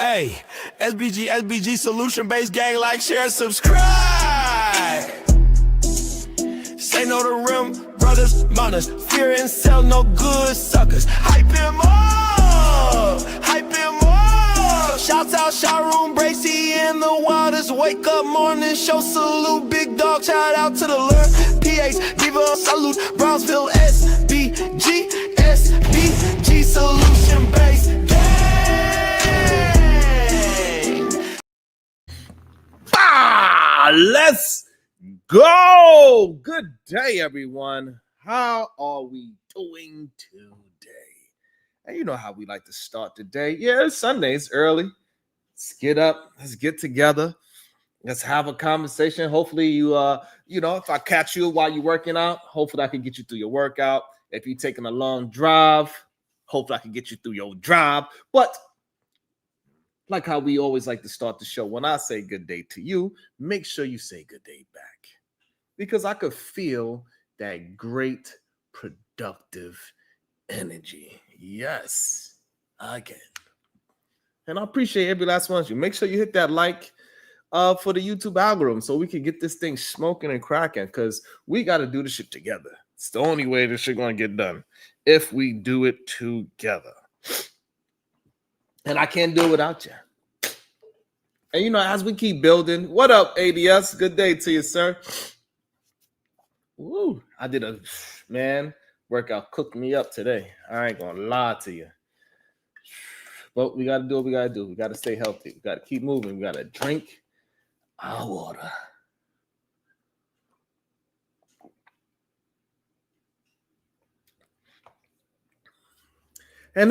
Hey, SBG solution-based gang, like, share, subscribe. Say no to rim, brothers, mothers, fear and sell no good suckers. Hype him up, hype him up. Shouts out, showroom, Bracy in the wildest. Wake up morning, show salute, big dog, shout out to the lure. PH, Diva, salute, Brownsville, SBG solution-based gang. Let's go. Good day, everyone. How are we doing today? And you know how we like to start the day. Yeah, it's Sunday. It's early. Let's get up. Let's get together. Let's have a conversation. Hopefully you if I catch you while you're working out, hopefully I can get you through your workout. If you're taking a long drive, hopefully I can get you through your drive. But like how we always like to start the show, when I say good day to you, make sure you say good day back. Because I could feel that great, productive energy. Yes, again. And I appreciate every last one of you. Make sure you hit that like for the YouTube algorithm so we can get this thing smoking and cracking, because we got to do this shit together. It's the only way this shit going to get done, if we do it together. And I can't do it without you. And, as we keep building, what up, ADS? Good day to you, sir. Woo, I did workout cooked me up today. I ain't going to lie to you. But we got to do what we got to do. We got to stay healthy. We got to keep moving. We got to drink our water. And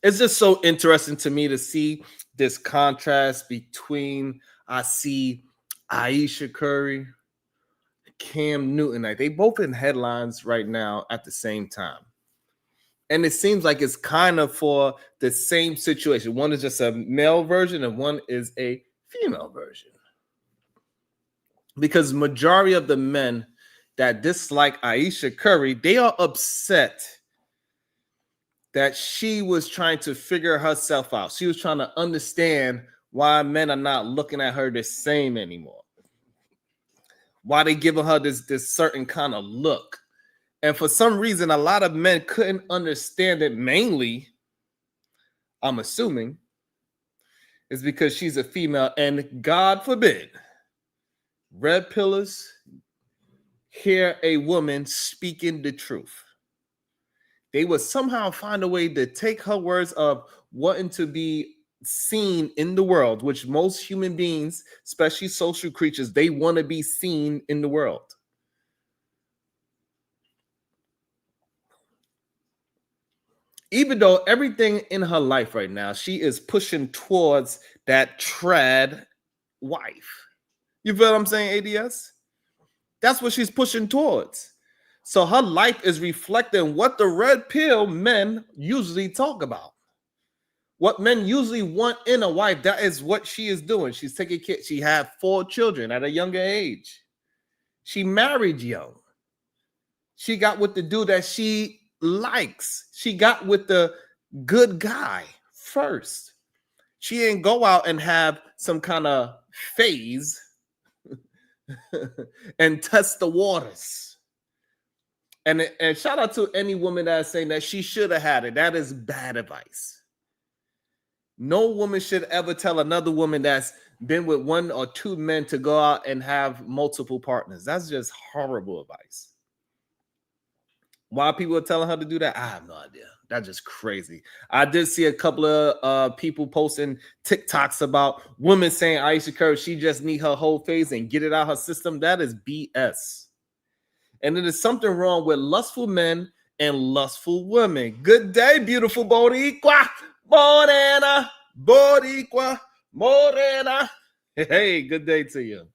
it's just so interesting to me to see this contrast between, I see Ayesha Curry, Cam Newton. Like, they both in headlines right now at the same time. And it seems like it's kind of for the same situation. One is just a male version and one is a female version. Because majority of the men that dislike Ayesha Curry, they are upset that she was trying to figure herself out. She was trying to understand why men are not looking at her the same anymore. Why they giving her this certain kind of look. And for some reason, a lot of men couldn't understand it. Mainly, I'm assuming, is because she's a female. And God forbid, red pillars hear a woman speaking the truth. They would somehow find a way to take her words of wanting to be seen in the world, which most human beings, especially social creatures, they want to be seen in the world. Even though everything in her life right now, she is pushing towards that trad wife. You feel what I'm saying, ADS? That's what she's pushing towards. So her life is reflecting what the red pill men usually talk about. What men usually want in a wife, that is what she is doing. She's taking care. She had 4 children at a younger age. She married young. She got with the dude that she likes. She got with the good guy first. She didn't go out and have some kind of phase and test the waters. And shout out to any woman that's saying that she should have had it. That is bad advice. No woman should ever tell another woman that's been with 1 or 2 men to go out and have multiple partners. That's just horrible advice. Why people are telling her to do that, I have no idea. That's just crazy. I did see a couple of people posting TikToks about women saying Ayesha Curry, she just need her whole phase and get it out her system. That is BS. And there is something wrong with lustful men and lustful women. Good day, beautiful Boricua, Morena, Boricua, Morena. Hey, good day to you.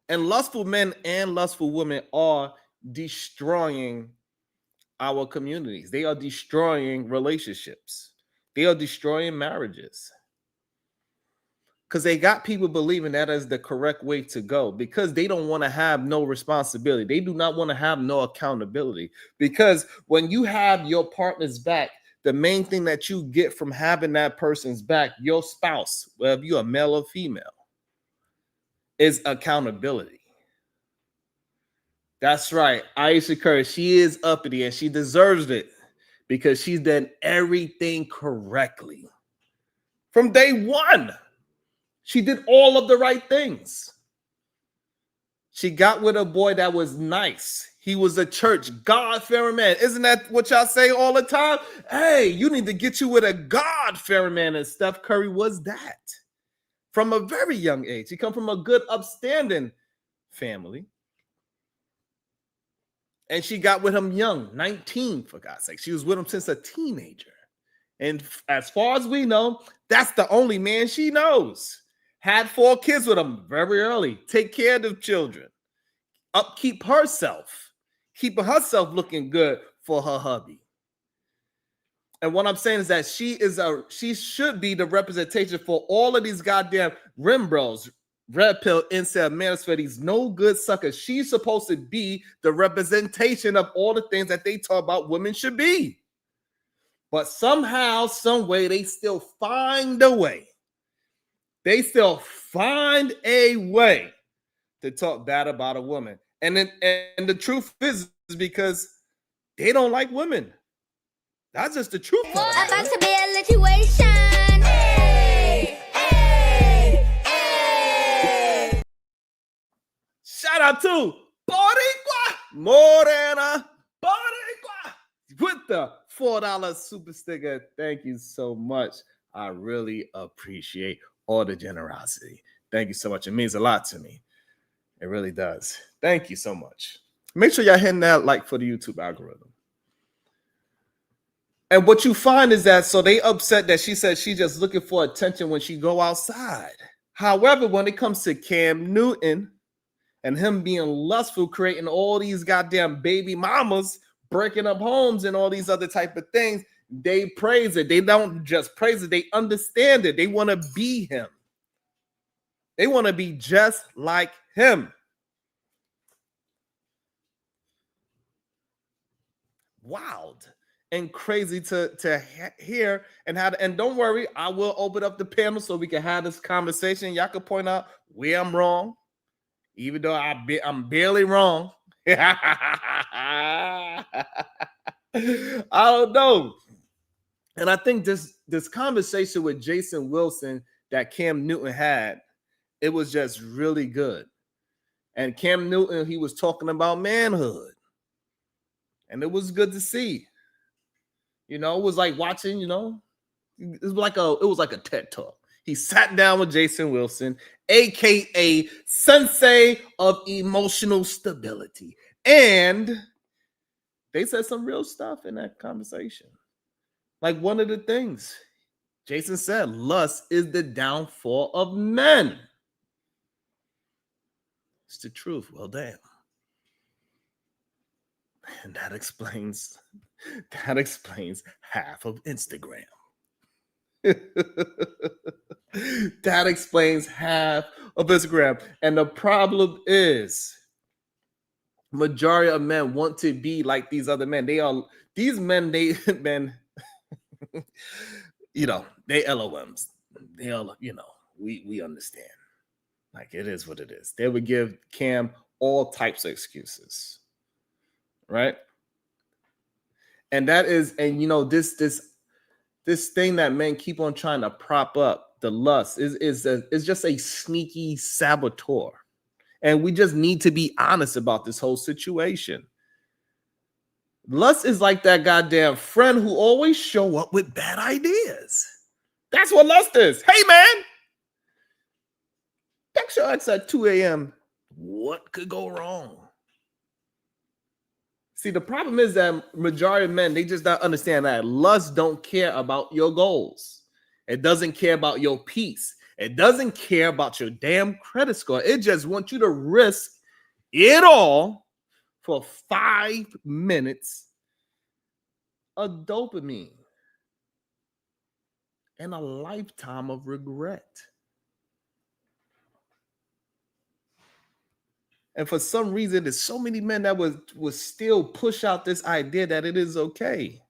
And lustful men and lustful women are destroying our communities. They are destroying relationships. They are destroying marriages. Because they got people believing that is the correct way to go, because they don't want to have no responsibility. They do not want to have no accountability. Because when you have your partner's back, the main thing that you get from having that person's back, your spouse, whether you're a male or female, is accountability. That's right. Ayesha Curry, she is uppity and she deserves it because she's done everything correctly. From day one, she did all of the right things. She got with a boy that was nice. He was a church, God-fearing man. Isn't that what y'all say all the time? Hey, you need to get you with a God-fearing man. And Steph Curry was that. From a very young age. He come from a good, upstanding family. And she got with him young, 19, for God's sake. She was with him since a teenager. And as far as we know, that's the only man she knows. Had 4 kids with him very early. Take care of the children. Upkeep herself. Keeping herself looking good for her hubby. And what I'm saying is that she should be the representation for all of these goddamn rim bros, red pill, incel, manosphere, these no good suckers. She's supposed to be the representation of all the things that they talk about women should be. But somehow, some way, they still find a way. They still find a way to talk bad about a woman. And the truth is because they don't like women. That's just the truth. About to be a situation. Hey, hey, hey. Shout out to Boricua Morena Boricua with the $4 super sticker. Thank you so much. I really appreciate all the generosity. Thank you so much. It means a lot to me. It really does. Thank you so much. Make sure y'all hitting that like for the YouTube algorithm. And what you find is that, so they upset that she said she's just looking for attention when she go outside. However, when it comes to Cam Newton and him being lustful, creating all these goddamn baby mamas, breaking up homes and all these other type of things, they praise it. They don't just praise it. They understand it. They want to be him. They want to be just like him. Wild and crazy to hear and how to, and don't worry, I will open up the panel so we can have this conversation. Y'all can point out where I'm wrong, even though I'm barely wrong. I don't know. And I think this conversation with Jason Wilson that Cam Newton had, it was just really good. And Cam Newton, he was talking about manhood. And it was good to see. You know, it was like watching, you know, it was like a TED Talk. He sat down with Jason Wilson, aka Sensei of Emotional Stability. And they said some real stuff in that conversation. Like one of the things Jason said, lust is the downfall of men. It's the truth. Well, damn. And that explains half of Instagram. That explains half of Instagram. And the problem is majority of men want to be like these other men. These men, you know, they LOMs. They all, you know, we understand. Like it is what it is. They would give Cam all types of excuses. Right. And that is, and you know, this thing that men keep on trying to prop up, the lust, is just a sneaky saboteur. And we just need to be honest about this whole situation. Lust is like that goddamn friend who always show up with bad ideas. That's what lust is. Hey man, text your ex at 2 a.m. What could go wrong? See, the problem is that majority of men, they just don't understand that lust don't care about your goals. It doesn't care about your peace. It doesn't care about your damn credit score. It just wants you to risk it all for 5 minutes of dopamine and a lifetime of regret. And for some reason, there's so many men that would still push out this idea that it is okay.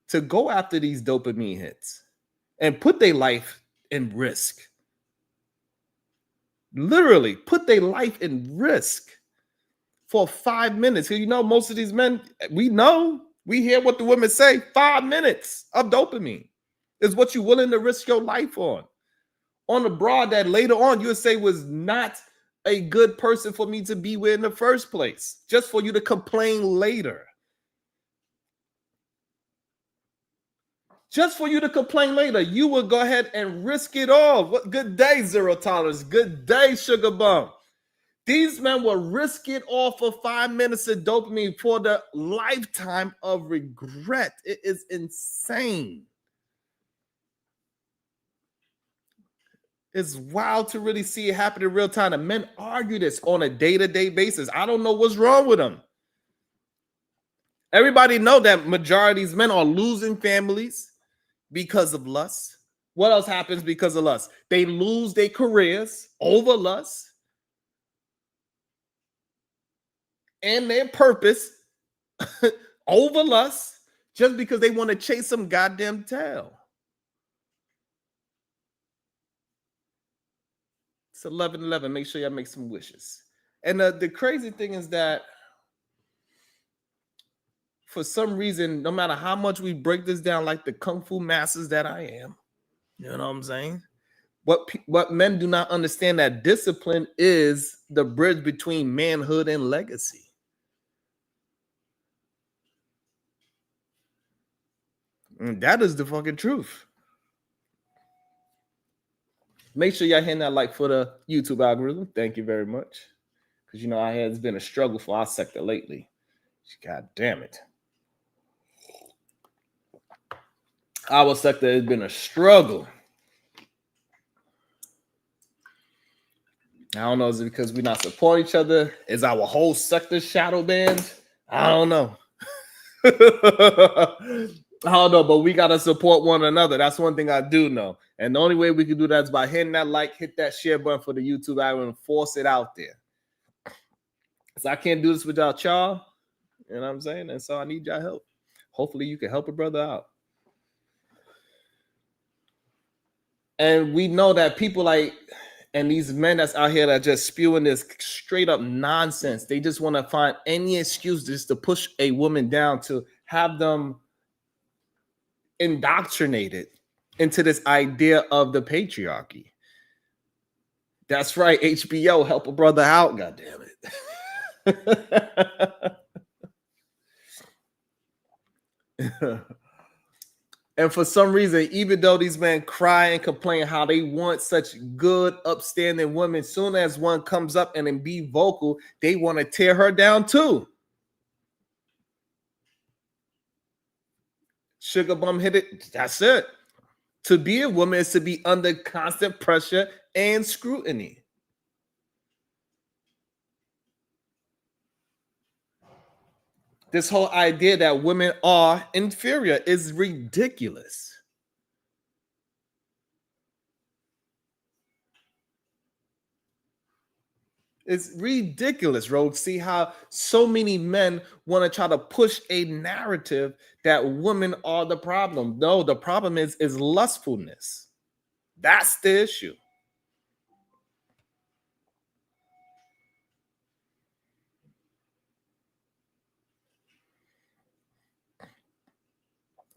to go after these dopamine hits and put their life in risk. Literally put their life in risk for 5 minutes. You know, most of these men, we hear what the women say. 5 minutes of dopamine is what you're willing to risk your life on a broad that later on you would say was not a good person for me to be with in the first place, just for you to complain later. Just for you to complain later, you will go ahead and risk it all. What good day, Zero Tolerance. Good day, Sugar Bum. These men will risk it all for 5 minutes of dopamine for the lifetime of regret. It is insane. It's wild to really see it happen in real time. And men argue this on a day-to-day basis. I don't know what's wrong with them. Everybody know that majority of these men are losing families because of lust. What else happens because of lust? They lose their careers over lust and their purpose over lust just because they want to chase some goddamn tail. It's 11:11. Make sure y'all make some wishes. And the crazy thing is that for some reason, no matter how much we break this down like the kung fu masters that I am, you know what I'm saying? What men do not understand, that discipline is the bridge between manhood and legacy. And that is the fucking truth. Make sure y'all hitting that like for the YouTube algorithm. Thank you very much. Because, you know, it's been a struggle for our sector lately. God damn it. Our sector has been a struggle. I don't know, is it because we not support each other? Is our whole sector shadow banned? I don't know. I don't know, but we got to support one another. That's one thing I do know. And the only way we can do that is by hitting that like, hit that share button for the YouTube algorithm, and force it out there. So I can't do this without y'all. You know what I'm saying? And so I need y'all help. Hopefully you can help a brother out. And we know that people like, and these men that's out here that just spewing this straight up nonsense, they just want to find any excuse just to push a woman down, to have them indoctrinated into this idea of the patriarchy. That's right, HBO, help a brother out, goddamn it. And for some reason, even though these men cry and complain how they want such good, upstanding women, soon as one comes up and then be vocal, they want to tear her down too. Sugar Bum hit it. That's it. To be a woman is to be under constant pressure and scrutiny. This whole idea that women are inferior is ridiculous. It's ridiculous, Rogue. See how so many men want to try to push a narrative that women are the problem. No, the problem is lustfulness. That's the issue.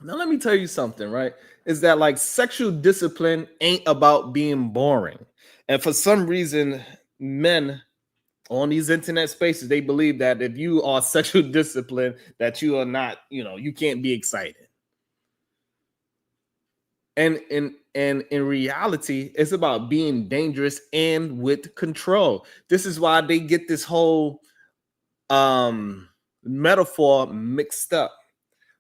Now, let me tell you something, right? Is that like sexual discipline ain't about being boring. And for some reason, men on these internet spaces, they believe that if you are sexual discipline, that you are not, you can't be excited. And in reality, it's about being dangerous and with control. This is why they get this whole metaphor mixed up.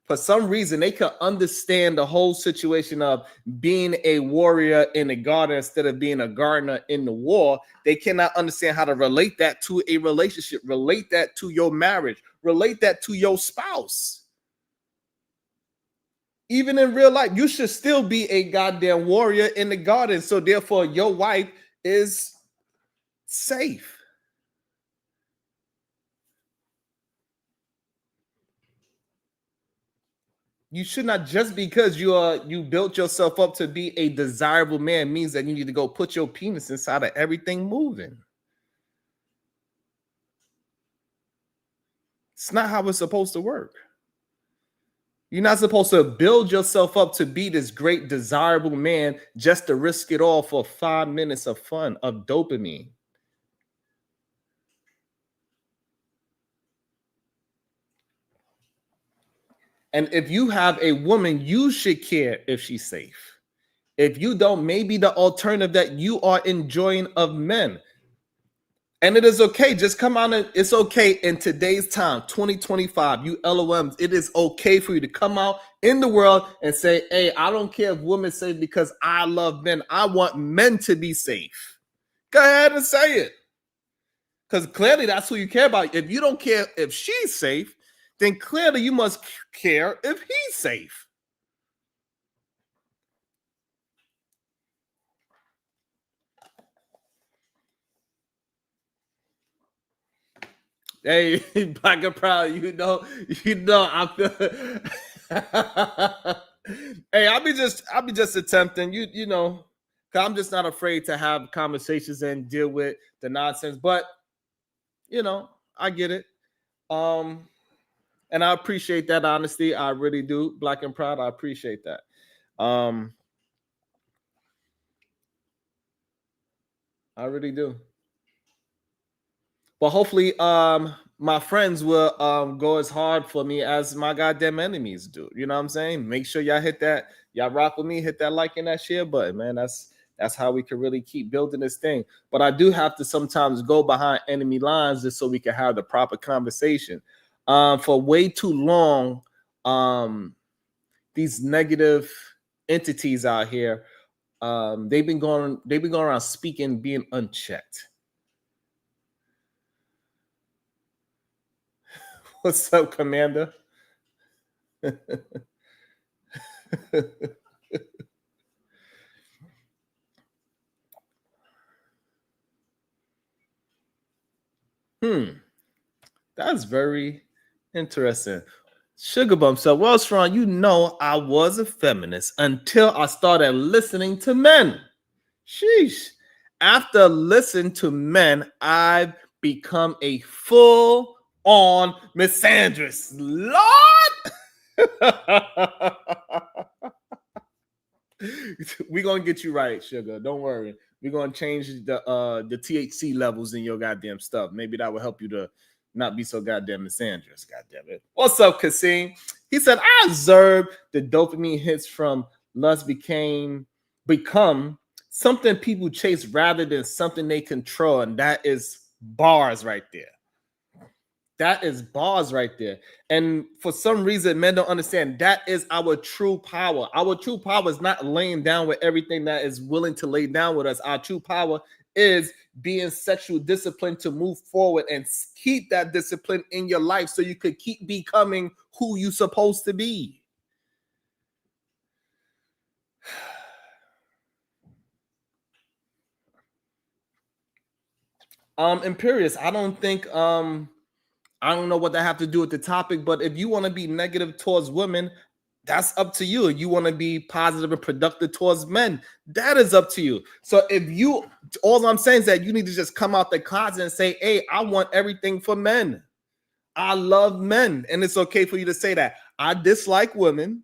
For some reason, they could understand the whole situation of being a warrior in the garden instead of being a gardener in the war. They cannot understand how to relate that to a relationship, relate that to your marriage, relate that to your spouse. Even in real life, you should still be a goddamn warrior in the garden. So therefore, your wife is safe. You should not, just because you built yourself up to be a desirable man means that you need to go put your penis inside of everything moving. It's not how it's supposed to work. You're not supposed to build yourself up to be this great desirable man just to risk it all for 5 minutes of fun, of dopamine. And if you have a woman, you should care if she's safe. If you don't, maybe the alternative that you are enjoying of men. And it is okay. Just come out and it's okay in today's time, 2025, you LOMs, it is okay for you to come out in the world and say, hey, I don't care if women say because I love men. I want men to be safe. Go ahead and say it. Because clearly that's who you care about. If you don't care if she's safe, then clearly you must care if he's safe. Hey, Black and Proud, you know, I feel. Hey, I'll be just attempting, you know, because I'm just not afraid to have conversations and deal with the nonsense. But you know, I get it. And I appreciate that honesty. I really do. Black and Proud, I appreciate that. I really do. But hopefully, my friends will go as hard for me as my goddamn enemies do. You know what I'm saying? Make sure y'all hit that, y'all rock with me, hit that like and that share button, man. That's how we can really keep building this thing. But I do have to sometimes go behind enemy lines just so we can have the proper conversation. For way too long, these negative entities out here, they've been going around speaking, being unchecked. What's up, Commander? That's very interesting. Sugar Bump said, well, Strong, you know I was a feminist until I started listening to men. Sheesh. After listening to men, I've become a full-on misandrist. Lord! We're gonna get you right, Sugar. Don't worry. We're gonna change the THC levels in your goddamn stuff. Maybe that will help you to not be so goddamn misandrous. Goddamn it. What's up, Kasim? He said, I observed the dopamine hits from lust become something people chase rather than something they control, and that is bars right there. That is bars right there. And for some reason, men don't understand that is our true power. Our true power is not laying down with everything that is willing to lay down with us. Our true power is being sexual disciplined to move forward and keep that discipline in your life so you could keep becoming who you're supposed to be. Imperious, I don't think I don't know what that have to do with the topic, but if you want to be negative towards women, that's up to you. You want to be positive and productive towards men, that is up to you. So if you, all I'm saying is that you need to just come out the closet and say, hey, I want everything for men. I love men. And it's okay for you to say that. I dislike women.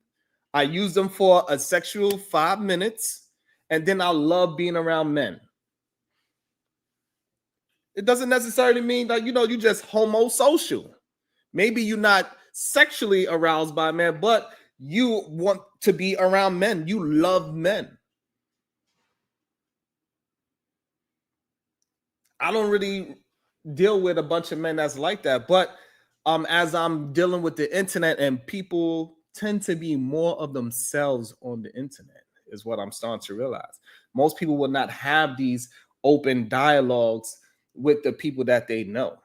I use them for a sexual 5 minutes. And then I love being around men. It doesn't necessarily mean that, you know, you just homosocial. Maybe you're not sexually aroused by men, but you want to be around men. You love men. I don't really deal with a bunch of men that's like that, but as I'm dealing with the internet, and people tend to be more of themselves on the internet, is what I'm starting to realize. Most people will not have these open dialogues with the people that they know.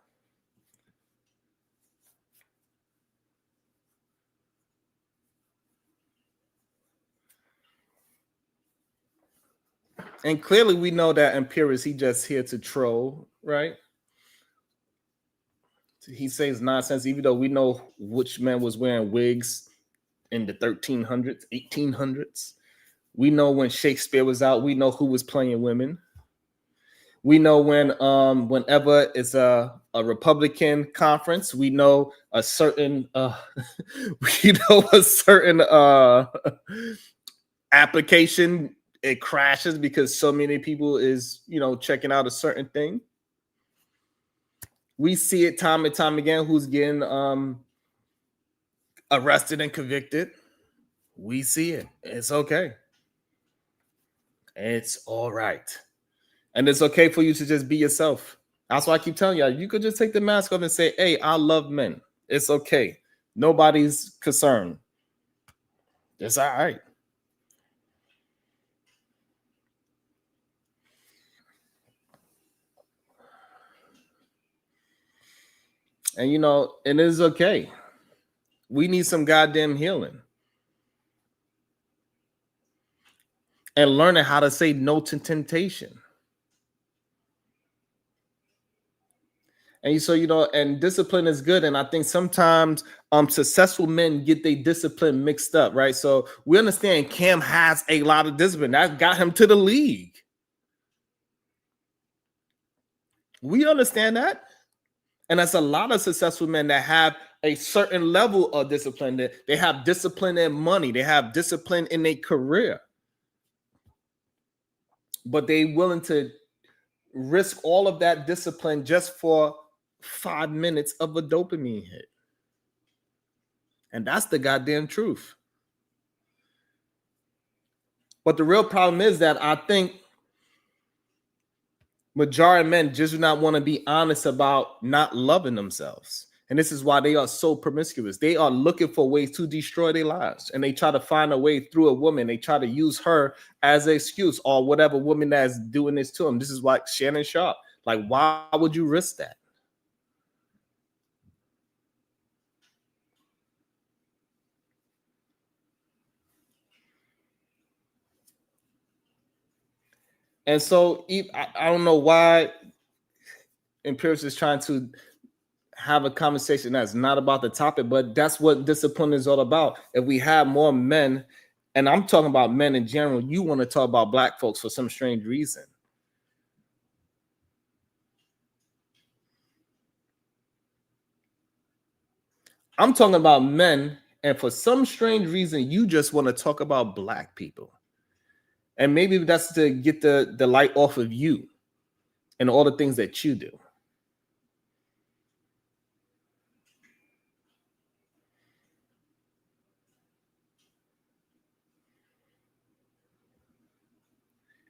And clearly we know that Imperius, he just here to troll, right? He says nonsense, even though we know which man was wearing wigs in the 1300s, 1800s. We know when Shakespeare was out. We know who was playing women. We know whenever it's a Republican conference, we know a certain we know a certain application, it crashes because so many people is checking out a certain thing. We see it time and time again who's getting arrested and convicted. We see it. It's okay. It's all right. And it's okay for you to just be yourself. That's why I keep telling you could just take the mask off and say, hey, I love men. It's okay. Nobody's concerned. It's all right. And it is okay. We need some goddamn healing. And learning how to say no to temptation. And so, and discipline is good. And I think sometimes successful men get their discipline mixed up, right? So we understand Cam has a lot of discipline. That got him to the league. We understand that. And that's a lot of successful men that have a certain level of discipline. That they have discipline in money. They have discipline in their career. But they willing to risk all of that discipline just for 5 minutes of a dopamine hit. And that's the goddamn truth. But the real problem is that I think majority of men just do not want to be honest about not loving themselves. And this is why they are so promiscuous. They are looking for ways to destroy their lives. And they try to find a way through a woman. They try to use her as an excuse, or whatever woman that's doing this to them. This is like Shannon Sharp. Like, why would you risk that? And so I don't know why Imperius is trying to have a conversation that's not about the topic, but that's what discipline is all about. If we have more men, and I'm talking about men in general, you want to talk about black folks for some strange reason. I'm talking about men, and for some strange reason, you just want to talk about black people. And maybe that's to get the light off of you and all the things that you do.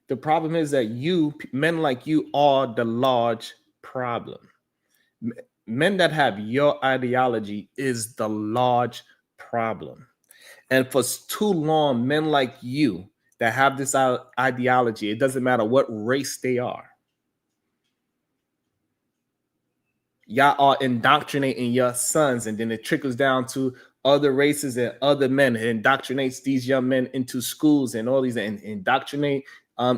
The problem is that men like you, are the large problem. Men that have your ideology is the large problem. And for too long, men like you that have this ideology, it doesn't matter what race they are, y'all are indoctrinating your sons, and then it trickles down to other races and other men. It indoctrinates these young men into schools and all these, and indoctrinate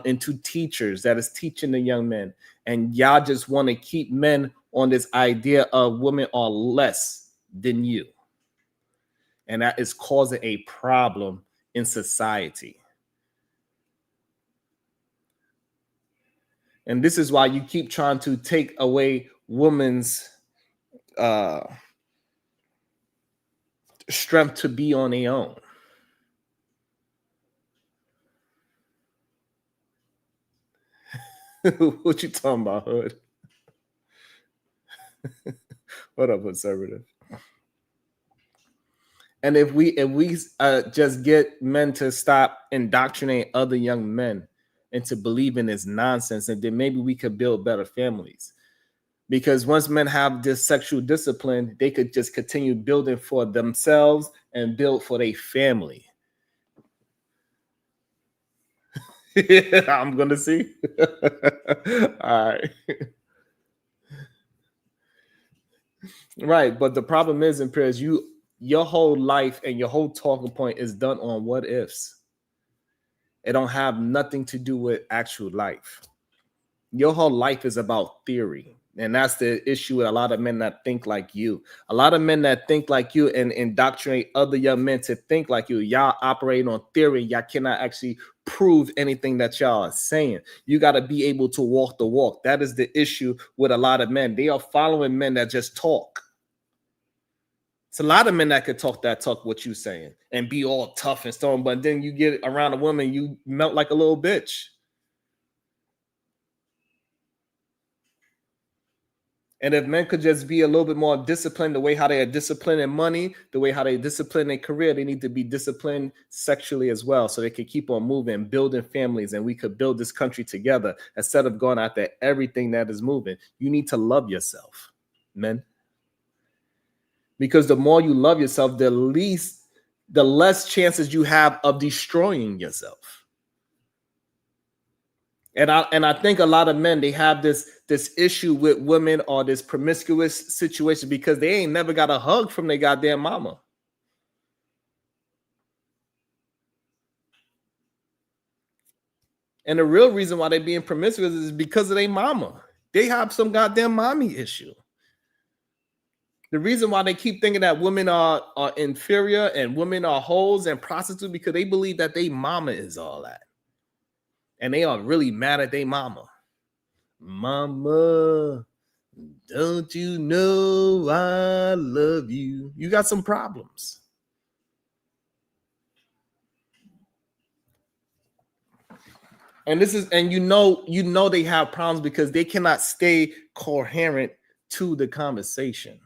into teachers that is teaching the young men. And y'all just want to keep men on this idea of women are less than you. And that is causing a problem in society. And this is why you keep trying to take away women's strength to be on their own. What you talking about, Hood? What up, conservative? And if we just get men to stop indoctrinating other young men into believing this nonsense, and then maybe we could build better families. Because once men have this sexual discipline, they could just continue building for themselves and build for their family. Yeah, I'm gonna see. All right. Right, but the problem is, in prayers, your whole life and your whole talking point is done on what ifs. It don't have nothing to do with actual life. Your whole life is about theory. And that's the issue with a lot of men that think like you. A lot of men that think like you and indoctrinate other young men to think like you. Y'all operate on theory. Y'all cannot actually prove anything that y'all are saying. You got to be able to walk the walk. That is the issue with a lot of men. They are following men that just talk. It's a lot of men that could talk what you saying and be all tough and stone, but then you get around a woman, you melt like a little bitch. And if men could just be a little bit more disciplined, the way how they are disciplined in money, the way how they discipline their career, they need to be disciplined sexually as well, so they can keep on moving, building families, and we could build this country together instead of going after everything that is moving. You need to love yourself, men. Because the more you love yourself, the less chances you have of destroying yourself. And I think a lot of men, they have this issue with women or this promiscuous situation because they ain't never got a hug from their goddamn mama. And the real reason why they being promiscuous is because of their mama. They have some goddamn mommy issue. The reason why they keep thinking that women are inferior and women are hoes and prostitutes because they believe that their mama is all that. And they are really mad at their mama. Mama, don't you know I love you? You got some problems. And you know they have problems because they cannot stay coherent to the conversation.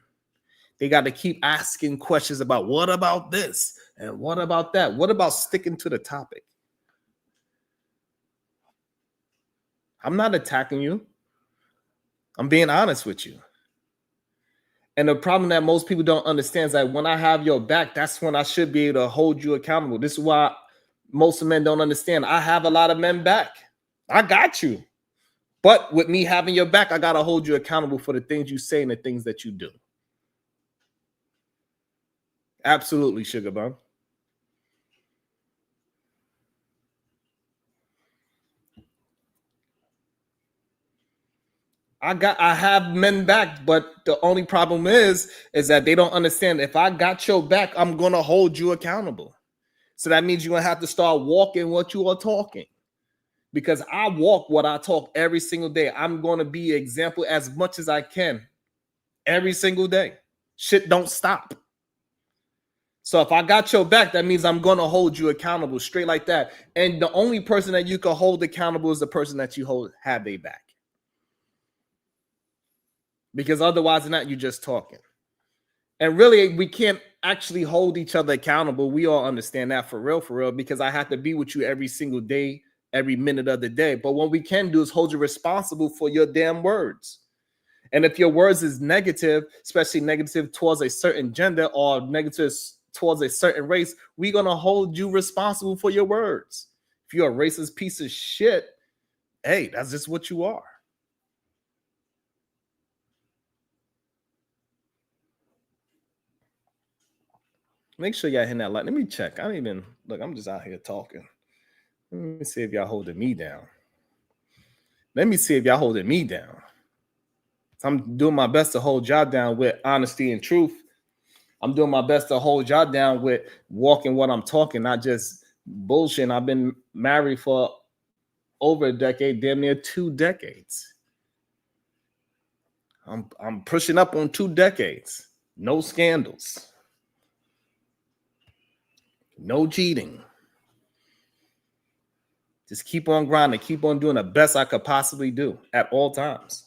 They got to keep asking questions about what about this and what about that? What about sticking to the topic? I'm not attacking you. I'm being honest with you. And the problem that most people don't understand is that when I have your back, that's when I should be able to hold you accountable. This is why most men don't understand. I have a lot of men back. I got you. But with me having your back, I got to hold you accountable for the things you say and the things that you do. Absolutely, Sugar Bum. I have men back, but the only problem is that they don't understand. If I got your back, I'm gonna hold you accountable. So that means you're gonna have to start walking what you are talking. Because I walk what I talk every single day. I'm gonna be an example as much as I can every single day. Shit don't stop. So if I got your back, that means I'm gonna hold you accountable straight like that. And the only person that you can hold accountable is the person that you have their back. Because otherwise than that, you're just talking. And really, we can't actually hold each other accountable. We all understand that for real, because I have to be with you every single day, every minute of the day. But what we can do is hold you responsible for your damn words. And if your words is negative, especially negative towards a certain gender or negative towards a certain race, we're going to hold you responsible for your words. If you're a racist piece of shit, hey, that's just what you are. Make sure y'all hit that like. Let me check. I don't even look. I'm just out here talking. Let me see if y'all holding me down. Let me see if y'all holding me down. I'm doing my best to hold y'all down with honesty and truth. I'm doing my best to hold y'all down with walking what I'm talking, not just bullshit. I've been married for over a decade, damn near 2 decades. I'm pushing up on 2 decades. No scandals. No cheating. Just keep on grinding, keep on doing the best I could possibly do at all times.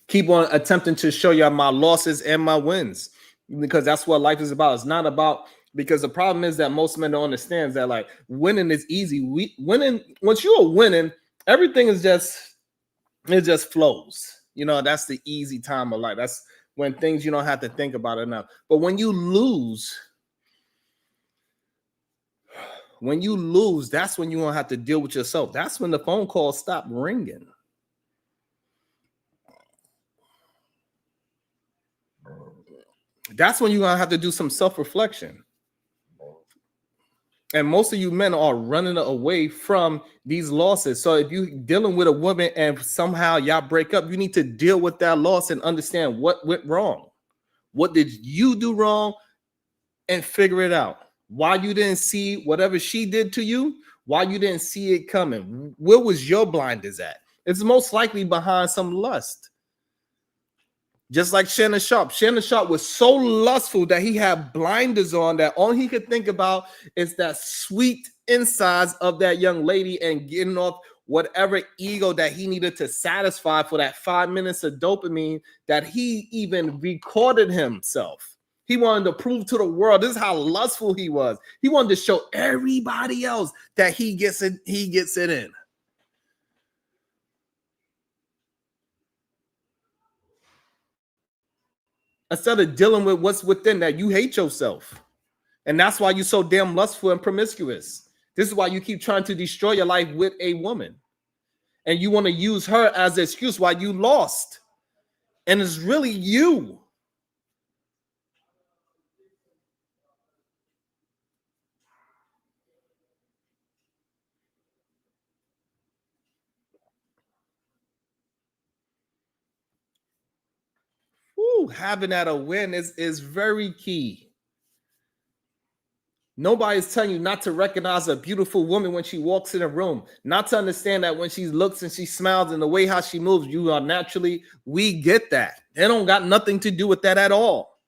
Keep on attempting to show y'all my losses and my wins, because that's what life is about. It's not about, because the problem is that most men don't understand that like winning is easy. Winning, once you are winning, everything is it just flows. You know, that's the easy time of life. That's when things you don't have to think about enough. But when you lose, that's when you won't have to deal with yourself. That's when the phone calls stop ringing. That's when you're going to have to do some self-reflection. And most of you men are running away from these losses. So if you're dealing with a woman and somehow y'all break up, you need to deal with that loss and understand what went wrong. What did you do wrong? And figure it out. Why you didn't see whatever she did to you, why you didn't see it coming. Where was your blinders at? It's most likely behind some lust. Just like Shannon Sharp. Shannon Sharp was so lustful that he had blinders on that all he could think about is that sweet insides of that young lady and getting off whatever ego that he needed to satisfy for that 5 minutes of dopamine that he even recorded himself. He wanted to prove to the world this is how lustful he was. He wanted to show everybody else that he gets it in. Instead of dealing with what's within that, you hate yourself. And that's why you're so damn lustful and promiscuous. This is why you keep trying to destroy your life with a woman. And you want to use her as an excuse why you lost. And it's really you. Woo, having that awareness is very key. Nobody's telling you not to recognize a beautiful woman when she walks in a room, not to understand that when she looks and she smiles and the way how she moves, you are naturally, we get that. It don't got nothing to do with that at all.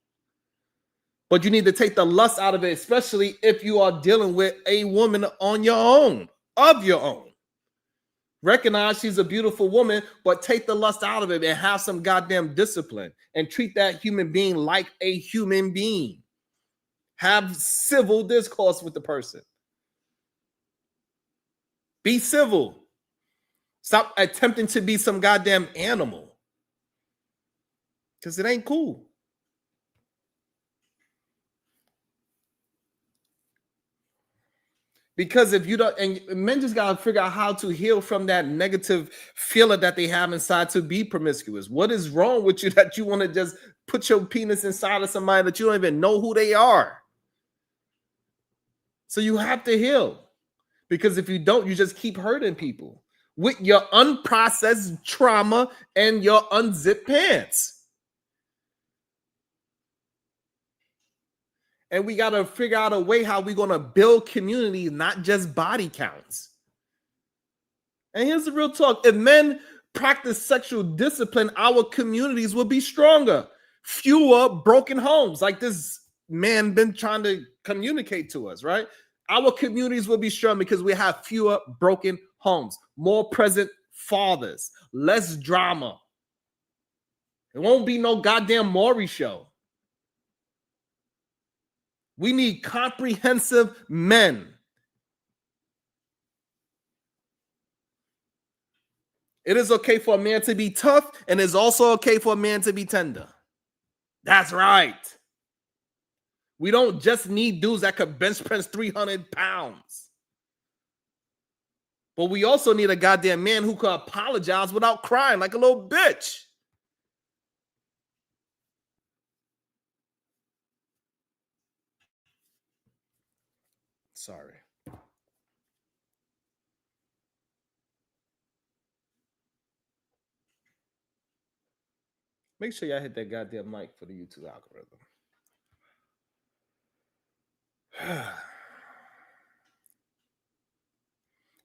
But you need to take the lust out of it, especially if you are dealing with a woman on your own, of your own. Recognize she's a beautiful woman, but take the lust out of it and have some goddamn discipline and treat that human being like a human being. Have civil discourse with the person. Be civil. Stop attempting to be some goddamn animal. Because it ain't cool. Because if you don't, and men just got to figure out how to heal from that negative feeling that they have inside to be promiscuous. What is wrong with you that you want to just put your penis inside of somebody that you don't even know who they are? So you have to heal. Because if you don't, you just keep hurting people with your unprocessed trauma and your unzipped pants. And we got to figure out a way how we're going to build community, not just body counts. And here's the real talk. If men practice sexual discipline, our communities will be stronger. Fewer broken homes, like this man been trying to communicate to us, right? Our communities will be strong because we have fewer broken homes, more present fathers, less drama. It won't be no goddamn Maury show. We need comprehensive men. It is okay for a man to be tough, and it's also okay for a man to be tender. That's right. We don't just need dudes that could bench press 300 pounds. But we also need a goddamn man who could apologize without crying like a little bitch. Sorry. Make sure y'all hit that goddamn mic for the YouTube algorithm.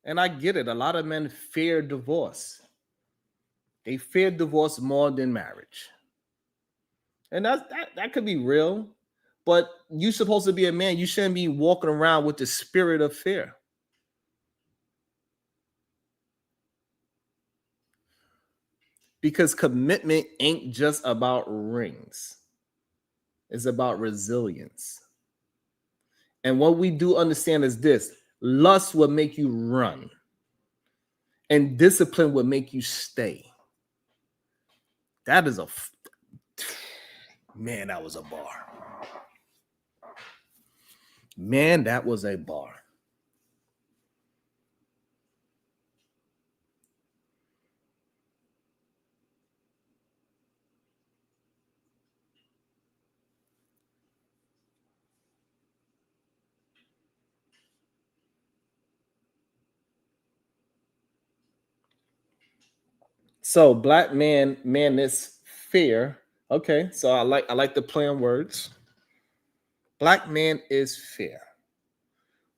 And I get it. A lot of men fear divorce. They fear divorce more than marriage. And that could be real. But you're supposed to be a man. You shouldn't be walking around with the spirit of fear. Because commitment ain't just about rings. It's about resilience. And what we do understand is this: lust will make you run, and discipline will make you stay. That is man, that was a bar. Man, that was a bar. So black man is fair. Okay, so I like the play on words. Black man is fair.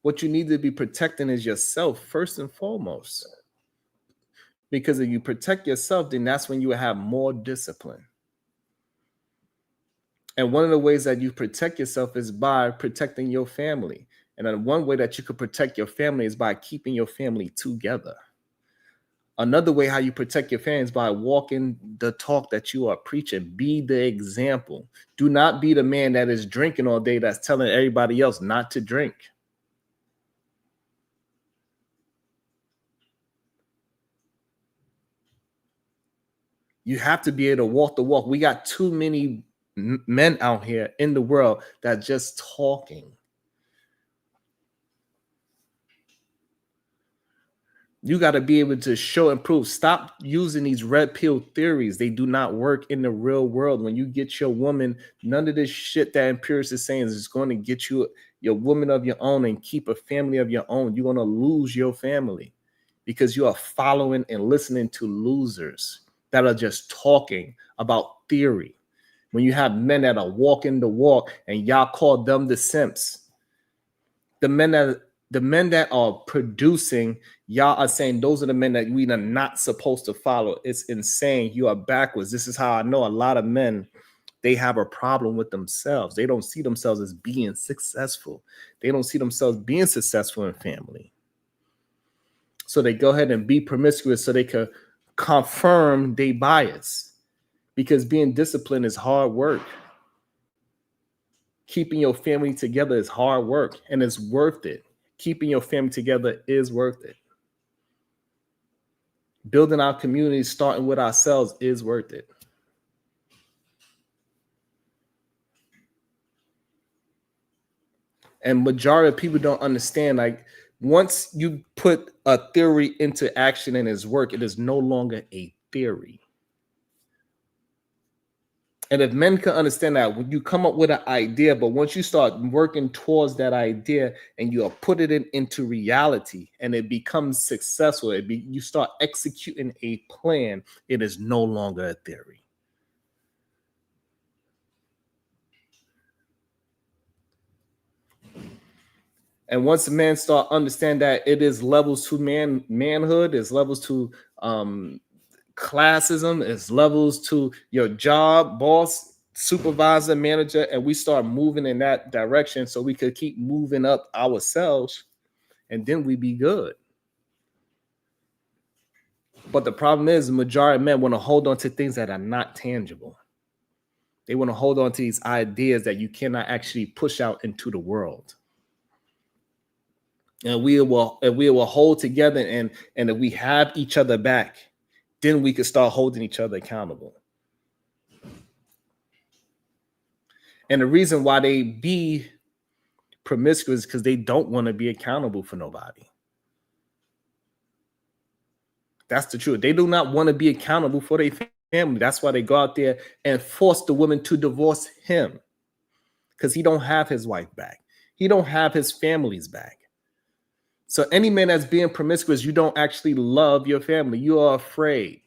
What you need to be protecting is yourself first and foremost. Because if you protect yourself, then that's when you have more discipline. And one of the ways that you protect yourself is by protecting your family. And then one way that you could protect your family is by keeping your family together. Another way how you protect your family is by walking the talk that you are preaching. Be the example. Do not be the man that is drinking all day that's telling everybody else not to drink. You have to be able to walk the walk. We got too many men out here in the world that just talking. You got to be able to show and prove. Stop using these red pill theories. They do not work in the real world. When you get your woman, none of this shit that Empirics is saying is going to get you your woman of your own and keep a family of your own. You're going to lose your family because you are following and listening to losers that are just talking about theory. When you have men that are walking the walk and y'all call them the simps, the men that are producing, y'all are saying those are the men that we are not supposed to follow. It's insane. You are backwards. This is how I know a lot of men, they have a problem with themselves. They don't see themselves as being successful. They don't see themselves being successful in family. So they go ahead and be promiscuous so they could confirm their bias, because being disciplined is hard work. Keeping your family together is hard work, and it's worth it. Keeping your family together is worth it. Building our community, starting with ourselves, is worth it. And majority of people don't understand, like, once you put a theory into action and its work, it is no longer a theory. And if men can understand that, when you come up with an idea, but once you start working towards that idea and you are putting it into reality and it becomes successful, you start executing a plan, it is no longer a theory. And once the men start understand that it is levels to manhood, it's levels to classism, it's levels to your job, boss, supervisor, manager, and we start moving in that direction so we could keep moving up ourselves, and then we be good. But the problem is the majority of men want to hold on to things that are not tangible. They want to hold on to these ideas that you cannot actually push out into the world. And we will hold together, and if we have each other back, then we can start holding each other accountable. And the reason why they be promiscuous is because they don't want to be accountable for nobody. That's the truth. They do not want to be accountable for their family. That's why they go out there and force the woman to divorce him, because he don't have his wife back. He don't have his family's back. So any man that's being promiscuous, you don't actually love your family. You are afraid.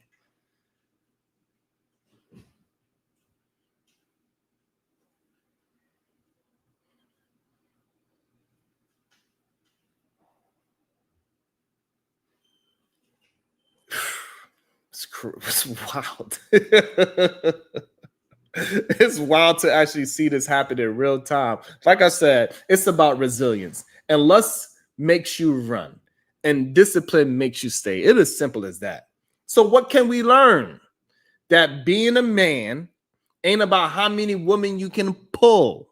It's wild. It's wild to actually see this happen in real time. Like I said, it's about resilience. And lust makes you run, and discipline makes you stay. It is simple as that. So what can we learn? That being a man ain't about how many women you can pull.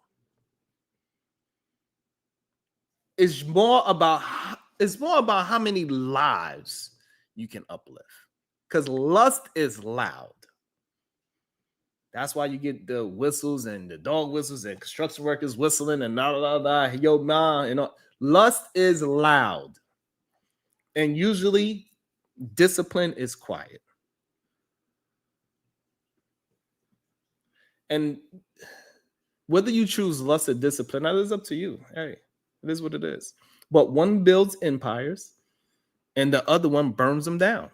It's more about how many lives you can uplift. Because lust is loud. That's why you get the whistles and the dog whistles and construction workers whistling and yo man, you know. Lust is loud. And usually discipline is quiet. And whether you choose lust or discipline, that is up to you. Hey, it is what it is. But one builds empires and the other one burns them down.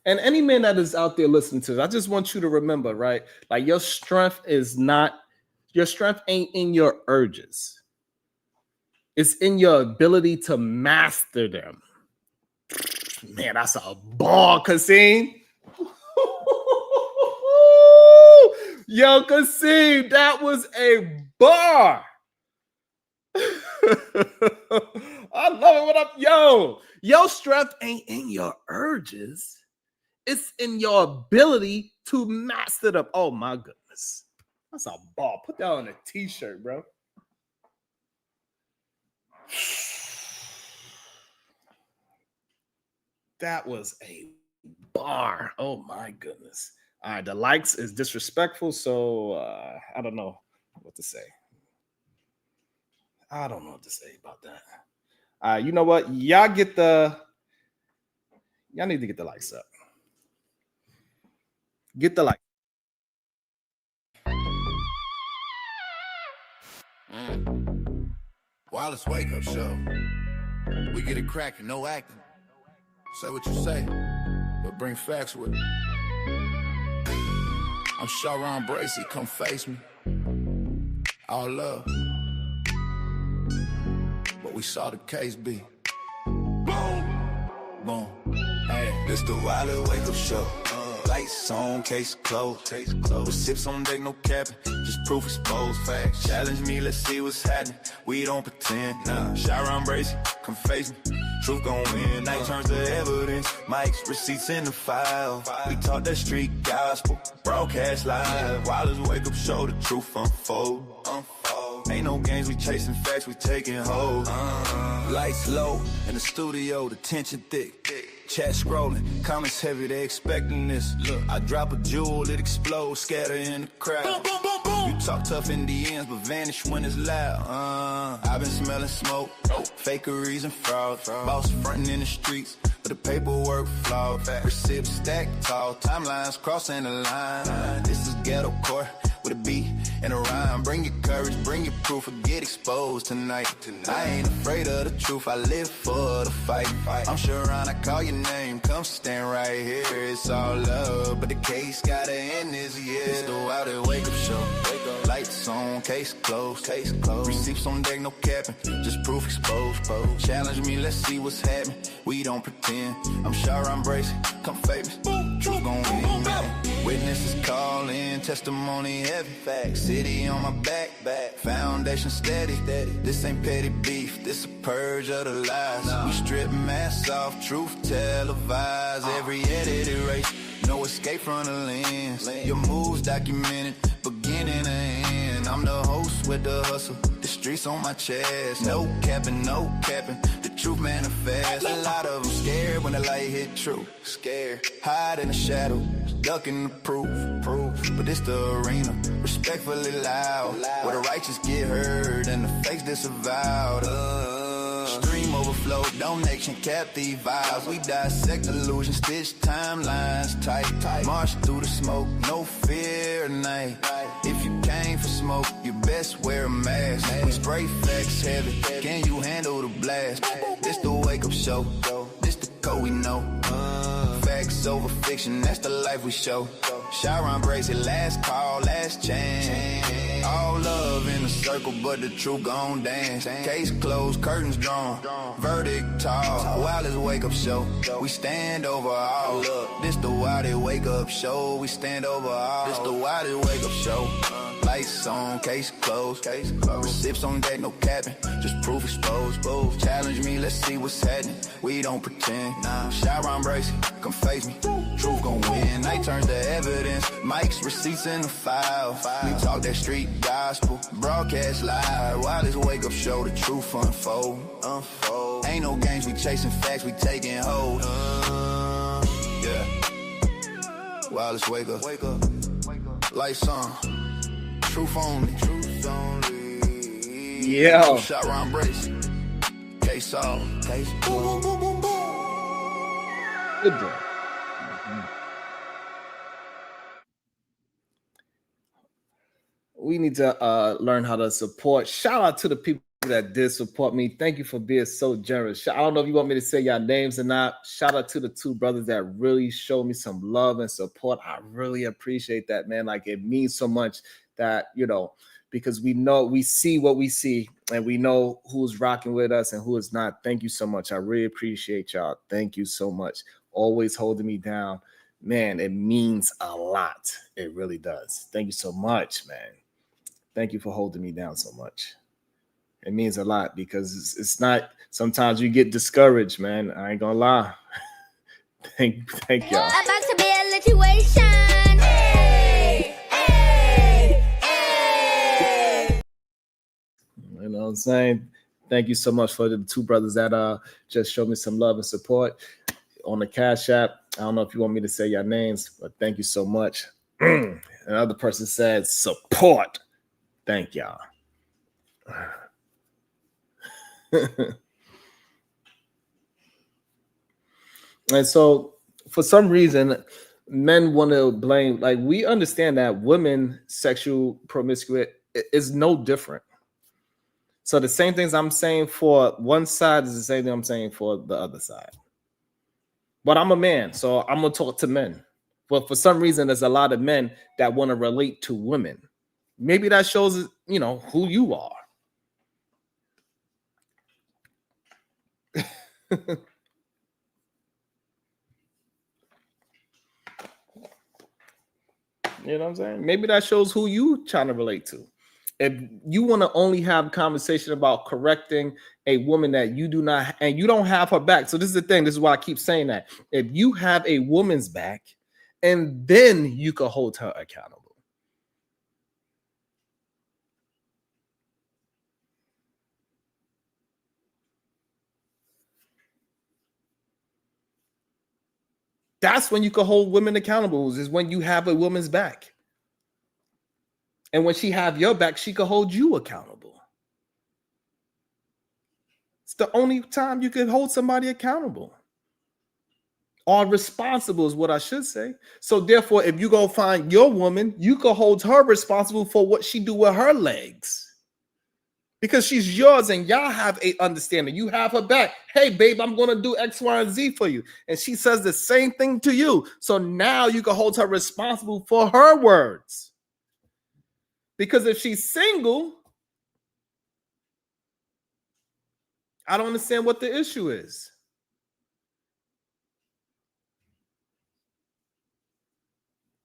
And any man that is out there listening to this, I just want you to remember, right? Like your strength ain't in your urges. It's in your ability to master them. Man, that's a ball, Kasim. Yo, Kasim, that was a bar. I love it. What up, yo? Your strength ain't in your urges. It's in your ability to master them. Oh my goodness. That's a ball. Put that on a t-shirt, bro. That was a bar. Oh my goodness. All right, the likes is disrespectful, so I don't know what to say. I don't know what to say about that. You know what? Y'all need to get the likes up. Get the like. Wireless wake up show. We get it cracking, no acting. Say what you say, but bring facts with it. I'm Sharon Bracey, come face me. All love. But we saw the case be. Boom. Boom. Hey, this the Wireless wake up show. Lights on, case closed. With sips on deck, no capping. Just proof exposed. Facts. Challenge me, let's see what's happening. We don't pretend. Nah. Sharon Bracey, come face me. Truth gon' win. Night turns to evidence. Mics, receipts in the file. We talk that street gospel. Broadcast live. Wireless wake up show. The truth unfold. Ain't no games, we chasing facts, we taking hold. Lights low in the studio, the tension thick. Chat scrolling, comments heavy, they expecting this. Look, I drop a jewel, it explodes, scatter in the crowd. Boom, boom, boom, boom. You talk tough in the ends, but vanish when it's loud. I've been smelling smoke, fakeries and fraud. Boss frontin' in the streets, but the paperwork flawed. Receipts stacked tall, timelines crossing the line. This is ghetto court. With a beat and a rhyme, bring your courage, bring your proof, or get exposed tonight. I ain't afraid of the truth, I live for the fight. I'm sure I call your name, come stand right here. It's all love, but the case gotta end this year. It's the Wild Wake Up Show. Lights on, case closed. Receipts on deck, no capping, just proof exposed. Challenge me, let's see what's happening. We don't pretend. I'm sure I'm bracing, come famous. Truth gon' win, man. Witnesses calling, testimony heavy. Facts, city on my back. Foundation steady. This ain't petty beef, this a purge of the lies. We strip masks off, truth televised. Every edit erased, no escape from the lens. Your moves documented, beginning and end. I'm the host with the hustle, the streets on my chest. No capping, the truth manifests. A lot of them scared when the light hit true. Scared, hide in the shadow, ducking the proof. But it's the arena, respectfully loud, where the righteous get heard and the fakes disavowed. Stream overflow, donation, captive vibes. We dissect illusions, stitch timelines tight. March through the smoke, no fear at night. If you came for smoke, you best wear a mask. We spray facts heavy, can you handle the blast? This the wake up show, this the code we know. Facts over fiction, that's the life we show. Sharon Bracey, last call, last chance. All love in a circle, but the truth gon' dance. Case closed, curtains drawn, verdict tall. Wildest wake up show, we stand over all. This the wildest wake up show, we stand over all. This the wildest wake up show. Lights on, case closed. Receipts on deck, no capping, just proof exposed. Challenge me, let's see what's happening. We don't pretend. Sharon Bracey, come face me. Truth gon' win. Night turns to evidence. Mics, receipts in the file. We talk that street gospel. Broadcast live. Wildest wake up show, the truth unfold. Ain't no games, we chasing facts, we taking hold. Yeah. Wildest wake up. Lights on. Truth only. Yeah. Sharon Bracey. Case all. Boom. Good day. We need to learn how to support. Shout out to the people people that did support me. Thank you for being so generous. I don't know if you want me to say your names or not. Shout out to the two brothers that really showed me some love and support. I really appreciate that, man. Like, it means so much that, because we see what we see, and we know who's rocking with us and who is not. Thank you so much. I really appreciate y'all. Thank you so much. Always holding me down. Man, it means a lot. It really does. Thank you so much, man. Thank you for holding me down so much. It means a lot, because it's not, sometimes you get discouraged, man. I ain't gonna lie. Thank y'all. About to be a situation. Hey, hey, hey. You know what I'm saying? Thank you so much for the two brothers that just showed me some love and support on the Cash App. I don't know if you want me to say your names, but thank you so much. Another person said support. Thank y'all. And so for some reason, men want to blame, like, we understand that women sexual promiscuity is no different. So the same things I'm saying for one side is the same thing I'm saying for the other side. But I'm a man, so I'm gonna talk to men. But for some reason, there's a lot of men that want to relate to women. Maybe that shows, who you are. You know what I'm saying? Maybe that shows who you trying to relate to. If you want to only have conversation about correcting a woman that you do not, and you don't have her back. So this is the thing. This is why I keep saying that. If you have a woman's back, and then you can hold her accountable. That's when you can hold women accountable, is when you have a woman's back. And when she have your back, she can hold you accountable. It's the only time you can hold somebody accountable. Or responsible is what I should say. So therefore, if you go find your woman, you can hold her responsible for what she do with her legs. Because she's yours and y'all have a understanding. You have her back. Hey, babe, I'm going to do X, Y, and Z for you. And she says the same thing to you. So now you can hold her responsible for her words. Because if she's single, I don't understand what the issue is.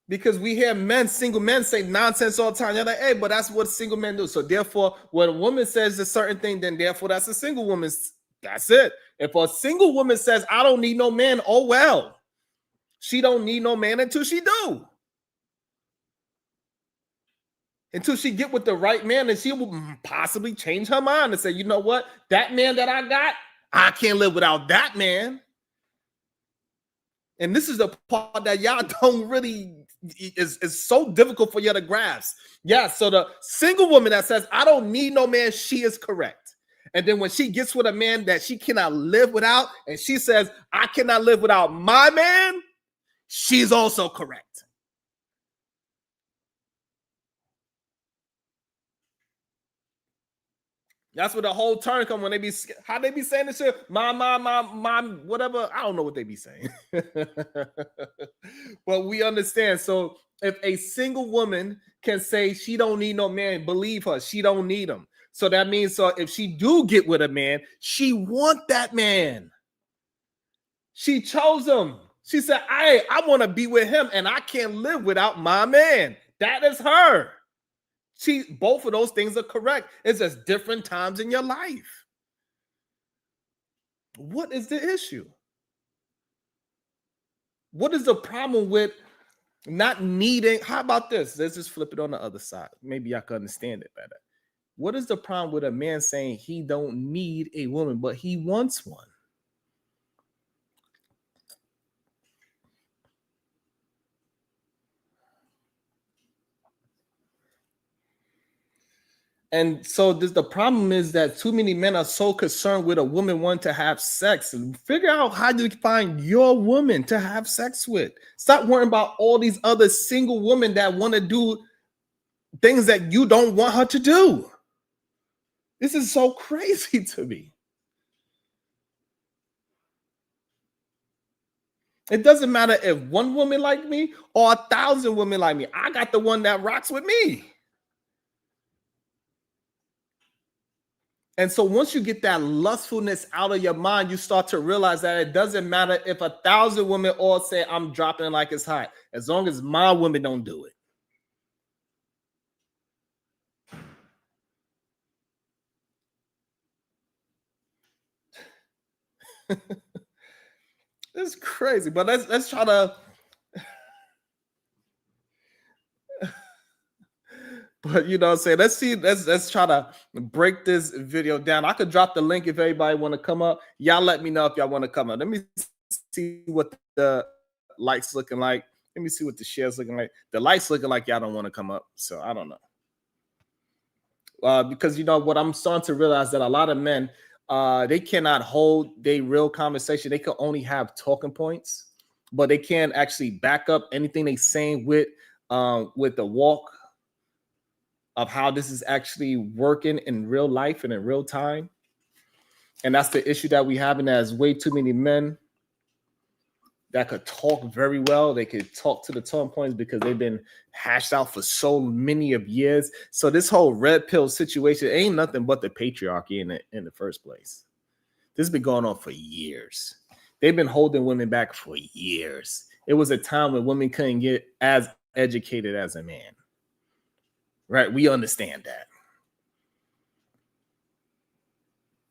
Because we hear single men say nonsense all the time. You're like, hey, but that's what single men do. So therefore, when a woman says a certain thing, then therefore that's a single woman's. That's it. If a single woman says, I don't need no man, oh well. She don't need no man until she do. Until she get with the right man, and she will possibly change her mind and say, you know what? That man that I got, I can't live without that man. And this is the part that y'all don't really, is so difficult for you to grasp. Yeah, so the single woman that says, I don't need no man, she is correct. And then when she gets with a man that she cannot live without, and she says, I cannot live without my man, she's also correct. That's where the whole turn come when they be, how they be saying this shit, my, whatever. I don't know what they be saying. But we understand. So if a single woman can say she don't need no man, believe her, she don't need him. So that means, so if she do get with a man, she want that man. She chose him. She said, I want to be with him and I can't live without my man. That is her. Both of those things are correct. It's just different times in your life. What is the issue? What is the problem with not needing? How about this? Let's just flip it on the other side. Maybe I can understand it better. What is the problem with a man saying he don't need a woman, but he wants one? And so the problem is that too many men are so concerned with a woman wanting to have sex. And figure out how you find your woman to have sex with. Stop worrying about all these other single women that want to do things that you don't want her to do. This is so crazy to me. It doesn't matter if one woman like me or 1,000 women like me. I got the one that rocks with me. And so once you get that lustfulness out of your mind, you start to realize that it doesn't matter if 1,000 women all say I'm dropping like it's hot, as long as my women don't do it. It's crazy, but let's try to. But you know what I'm saying? Let's try to break this video down. I could drop the link if everybody want to come up. Y'all let me know if y'all want to come up. Let me see what the likes looking like. Let me see what the shares looking like. The likes looking like y'all don't want to come up. So I don't know. Because you know what I'm starting to realize that a lot of men they cannot hold their real conversation. They can only have talking points, but they can't actually back up anything they saying with the walk of how this is actually working in real life and in real time. And that's the issue that we have, and there's way too many men that could talk very well. They could talk to the talking points because they've been hashed out for so many of years. So this whole red pill situation ain't nothing but the patriarchy in the first place. This has been going on for years. They've been holding women back for years. It was a time when women couldn't get as educated as a man. Right? We understand that.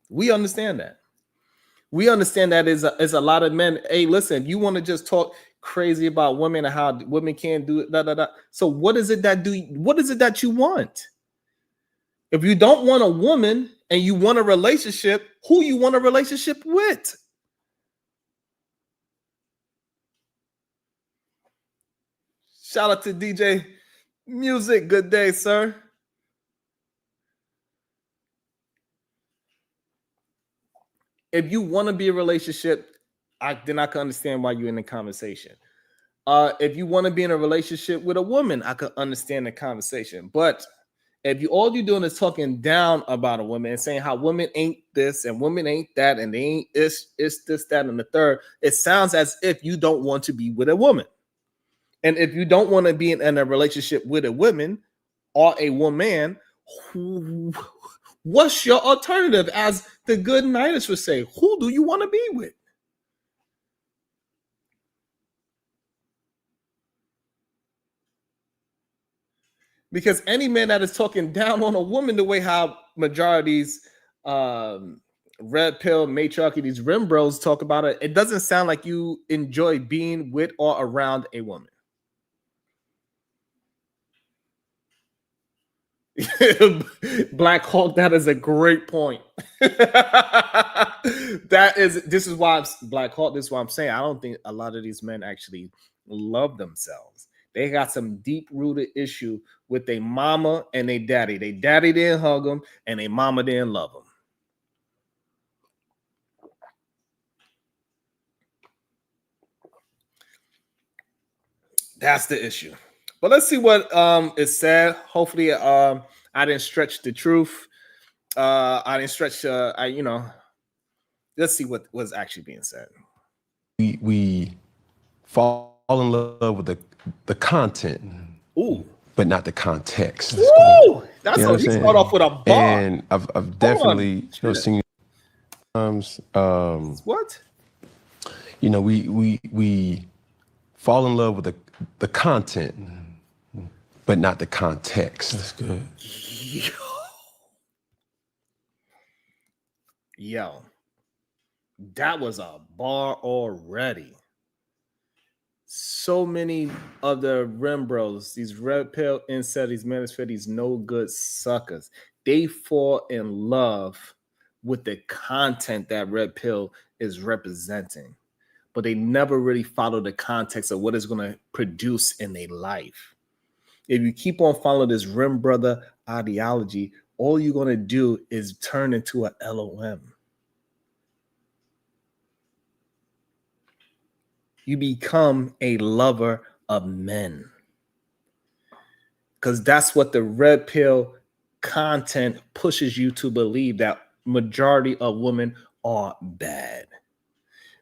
We understand that. We understand that is a lot of men. Hey, listen, you want to just talk crazy about women and how women can't do it. Da, da, da. So what is it that you want? If you don't want a woman and you want a relationship, who you want a relationship with? Shout out to DJ Music. Good day, sir. If you want to be in a relationship, then I can understand why you're in the conversation. If you want to be in a relationship with a woman, I could understand the conversation. But if all you're doing is talking down about a woman and saying how women ain't this and women ain't that and they ain't it's this, that, and the third, it sounds as if you don't want to be with a woman. And if you don't want to be in a relationship with a woman or a woman, what's your alternative? As the good Nighters would say, who do you want to be with? Because any man that is talking down on a woman the way how majorities red pill matriarchy, these rim bros talk about it, it doesn't sound like you enjoy being with or around a woman. Black Hawk, that is a great point. This is why Black Hawk, this is why I'm saying I don't think a lot of these men actually love themselves. They got some deep-rooted issue with their mama and their daddy. Their daddy didn't hug them and their mama didn't love them. That's the issue. But let's see what is said. Hopefully, I didn't stretch the truth. I didn't stretch. Let's see what was actually being said. We fall in love with the content, but not the context. Ooh, that's how you start off with a bar. And I've definitely seen times. What? You know, we fall in love with the content, but not the context. That's good. Yo, that was a bar already. So many of the rim bros, these red pill incel, these manosphere, these no good suckers, they fall in love with the content that red pill is representing, but they never really follow the context of what it's going to produce in their life. If you keep on following this rim brother ideology, all you're going to do is turn into a LOM. You become a lover of men. Because that's what the red pill content pushes you to believe that majority of women are bad.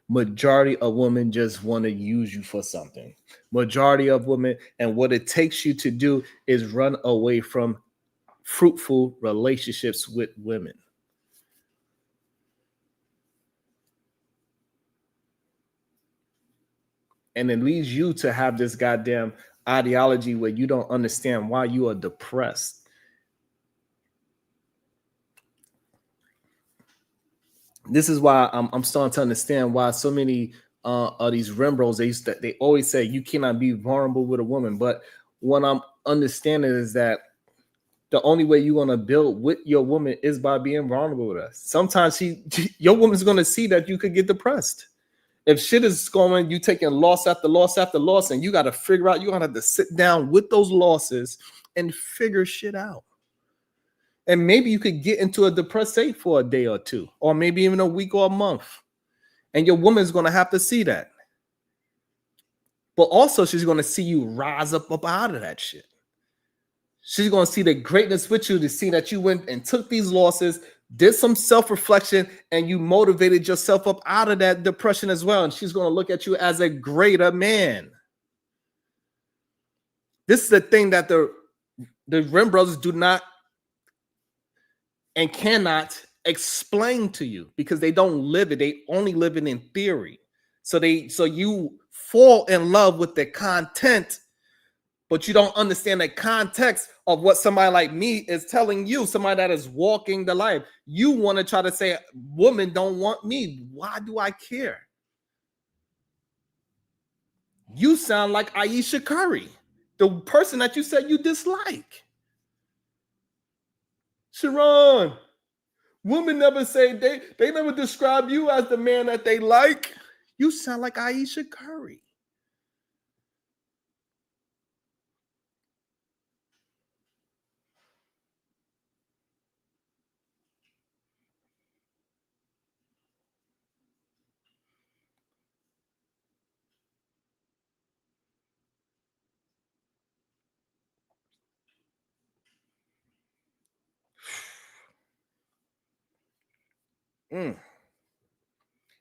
Majority of women just want to use you for something. Majority of women, and what it takes you to do is run away from fruitful relationships with women. And it leads you to have this goddamn ideology where you don't understand why you are depressed. This is why I'm starting to understand why so many of these Rembrandts, they always say you cannot be vulnerable with a woman. But what I'm understanding is that the only way you're gonna build with your woman is by being vulnerable with us. Sometimes your woman's gonna see that you could get depressed. If shit is going, you taking loss after loss after loss, and you got to figure out, you're gonna have to sit down with those losses and figure shit out. And maybe you could get into a depressed state for a day or two, or maybe even a week or a month. And your woman's gonna have to see that. But also, she's gonna see you rise up out of that shit. She's going to see the greatness with you, to see that you went and took these losses, did some self-reflection, and you motivated yourself up out of that depression as well. And she's going to look at you as a greater man. This is the thing that the Rim brothers do not and cannot explain to you, because they don't live it. They only live it in theory. So you fall in love with the content, but you don't understand the context of what somebody like me is telling you, somebody that is walking the life. You want to try to say, women don't want me. Why do I care? You sound like Ayesha Curry, the person that you said you dislike. Sharon, women never say, they never describe you as the man that they like. You sound like Ayesha Curry. Mm.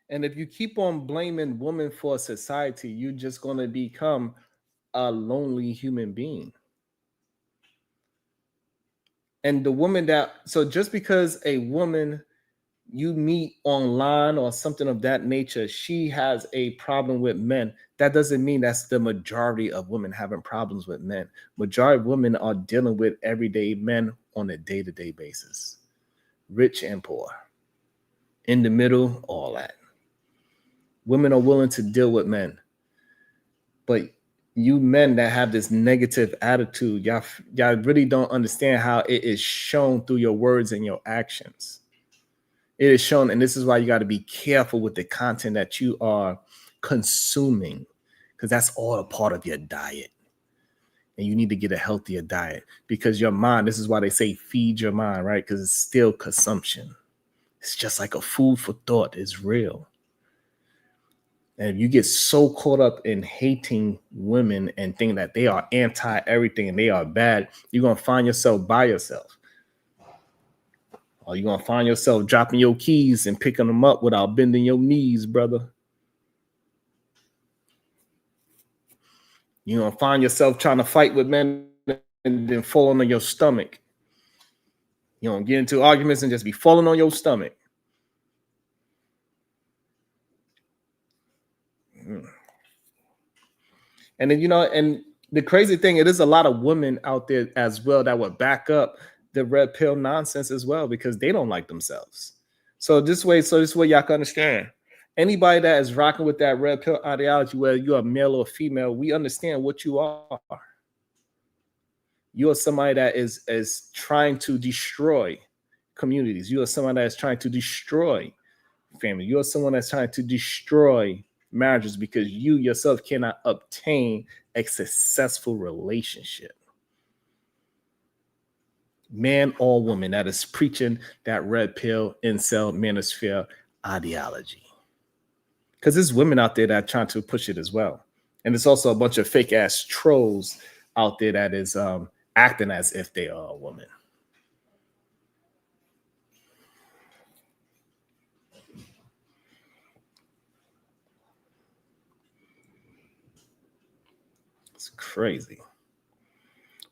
And if you keep on blaming women for society, you're just going to become a lonely human being. And the woman so just because a woman you meet online or something of that nature, she has a problem with men, that doesn't mean that's the majority of women having problems with men. Majority of women are dealing with everyday men on a day-to-day basis, rich and poor, in the middle, all that. Women are willing to deal with men. But you men that have this negative attitude, y'all really don't understand how it is shown through your words and your actions. It is shown, and this is why you got to be careful with the content that you are consuming, because that's all a part of your diet. And you need to get a healthier diet, because your mind, this is why they say feed your mind, right? Because it's still consumption. It's just like a food for thought. It's real. And if you get so caught up in hating women and thinking that they are anti everything and they are bad, you're going to find yourself by yourself. Or you're going to find yourself dropping your keys and picking them up without bending your knees, brother. You're going to find yourself trying to fight with men and then falling on your stomach. You're going to get into arguments and just be falling on your stomach. And then, and the crazy thing, it is a lot of women out there as well that would back up the red pill nonsense as well, because they don't like themselves. So this way y'all can understand. Anybody that is rocking with that red pill ideology, whether you're a male or female, we understand what you are. You are somebody that is trying to destroy communities. You are someone that is trying to destroy family. You are someone that's trying to destroy marriages because you yourself cannot obtain a successful relationship. Man or woman that is preaching that red pill, incel, manosphere ideology. Because there's women out there that are trying to push it as well. And there's also a bunch of fake ass trolls out there that is acting as if they are a woman. It's crazy.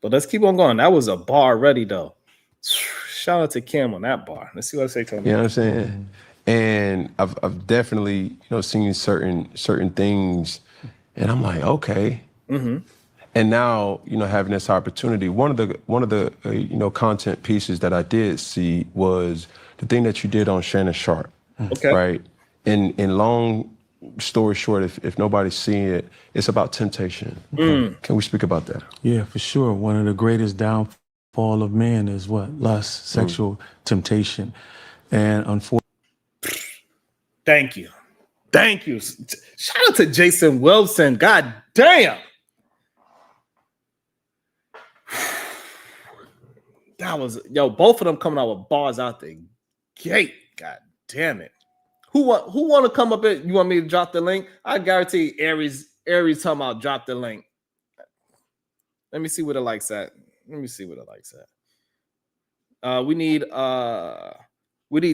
But let's keep on going. That was a bar already, though. Shout out to Kim on that bar. Let's see what I say to him. You know what I'm saying? And I've definitely, seen certain things, and I'm like, okay. And now, having this opportunity, one of the content pieces that I did see was the thing that you did on Shannon Sharp. Okay. Right. In long story short, if nobody's seeing it, it's about temptation. Can we speak about that? Yeah, for sure. One of the greatest downfall of man is what? Lust, sexual temptation. And unfortunately, Thank you. Shout out to Jason Wilson. God damn. That was, both of them coming out with bars out the gate. God damn it. Who want to come up here? You want me to drop the link? I guarantee Aries talking about drop the link. Let me see what it likes at. We need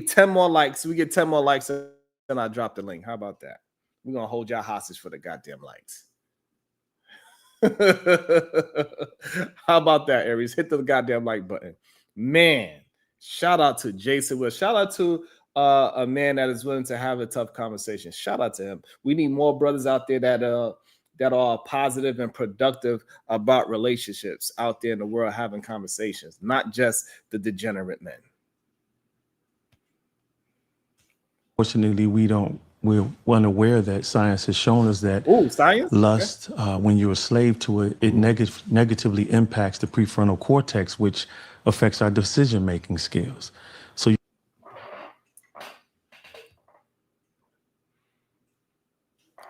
10 more likes. We get 10 more likes and I drop the link. How about that? We're gonna hold y'all hostage for the goddamn likes. How about that, Aries? Hit the goddamn like button. Man, shout out to Jason Will. Shout out to a man that is willing to have a tough conversation. Shout out to him. We need more brothers out there that are positive and productive about relationships out there in the world, having conversations, not just the degenerate men. fortunately, we're unaware that science has shown us that lust, when you're a slave to it, it negatively impacts the prefrontal cortex, which affects our decision-making skills. So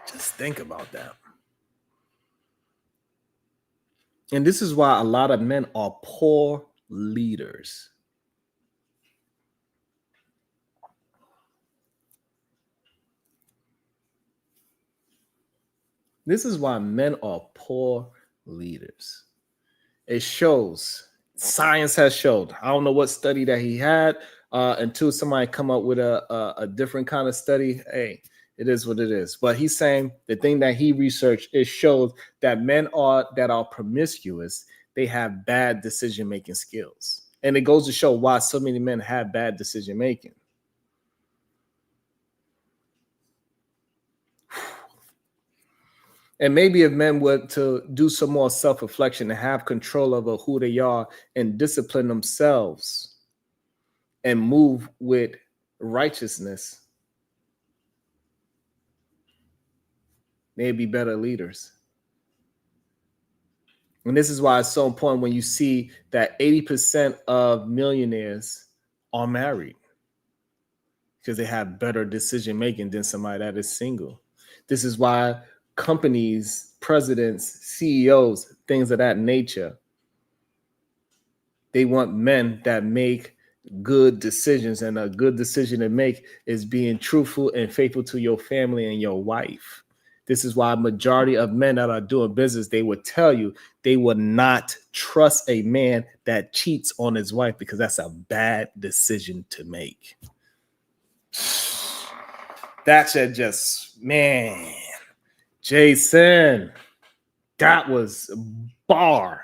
just think about that. And this is why a lot of men are poor leaders. This is why men are poor leaders. It shows. Science has showed. I don't know what study that he had until somebody come up with a different kind of study. Hey, it is what it is. But he's saying the thing that he researched, it shows that men that are promiscuous, they have bad decision-making skills. And it goes to show why so many men have bad decision-making. And maybe if men were to do some more self-reflection and have control over who they are and discipline themselves and move with righteousness, they'd be better leaders. And this is why it's so important when you see that 80% of millionaires are married because they have better decision-making than somebody that is single. This is why companies, presidents, CEOs, things of that nature, they want men that make good decisions, and a good decision to make is being truthful and faithful to your family and your wife. This is why a majority of men that are doing business, they would tell you they would not trust a man that cheats on his wife because that's a bad decision to make. That should just, man. Jason, that was a bar.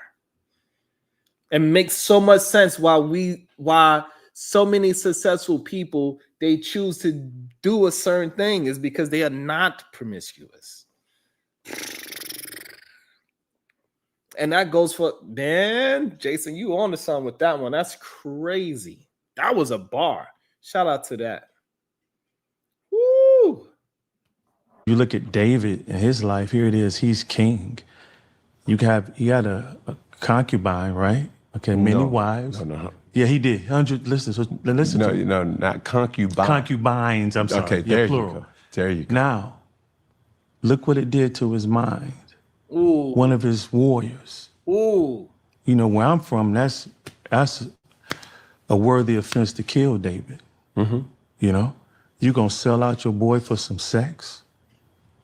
It makes so much sense why so many successful people, they choose to do a certain thing is because they are not promiscuous. And that goes for, man, Jason, you on to something with that one. That's crazy. That was a bar. Shout out to that. Woo! you look at David and his life, here it is, he's king. He had a concubine, right? Okay, many wives. No. Yeah, he did. 100, listen. No, not concubine. Concubines, I'm sorry. Okay, yeah, there plural. you go. There you go. Now, look what it did to his mind. Ooh. One of his warriors. Ooh. You know, where I'm from, that's a worthy offense to kill David. Mm-hmm. You know? You gonna sell out your boy for some sex?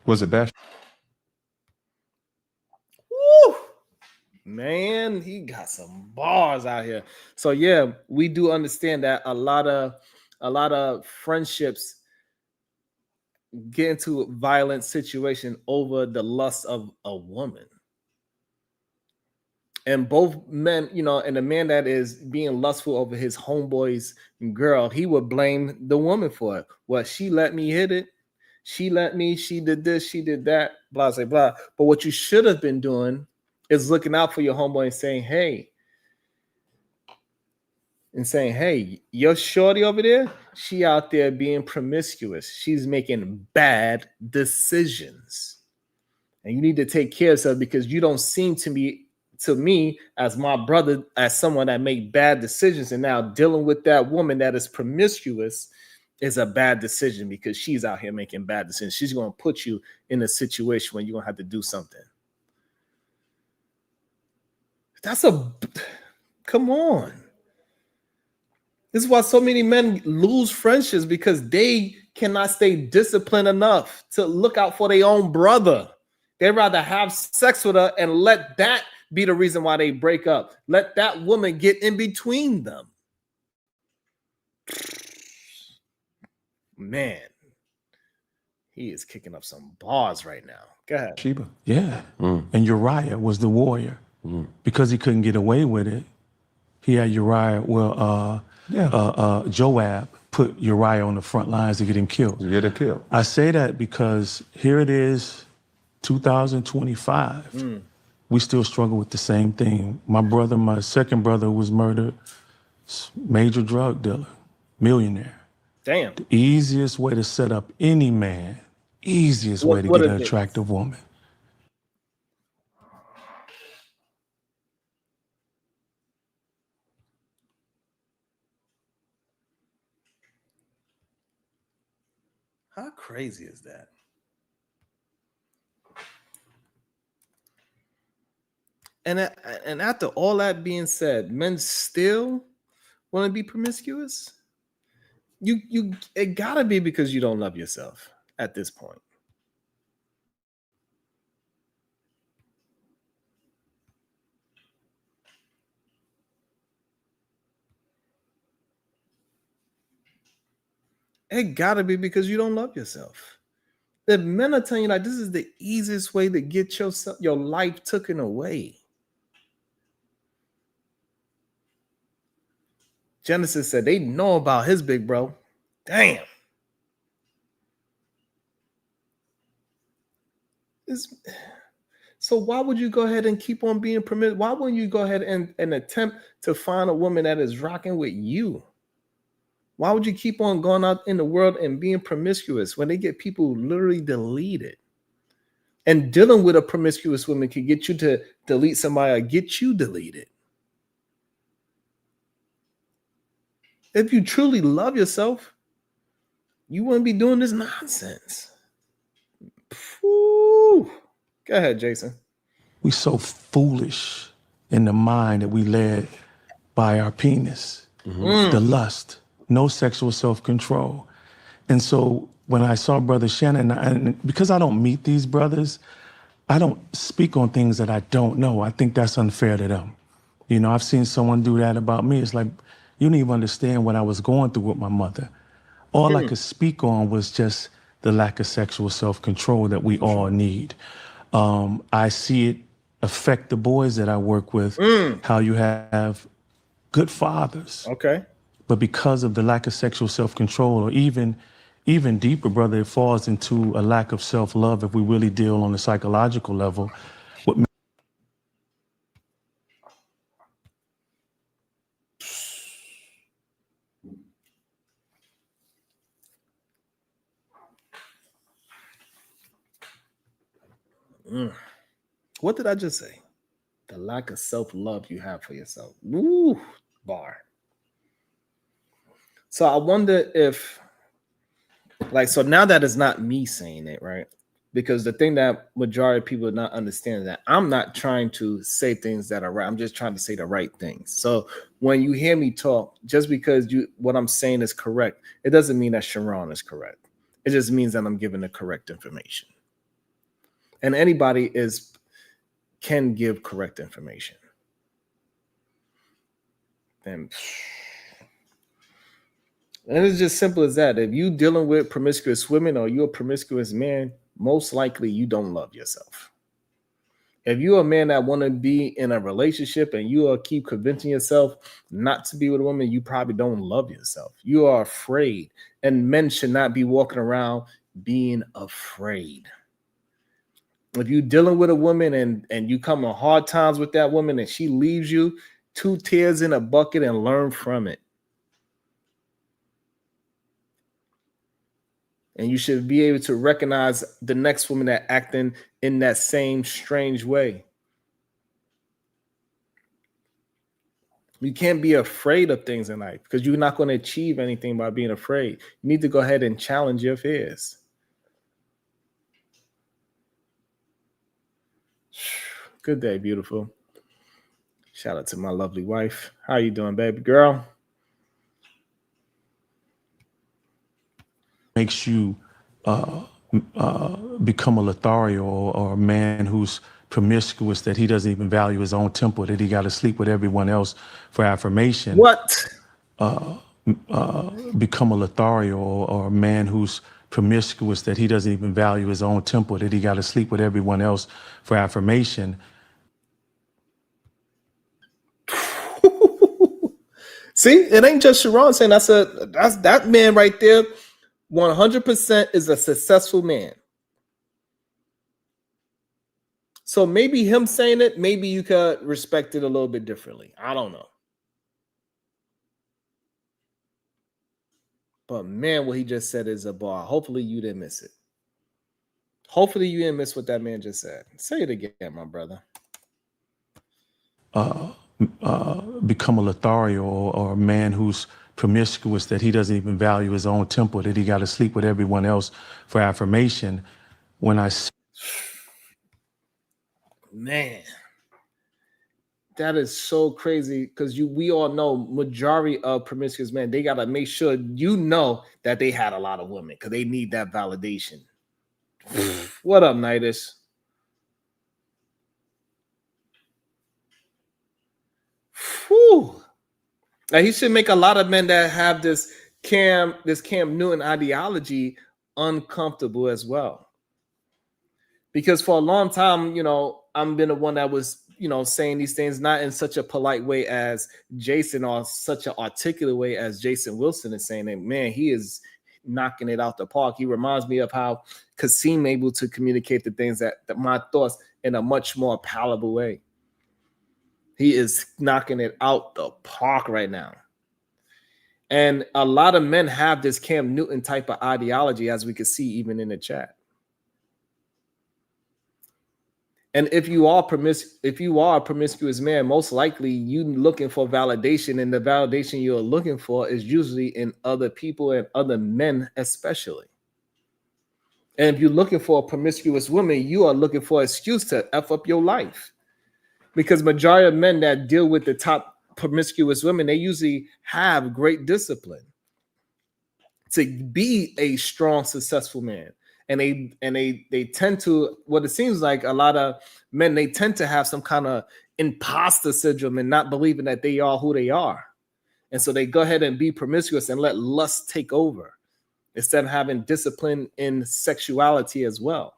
Was it bad? Woo! Man, he got some bars out here. So yeah, we do understand that a lot of friendships get into a violent situation over the lust of a woman. And both men, and the man that is being lustful over his homeboy's girl, he would blame the woman for it. Well, she let me hit it. She did this, she did that, blah, blah, blah. But what you should have been doing is looking out for your homeboy and saying, hey, your shorty over there, she out there being promiscuous. She's making bad decisions. And you need to take care of yourself because you don't seem to me as my brother, as someone that made bad decisions, and now dealing with that woman that is promiscuous is a bad decision because she's out here making bad decisions. She's going to put you in a situation where you're going to have to do something. Come on. This is why so many men lose friendships, because they cannot stay disciplined enough to look out for their own brother. They'd rather have sex with her and let that be the reason why they break up. Let that woman get in between them. Man, he is kicking up some bars right now. Go ahead. Sheba. Yeah. And Uriah was the warrior. Because he couldn't get away with it, he had Uriah, Joab put Uriah on the front lines to get him killed. I say that because here it is, 2025. We still struggle with the same thing. My second brother was murdered, major drug dealer, millionaire. Damn. The easiest way to set up any man, easiest way to get an attractive woman. How crazy is that? And after all that being said, men still want to be promiscuous? It gotta be because you don't love yourself at this point. It gotta be because you don't love yourself. If men are telling you like this is the easiest way to get your life taken away. Genesis said they know about his big bro. Damn. So why would you go ahead and keep on being permitted? Why wouldn't you go ahead and attempt to find a woman that is rocking with you? Why would you keep on going out in the world and being promiscuous when they get people who literally delete it? And dealing with a promiscuous woman can get you to delete somebody or get you deleted. If you truly love yourself, you wouldn't be doing this nonsense. Whew. Go ahead, Jason. We so foolish in the mind that we led by our penis, the lust, no sexual self-control. And so when I saw Brother Shannon, and because I don't meet these brothers, I don't speak on things that I don't know. I think that's unfair to them. You know, I've seen someone do that about me. It's like, you don't even understand what I was going through with my mother. All I could speak on was just the lack of sexual self-control that we all need. I see it affect the boys that I work with, how you have good fathers. Okay. But because of the lack of sexual self-control, or even deeper, brother, it falls into a lack of self-love if we really deal on the psychological level. What did I just say? The lack of self-love you have for yourself. Woo, bar. So I wonder if, so now that is not me saying it, right? Because the thing that majority of people not understand is that I'm not trying to say things that are right. I'm just trying to say the right things. So when you hear me talk, just because what I'm saying is correct, it doesn't mean that Sharon is correct. It just means that I'm giving the correct information. And anybody can give correct information. And it's just simple as that. If you're dealing with promiscuous women or you're a promiscuous man, most likely you don't love yourself. If you're a man that want to be in a relationship and you are keep convincing yourself not to be with a woman, you probably don't love yourself. You are afraid. And men should not be walking around being afraid. If you're dealing with a woman and you come on hard times with that woman and she leaves you, 2 tears in a bucket and learn from it. And you should be able to recognize the next woman that acting in that same strange way. You can't be afraid of things in life because you're not going to achieve anything by being afraid. You need to go ahead and challenge your fears. Good day, beautiful. Shout out to my lovely wife. How you doing, baby girl? Makes you become a Lothario or a man who's promiscuous, that he doesn't even value his own temple, that he got to sleep with everyone else for affirmation. What? Become a Lothario or a man who's promiscuous, that he doesn't even value his own temple, that he got to sleep with everyone else for affirmation. See, it ain't just Sharon saying that's that man right there. 100% is a successful man. So maybe him saying it, maybe you could respect it a little bit differently. I don't know. But man, what he just said is a bar. Hopefully you didn't miss it. Hopefully you didn't miss what that man just said. Say it again, my brother. Become a Lothario or a man who's promiscuous, that he doesn't even value his own temple, that he got to sleep with everyone else for affirmation. When I Man, that is so crazy because we all know majority of promiscuous men, they got to make sure you know that they had a lot of women because they need that validation. What up, Nitus? Whew. Now, he should make a lot of men that have this Cam Newton ideology uncomfortable as well. Because for a long time, I'm been the one that was, saying these things not in such a polite way as Jason or such an articulate way as Jason Wilson is saying that, man, he is knocking it out the park. He reminds me of how Kasim able to communicate the things that my thoughts in a much more palatable way. He is knocking it out the park right now. And a lot of men have this Cam Newton type of ideology, as we can see even in the chat. And if you are a promiscuous man, most likely you looking for validation, and the validation you're looking for is usually in other people and other men especially. And if you're looking for a promiscuous woman, you are looking for an excuse to F up your life. Because majority of men that deal with the top promiscuous women, they usually have great discipline to be a strong, successful man. And they tend to, what it seems like a lot of men, they tend to have some kind of imposter syndrome and not believing that they are who they are. And so they go ahead and be promiscuous and let lust take over instead of having discipline in sexuality as well.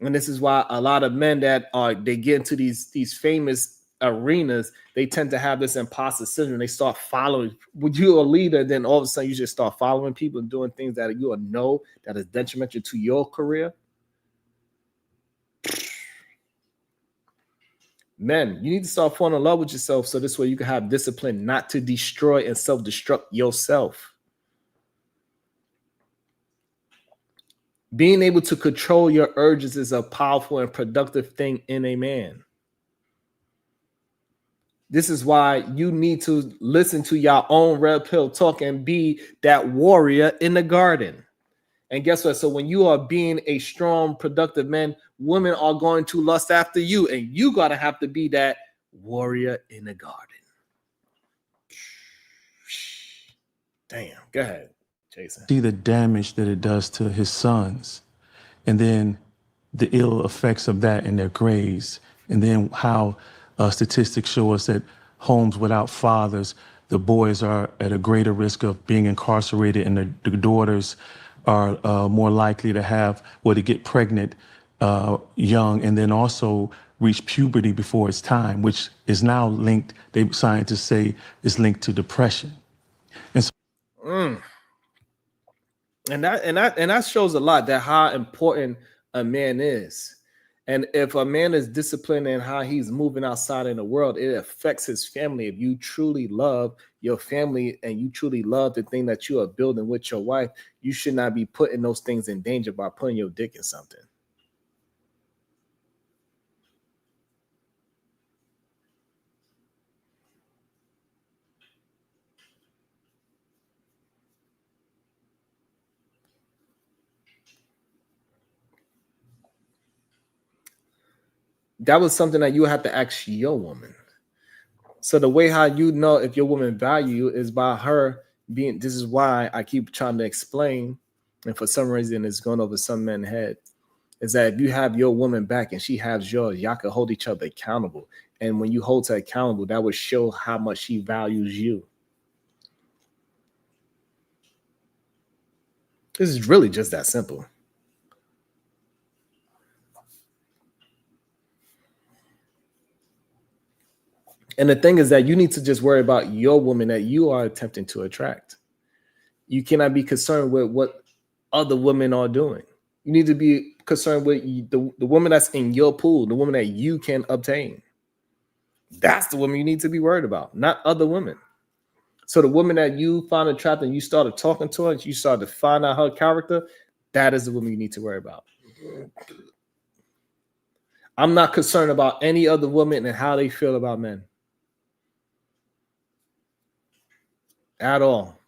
And this is why a lot of men they get into these famous arenas, they tend to have this imposter syndrome. They start following. When you're a leader, then all of a sudden you just start following people and doing things that you know that is detrimental to your career. Men, you need to start falling in love with yourself so this way you can have discipline not to destroy and self-destruct yourself. Being able to control your urges is a powerful and productive thing in a man. This is why you need to listen to your own red pill talk and be that warrior in the garden. And guess what? So when you are being a strong, productive man, women are going to lust after you, and you gotta have to be that warrior in the garden. Damn, go ahead, Jason. See the damage that it does to his sons, and then the ill effects of that in their graves, and then how statistics show us that homes without fathers, the boys are at a greater risk of being incarcerated, and the daughters are more likely to get pregnant young, and then also reach puberty before its time, which is now linked, scientists say, is linked to depression. And so, and that shows a lot, that how important a man is. And if a man is disciplined in how he's moving outside in the world, it affects his family. If you truly love your family and you truly love the thing that you are building with your wife, you should not be putting those things in danger by putting your dick in something. That was something that you have to ask your woman. So the way how you know if your woman value you is by her being, this is why I keep trying to explain, and for some reason it's going over some men's head, is that if you have your woman back and she has yours, y'all can hold each other accountable. And when you hold her accountable, that would show how much she values you. This is really just that simple. And the thing is that you need to just worry about your woman that you are attempting to attract. You cannot be concerned with what other women are doing. You need to be concerned with the woman that's in your pool, the woman that you can obtain. That's the woman you need to be worried about, not other women. So the woman that you find attractive and you started talking to her, you started to find out her character, that is the woman you need to worry about. I'm not concerned about any other woman and how they feel about men at all.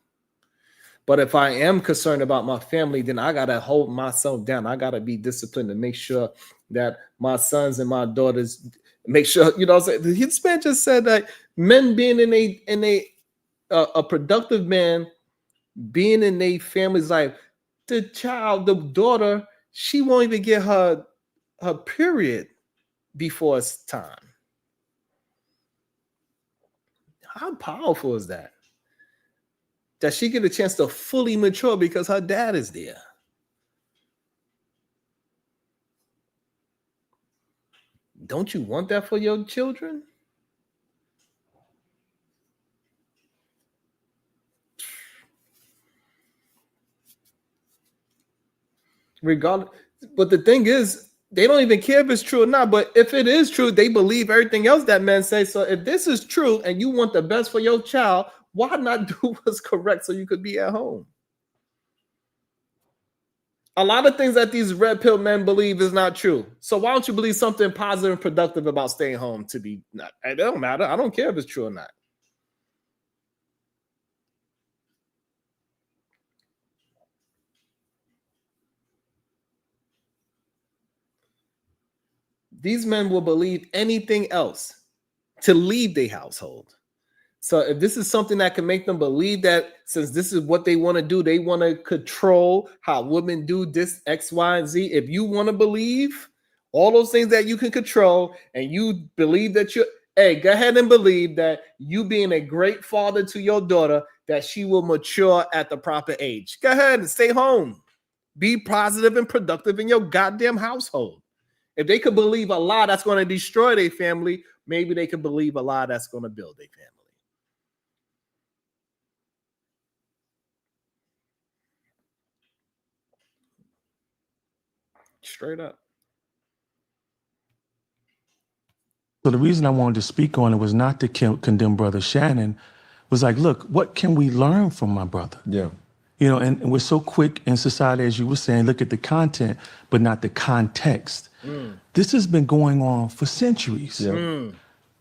But if I am concerned about my family, then I got to hold myself down. I got to be disciplined to make sure that my sons and my daughters, make sure, you know, this man just said that men being in a productive man, being in a family's life, the child, the daughter, she won't even get her period before it's time. How powerful is that? That she get a chance to fully mature because her dad is there. Don't you want that for your children? Regardless, but the thing is, they don't even care if it's true or not. But if it is true, they believe everything else that men say. So if this is true and you want the best for your child, why not do what's correct so you could be at home? A lot of things that these red pill men believe is not true. So why don't you believe something positive and productive about staying home to be not? It don't matter. I don't care if it's true or not. These men will believe anything else to leave their household. So if this is something that can make them believe that since this is what they want to do, they want to control how women do this X, Y, and Z. If you want to believe all those things that you can control and you believe that hey, go ahead and believe that you being a great father to your daughter, that she will mature at the proper age. Go ahead and stay home. Be positive and productive in your goddamn household. If they could believe a lie that's going to destroy their family, maybe they could believe a lie that's going to build their family. Straight up. so the reason I wanted to speak on it was not to condemn Brother Shannon. Was like, look, what can we learn from my brother? Yeah. You know, and we're so quick in society, as you were saying, look at the content, but not the context. This has been going on for centuries. Yeah.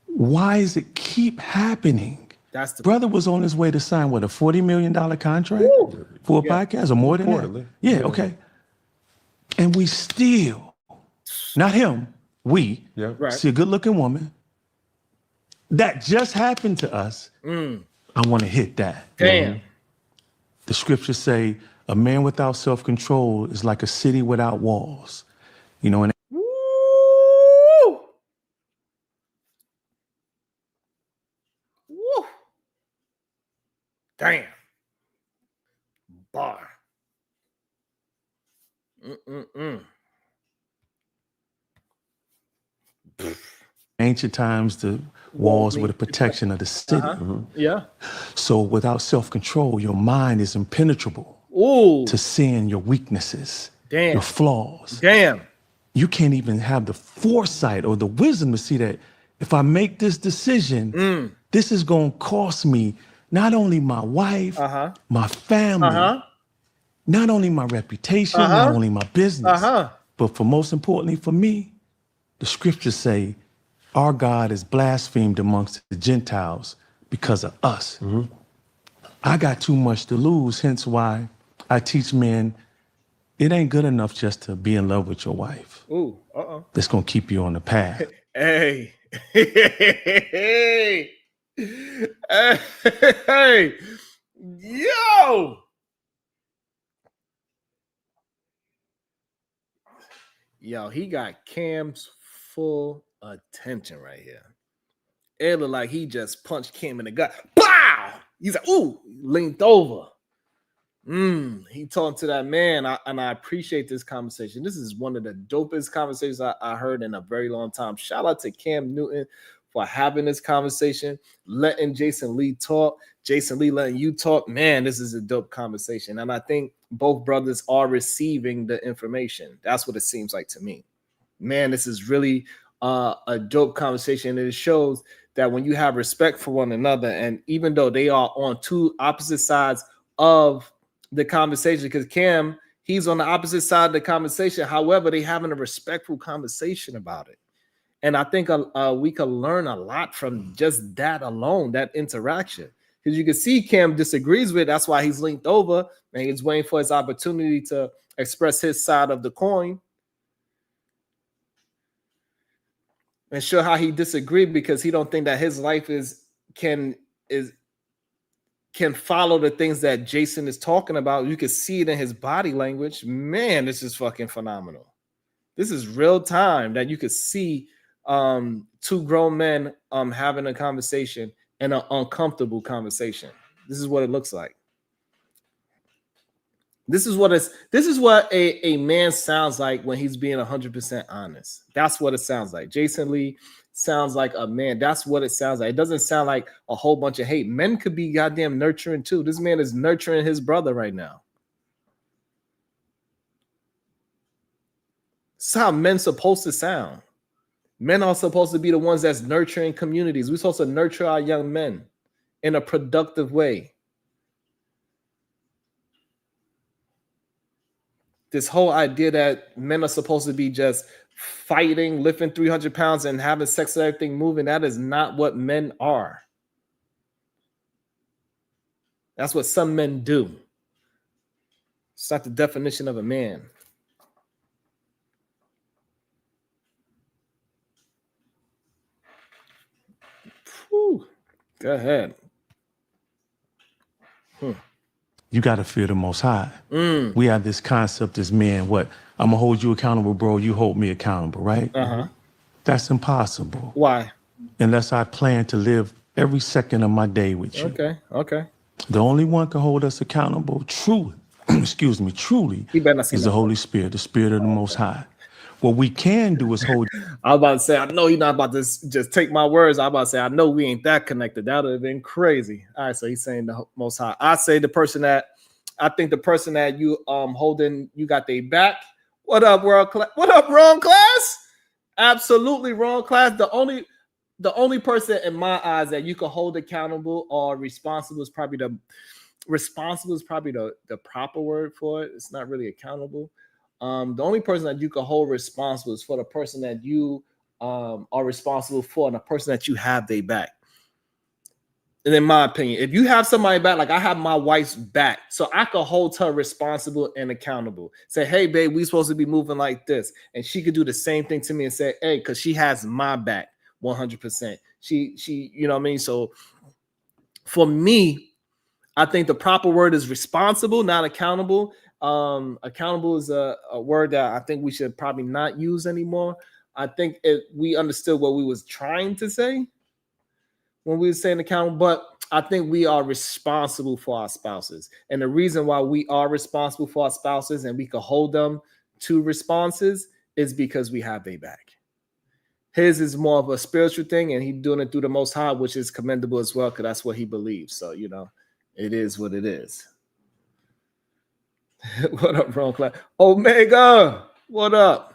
Why does it keep happening? That's the Brother was on his way to sign, what, a $40 million contract for a podcast or more than that? Yeah, okay. And we still, not him, we see a good looking woman. That just happened to us. I want to hit that. damn. The scriptures say a man without self-control is like a city without walls. You know, and Woo! Woo! Damn. Bar. ancient times, the walls were the protection of the city. Yeah. So without self-control, your mind is impenetrable Ooh. to sin, your weaknesses, Damn. your flaws. Damn. You can't even have the foresight or the wisdom to see that if I make this decision, this is going to cost me not only my wife, my family, not only my reputation, not only my business, but for most importantly for me, the scriptures say our God is blasphemed amongst the Gentiles because of us. I got too much to lose, hence why I teach men it ain't good enough just to be in love with your wife. Ooh. That's going to keep you on the path. Hey. Hey. Hey. Yo. Yo, he got Cam's full attention right here. It looked like he just punched Cam in the gut. Pow! He's like, ooh, leaned over. He talked to that man, and I appreciate this conversation. This is one of the dopest conversations I heard in a very long time. Shout out to Cam Newton for having this conversation, letting Jason Lee talk, Jason Lee letting you talk. Man, this is a dope conversation. And I think both brothers are receiving the information. That's what it seems like to me. Man, this is really a dope conversation. And it shows that when you have respect for one another, and even though they are on two opposite sides of the conversation, because Cam, he's on the opposite side of the conversation. However, they having a respectful conversation about it. And I think we can learn a lot from just that alone, that interaction. Because you can see Cam disagrees with it. That's why he's linked over and he's waiting for his opportunity to express his side of the coin and show how he disagreed, because he don't think that his life can follow the things that Jason is talking about. You can see it in his body language. Man, this is fucking phenomenal. This is real time that you could see two grown men having a conversation, and an uncomfortable conversation. This is what it looks like. This is what a man sounds like when he's being 100% honest. That's what it sounds like. Jason Lee sounds like a man. That's what it sounds like. It doesn't sound like a whole bunch of hate. Men could be goddamn nurturing too. This man is nurturing his brother right now. This is how men supposed to sound. Men are supposed to be the ones that's nurturing communities. We're supposed to nurture our young men in a productive way. This whole idea that men are supposed to be just fighting, lifting 300 pounds and having sex with everything moving, that is not what men are. That's what some men do. It's not the definition of a man. Whew. Go ahead. You got to fear the Most High. We have this concept as men, I'm going to hold you accountable, bro. You hold me accountable, right? That's impossible. Why? Unless I plan to live every second of my day with you. Okay. The only one can hold us accountable, truly, truly, is the Holy Spirit, the Spirit of the Most High. What we can do is hold. I was about to say, I know you're not about to just take my words. I was about to say, I know we ain't that connected. That would have been crazy. All right, so he's saying the Most High. I think the person that you holding, you got their back. What up, world class? What up, wrong class? Absolutely wrong class. The only person in my eyes that you can hold accountable or responsible is probably the proper word for it. It's not really accountable. The only person that you can hold responsible is for the person that you are responsible for, and the person that you have their back. And in my opinion, if you have somebody back, like I have my wife's back, so I can hold her responsible and accountable. Say, hey, babe, we supposed to be moving like this. And she could do the same thing to me and say, hey, because she has my back 100%. She, you know what I mean? So for me, I think the proper word is responsible, not accountable. Accountable is a word that I think we should probably not use anymore. I think we understood what we was trying to say when we were saying accountable, but I think we are responsible for our spouses. And the reason why we are responsible for our spouses and we can hold them to responses is because we have their back. His is more of a spiritual thing, and he's doing it through the Most High, which is commendable as well, because that's what he believes. So, you know, it is what it is. What up, wrong class? Omega, what up?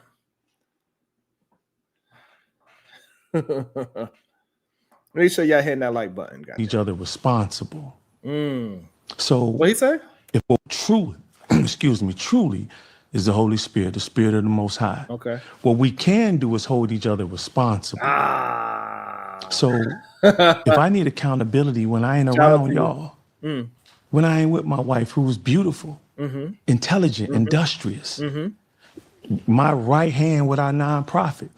Make sure y'all hitting that like button, guys. Each other responsible. So What he say? if true, excuse me, truly is the Holy Spirit, the Spirit of the Most High. Okay. What we can do is hold each other responsible. Ah. So if I need accountability when I ain't around y'all, when I ain't with my wife who's beautiful, intelligent, industrious, my right hand with our nonprofit,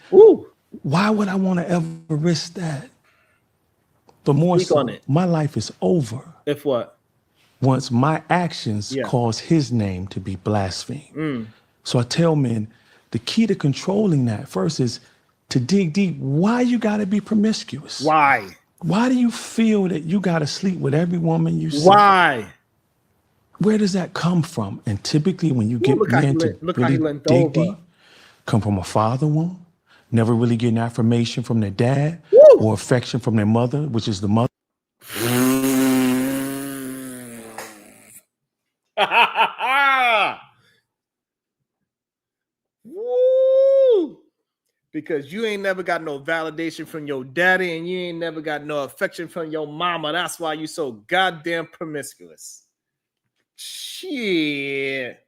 why would I want to ever risk that? But more so, my life is over. If what? Once my actions cause his name to be blasphemed. So I tell men, the key to controlling that first is to dig deep. Why you gotta be promiscuous? Why? Why do you feel that you gotta sleep with every woman you see? Why? Where does that come from? And typically when you get men to really dig deep, come from a father wound, never really getting affirmation from their dad or affection from their mother, which is the mother. Woo! Because you ain't never got no validation from your daddy and you ain't never got no affection from your mama. That's why you so goddamn promiscuous. Shit.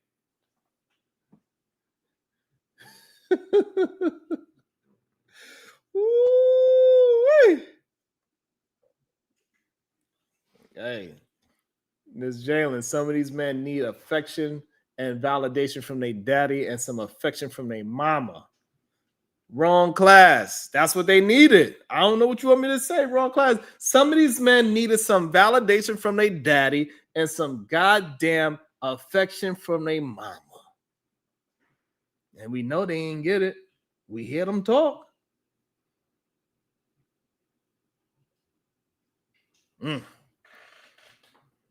Woo-wee. Hey, Ms. Jalen, some of these men need affection and validation from their daddy and some affection from their mama. Wrong class. That's what they needed. I don't know what you want me to say. Wrong class. Some of these men needed some validation from their daddy and some goddamn affection from their mama. And we know they ain't get it. We hear them talk.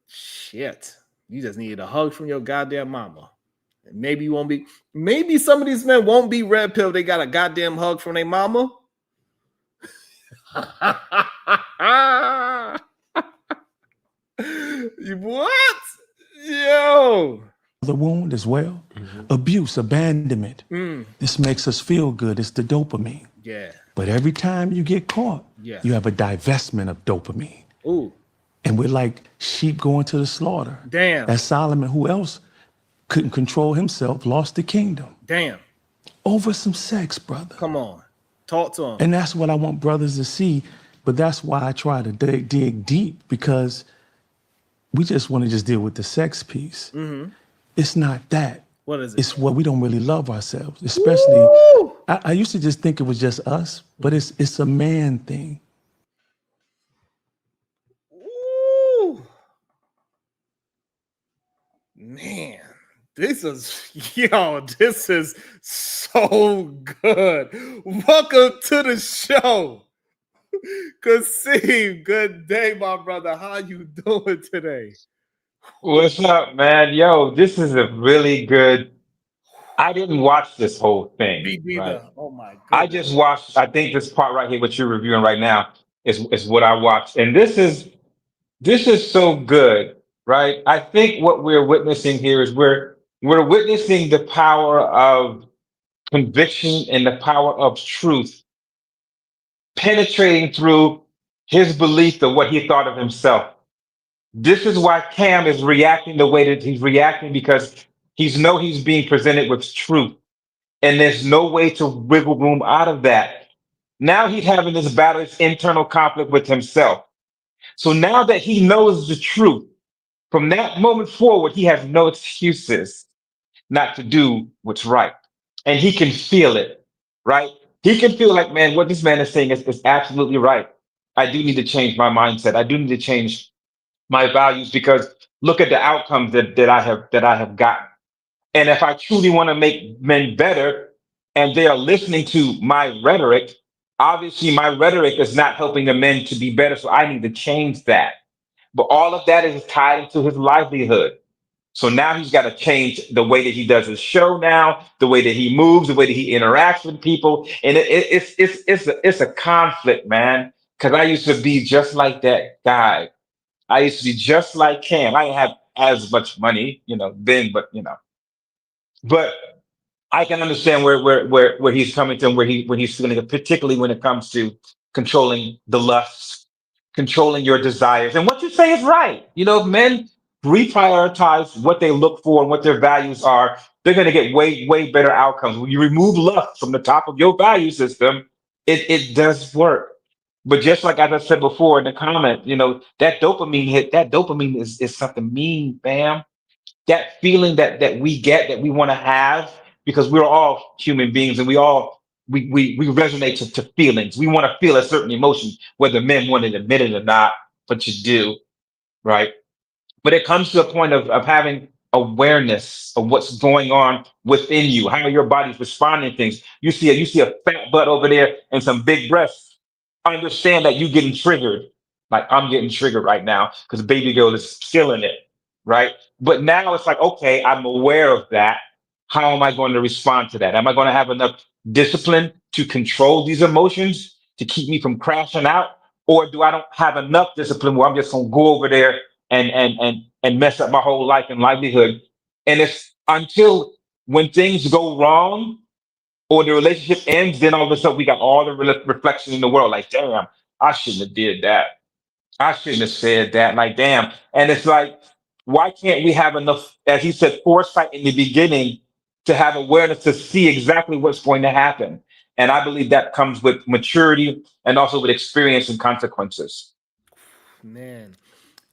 Shit. You just needed a hug from your goddamn mama. And maybe you won't be, maybe some of these men won't be red pill. They got a goddamn hug from their mama. What? Yo. The wound as well. Abuse, abandonment. This makes us feel good. It's the dopamine. Yeah. But every time you get caught, you have a divestment of dopamine. Ooh. And we're like sheep going to the slaughter. Damn. As Solomon, who else couldn't control himself, lost the kingdom. Damn. Over some sex, brother. Come on. Talk to him. And that's what I want brothers to see. But that's why I try to dig deep, because we just want to just deal with the sex piece. It's not that. What is it? It's what we don't really love ourselves, especially. I used to just think it was just us, but it's a man thing. Ooh. Man, this is so good. Welcome to the show. Kasim, good day, my brother. How you doing today? What's up, man? Yo, this is a really good. I didn't watch this whole thing. Me neither. Right? Oh my goodness. I just watched. I think this part right here, what you're reviewing right now, is what I watched, and this is so good, right? I think what we're witnessing here is we're witnessing the power of conviction and the power of truth penetrating through his belief of what he thought of himself. This is why Cam is reacting the way that he's reacting, because he's being presented with truth, and there's no way to wiggle room out of that. Now he's having this battle, this internal conflict with himself. So now that he knows the truth, from that moment forward, he has no excuses not to do what's right, and he can feel it, right? He can feel like, man, what this man is saying is absolutely right. I do need to change my mindset. I do need to change my values, because look at the outcomes that I have gotten. And if I truly want to make men better and they are listening to my rhetoric, obviously my rhetoric is not helping the men to be better. So I need to change that. But all of that is tied into his livelihood. So now he's got to change the way that he does his show now, the way that he moves, the way that he interacts with people. And it's a conflict, man. Because I used to be just like that guy. I used to be just like Cam. I didn't have as much money, then, but I can understand where he's coming from, where he's feeling it, particularly when it comes to controlling the lust, controlling your desires. And what you say is right. If men reprioritize what they look for and what their values are, they're going to get way, way better outcomes. When you remove lust from the top of your value system, it does work. But just like as I said before in the comment, that dopamine hit, that dopamine is something mean, fam. That feeling that we get, that we want to have, because we're all human beings and we resonate to feelings. We want to feel a certain emotion, whether men want to admit it or not, but you do, right? But it comes to a point of having awareness of what's going on within you, how your body's responding to things. You see a fat butt over there and some big breasts. Understand that you getting triggered. Like I'm getting triggered right now because baby girl is killing it, right? But now it's like, okay, I'm aware of that. How am I going to respond to that? Am I going to have enough discipline to control these emotions to keep me from crashing out? Or do I don't have enough discipline where I'm just gonna go over there and mess up my whole life and livelihood? And it's until when things go wrong or the relationship ends, then all of a sudden we got all the reflection in the world. Like, damn, I shouldn't have did that. I shouldn't have said that. Like, damn. And it's like, why can't we have enough, as he said, foresight in the beginning to have awareness to see exactly what's going to happen? And I believe that comes with maturity and also with experience and consequences. Man,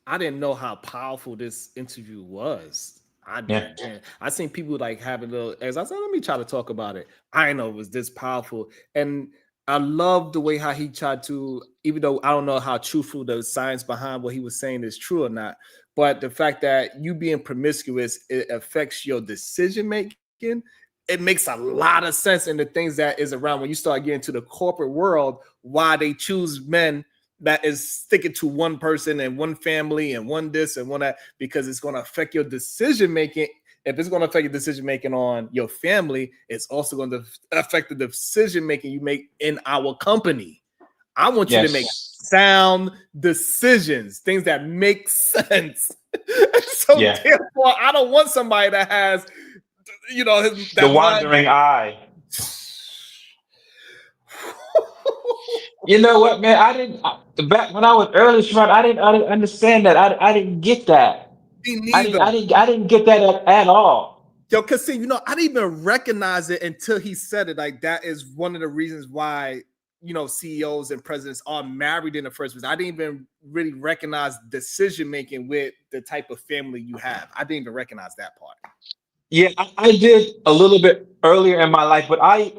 I didn't know how powerful this interview was. I Yeah. did. Man. I seen people like having little, as I said, let me try to talk about it. I didn't know it was this powerful. And I love the way how he tried to, even though I don't know how truthful the science behind what he was saying is true or not, but the fact that you being promiscuous, it affects your decision making. It makes a lot of sense in the things that is around when you start getting to the corporate world, why they choose men that is sticking to one person and one family and one this and one that, because it's going to affect your decision making. If it's going to affect your decision making on your family, it's also going to affect the decision making you make in our company. I want you to make sound decisions, things that make sense. So therefore, I don't want somebody that has, the wandering eye. You know what, man? Back when I was early, I didn't understand that. I didn't get that. Me neither. I didn't get that at all. Yo, cause see, I didn't even recognize it until he said it. Like that is one of the reasons why CEOs and presidents are married in the first place. I didn't even really recognize decision making with the type of family you have. I didn't even recognize that part. Yeah, I did a little bit earlier in my life, but I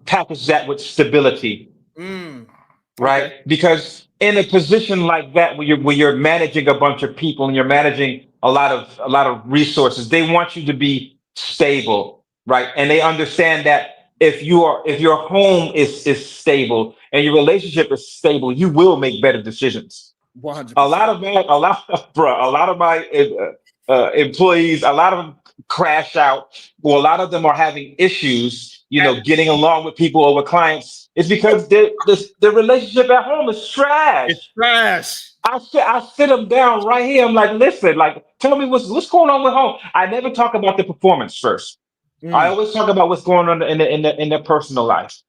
package that with stability, right? Okay. Because in a position like that, where you're managing a bunch of people and you're managing a lot of resources, they want you to be stable, right? And they understand that if your home is stable and your relationship is stable, you will make better decisions. 100%. A lot of my employees, a lot of them crash out. Well, a lot of them are having issues, getting along with people over clients. It's because the relationship at home is trash. It's trash. I sit them down right here. I'm like, listen, like, tell me what's going on with home. I never talk about the performance first. I always talk about what's going on in their personal life.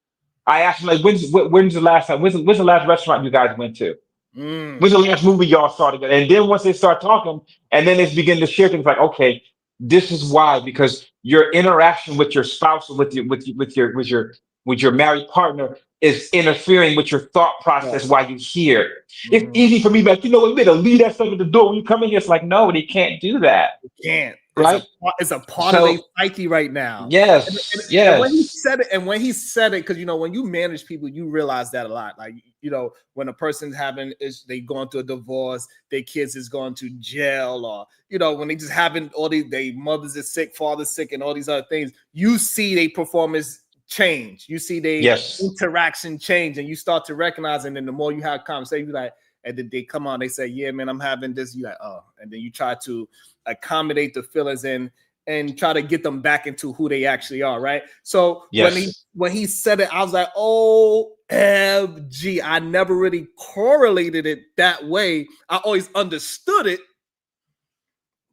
I ask them, like, when's the last time? When's the last restaurant you guys went to? When's the last movie y'all saw together? And then once they start talking, and then they begin to share things like, okay, this is why, because your interaction with your spouse, with your married partner, is interfering with your thought process while you're here. It's easy for me, like, you better leave that stuff at the door when you come in here. It's like, no, they can't do that. They can't. Right? It's a part of their psyche right now. Yes. And when he said it, because when you manage people, you realize that a lot. Like, when a person's they going through a divorce, their kids is going to jail, or when they just having all these, their mothers is sick, father's sick, and all these other things, you see their performance change. You see their interaction change, and you start to recognize. And then the more you have conversations, like, and then they come on, they say, "Yeah, man, I'm having this." You like, oh, and then you try to accommodate the feelings and try to get them back into who they actually are, right? So when he said it, I was like, OMG. I never really correlated it that way. I always understood it,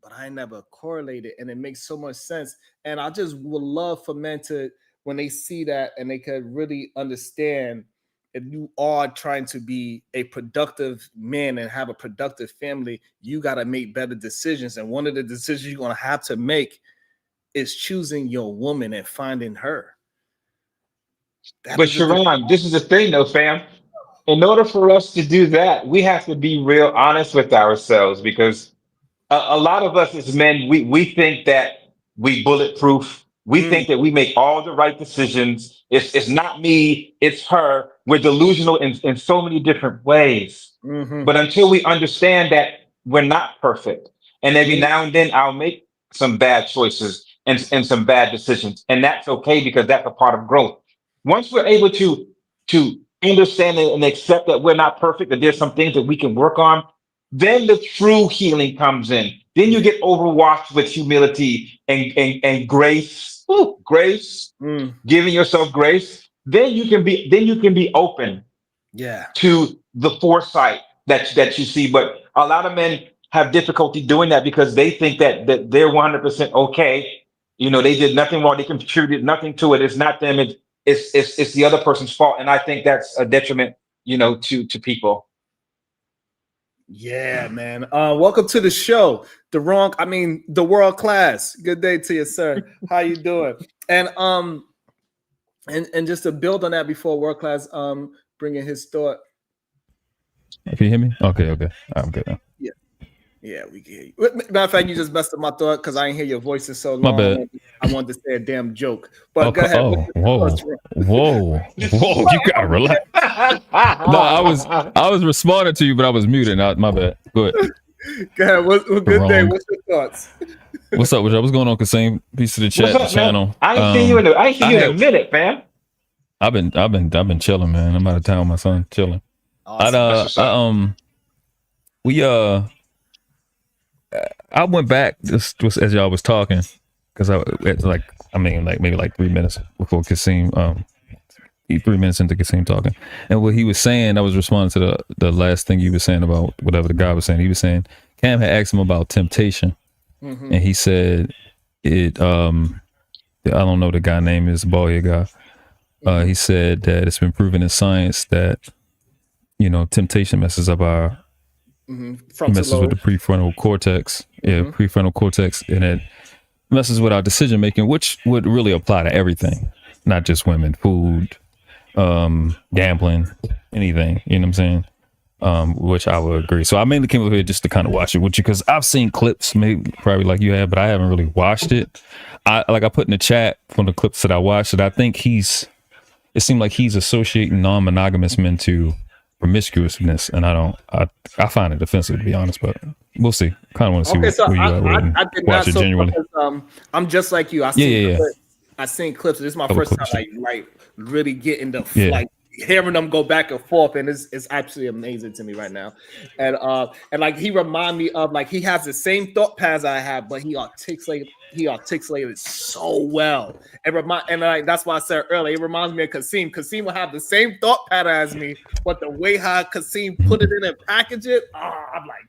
but I never correlated, and it makes so much sense. And I just would love for men to, when they see that and they could really understand, if you are trying to be a productive man and have a productive family, you got to make better decisions. And one of the decisions you're going to have to make is choosing your woman and finding her. But Sharon, this is the thing though, fam. In order for us to do that, we have to be real honest with ourselves, because a lot of us as men, we think that we bulletproof. We think that we make all the right decisions. It's not me, it's her. We're delusional in so many different ways. But until we understand that we're not perfect, and every now and then I'll make some bad choices and some bad decisions, and that's okay, because that's a part of growth. Once we're able to understand and accept that we're not perfect, that there's some things that we can work on, then the true healing comes in. Then you get overwashed with humility and grace. Ooh, grace, giving yourself grace. Then you can be open, to the foresight that you see. But a lot of men have difficulty doing that because they think that they're 100% okay. You know, they did nothing wrong. They contributed nothing to it. It's not them. It's the other person's fault. And I think that's a detriment, to people. Yeah, man. Welcome to the show. The world class. Good day to you, sir. How you doing? And just to build on that before world class, bringing his thought. Can you hear me? Okay. I'm good now. Yeah, we can hear you. Matter of fact, you just messed up my thought because I didn't hear your voice in so long. My bad. I wanted to say a damn joke. But go ahead. Whoa. You gotta relax. No, I was responding to you, but I was muted. My bad. Go ahead. Go ahead. Good day. What's your thoughts? What's up with y'all? What's going on? Kasim? Peace to the chat, What's up, channel. Man? I ain't seen you in a minute, fam. I've been chilling, man. I'm out of town with my son, chilling. Awesome. I went back just as y'all was talking, because maybe 3 minutes before Kasim, 3 minutes into Kasim talking, and what he was saying, I was responding to the last thing you were saying about whatever the guy was saying. He was saying Cam had asked him about temptation, and he said it. I don't know the guy name is bald guy. He said that it's been proven in science that temptation messes up our messes with the prefrontal cortex. Prefrontal cortex, and it messes with our decision making, which would really apply to everything, not just women, food, gambling, anything. You know what I'm saying? Which I would agree. So I mainly came over here just to kind of watch it with you, because I've seen clips, maybe probably like you have, but I haven't really watched it. I put in the chat from the clips that I watched that I think it seemed like he's associating non-monogamous men to promiscuousness, and I find it offensive, to be honest, but we'll see. Kind of want to see where you at. I did watch it genuinely. I'm just like you. I seen clips. This is my first time like really getting the hearing them go back and forth, and it's absolutely amazing to me right now. And like he remind me of, like, he has the same thought paths I have, but he articulated so well. And that's why I said earlier, it reminds me of Kasim. Kasim will have the same thought pattern as me, but the way how Kasim put it in and package it, I'm like,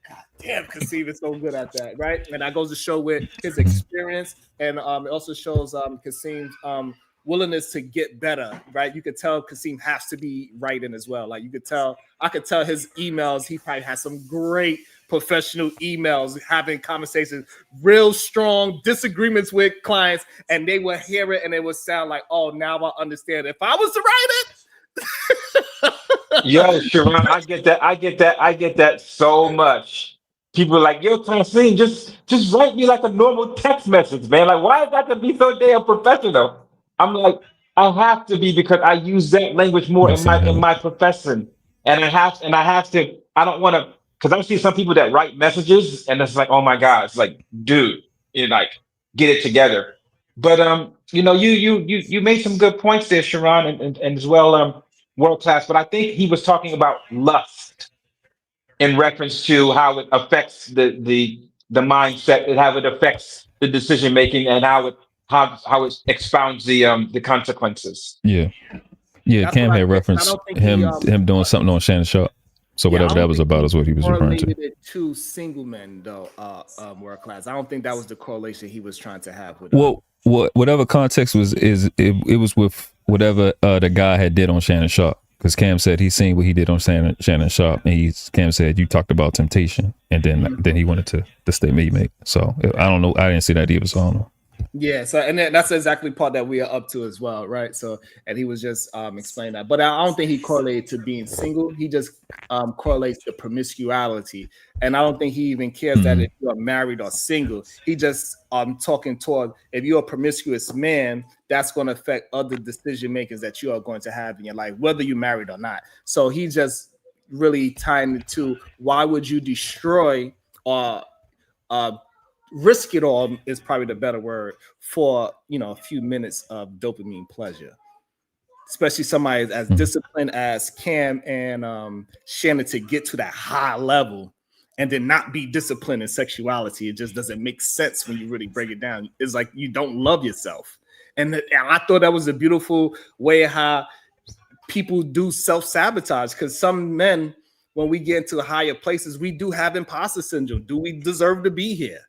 God damn, Kasim is so good at that, right? And that goes to show with his experience, and it also shows Kasim's willingness to get better, right? You could tell Kasim has to be writing as well. Like I could tell his emails, he probably has some great professional emails, having conversations, real strong disagreements with clients, and they would hear it and it would sound like, oh, now I understand. If I was to write it. Yo, Sharon, I get that so much. People are like, yo, Kasim, just write me like a normal text message, man. Like, why is that to be so damn professional? I'm like, I have to be, because I use that language more in my profession, and I have to. I don't want to, because I see some people that write messages, and it's like, oh my God, it's like, dude, like, get it together. But you made some good points there, Sharon, and as well, world class. But I think he was talking about lust in reference to how it affects the the mindset and how it affects the decision making and how it expounds the consequences. Yeah. That's Cam what I had think. I referenced don't think him doing something on Shannon Sharp. So Yeah, I whatever don't that was think about he is what he was referring to. correlated it to single men though, world class. I don't think that was the correlation he was trying to have with. Well, whatever context was it was with whatever the guy had did on Shannon Sharp, because Cam said he seen what he did on Shannon Sharp, and Cam said you talked about temptation, and then he went into the statement he made. So I don't know, I didn't see that either, so I don't know. Yeah, so and that's exactly part that we are up to as well, right? So, and he was just explaining that, but I don't think he correlated to being single. He just correlates to promiscuity, and I don't think he even cares that if you are married or single. He just talking toward if you're a promiscuous man, that's going to affect other decision makers that you are going to have in your life, whether you're married or not. So he just really tying it to why would you destroy or risk it all is probably the better word for a few minutes of dopamine pleasure, especially somebody as disciplined as Cam and Shannon to get to that high level and then not be disciplined in sexuality. It just doesn't make sense when you really break it down. It's like you don't love yourself, and I thought that was a beautiful way how people do self-sabotage, because some men, when we get into higher places, we do have imposter syndrome. Do we deserve to be here?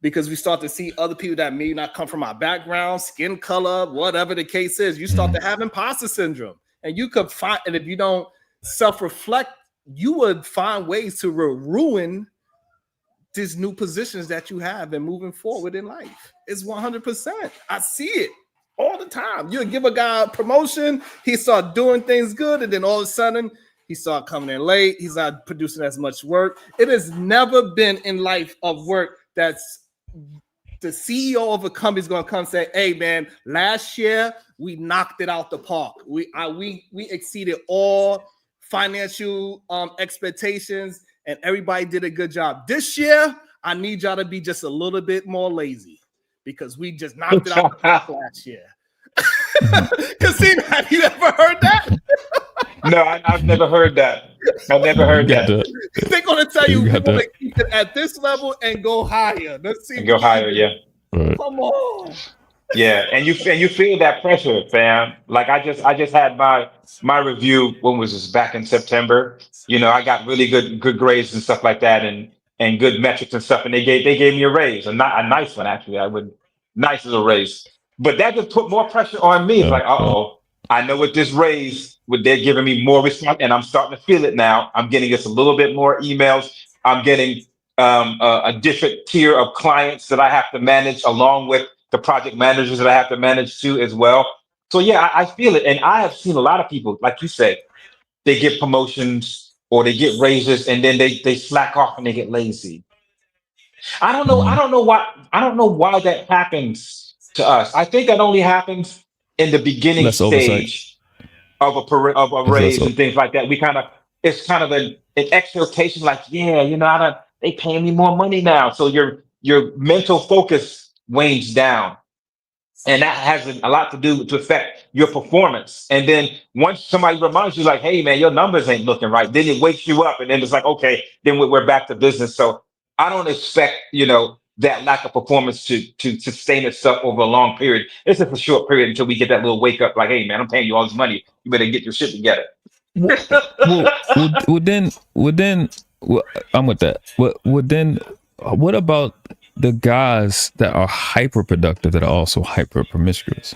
Because we start to see other people that may not come from our background, skin color, whatever the case is, you start to have imposter syndrome. And you could find, and if you don't self-reflect, you would find ways to ruin these new positions that you have and moving forward in life. It's 100%. I see it all the time. You give a guy a promotion, he start doing things good, and then all of a sudden, he start coming in late. He's not producing as much work. It has never been in life of work that's the CEO of a company is going to come say, "Hey, man, last year we knocked it out the park. We exceeded all financial expectations, and everybody did a good job. This year, I need y'all to be just a little bit more lazy because we just knocked it out the park last year." Casino, have you ever heard that? No, I've never heard that. I've never heard that. They're going to tell you we're going to keep it at this level and go higher. Let's see. And go higher, yeah. Come on. Yeah, and you feel that pressure, fam. Like I just had my review. When was this? Back in September. I got really good grades and stuff like that, and good metrics and stuff. And they gave me a raise, a nice one actually. Nice as a raise. But that just put more pressure on me. It's like, I know what this raise. They're giving me more response, and I'm starting to feel it now. I'm getting just a little bit more emails. I'm getting a different tier of clients that I have to manage, along with the project managers that I have to manage too as well. So yeah, I feel it, and I have seen a lot of people, like you said, they get promotions or they get raises, and then they slack off and they get lazy. I don't know. I don't know why that happens to us. I think that only happens in the beginning stage of a raise and things like that. It's kind of an expectation, like, yeah, they paying me more money now. So your mental focus wanes down. And that has a lot to do to affect your performance. And then once somebody reminds you, like, hey, man, your numbers ain't looking right, then it wakes you up. And then it's like, okay, then we're back to business. So I don't expect, that lack of performance to sustain itself over a long period. It's just a short period until we get that little wake up, like, hey, man, I'm paying you all this money. You better get your shit together. Then I'm with that. What about the guys that are hyper productive that are also hyper promiscuous?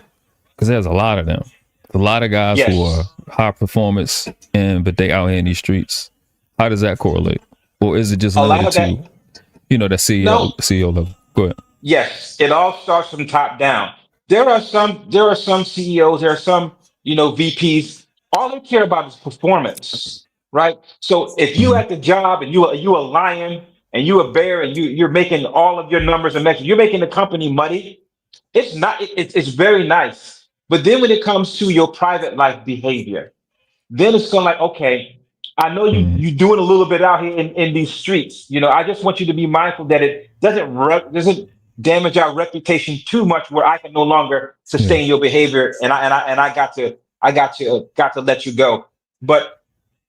Because there's a lot of them. A lot of guys who are high performance, but they out here in these streets. How does that correlate? Or is it just limited to, the CEO level? Go ahead. Yes, it all starts from top down. There are some CEOs, there are some, VPs. All they care about is performance, right? So if you at the job and you a lion and you a bear and you're making all of your numbers and metrics, you're making the company money. It's very nice. But then when it comes to your private life behavior, then it's kind of like, okay, I know you doing a little bit out here in these streets. I just want you to be mindful that it doesn't damage our reputation too much where I can no longer sustain your behavior, and I got to let you go. But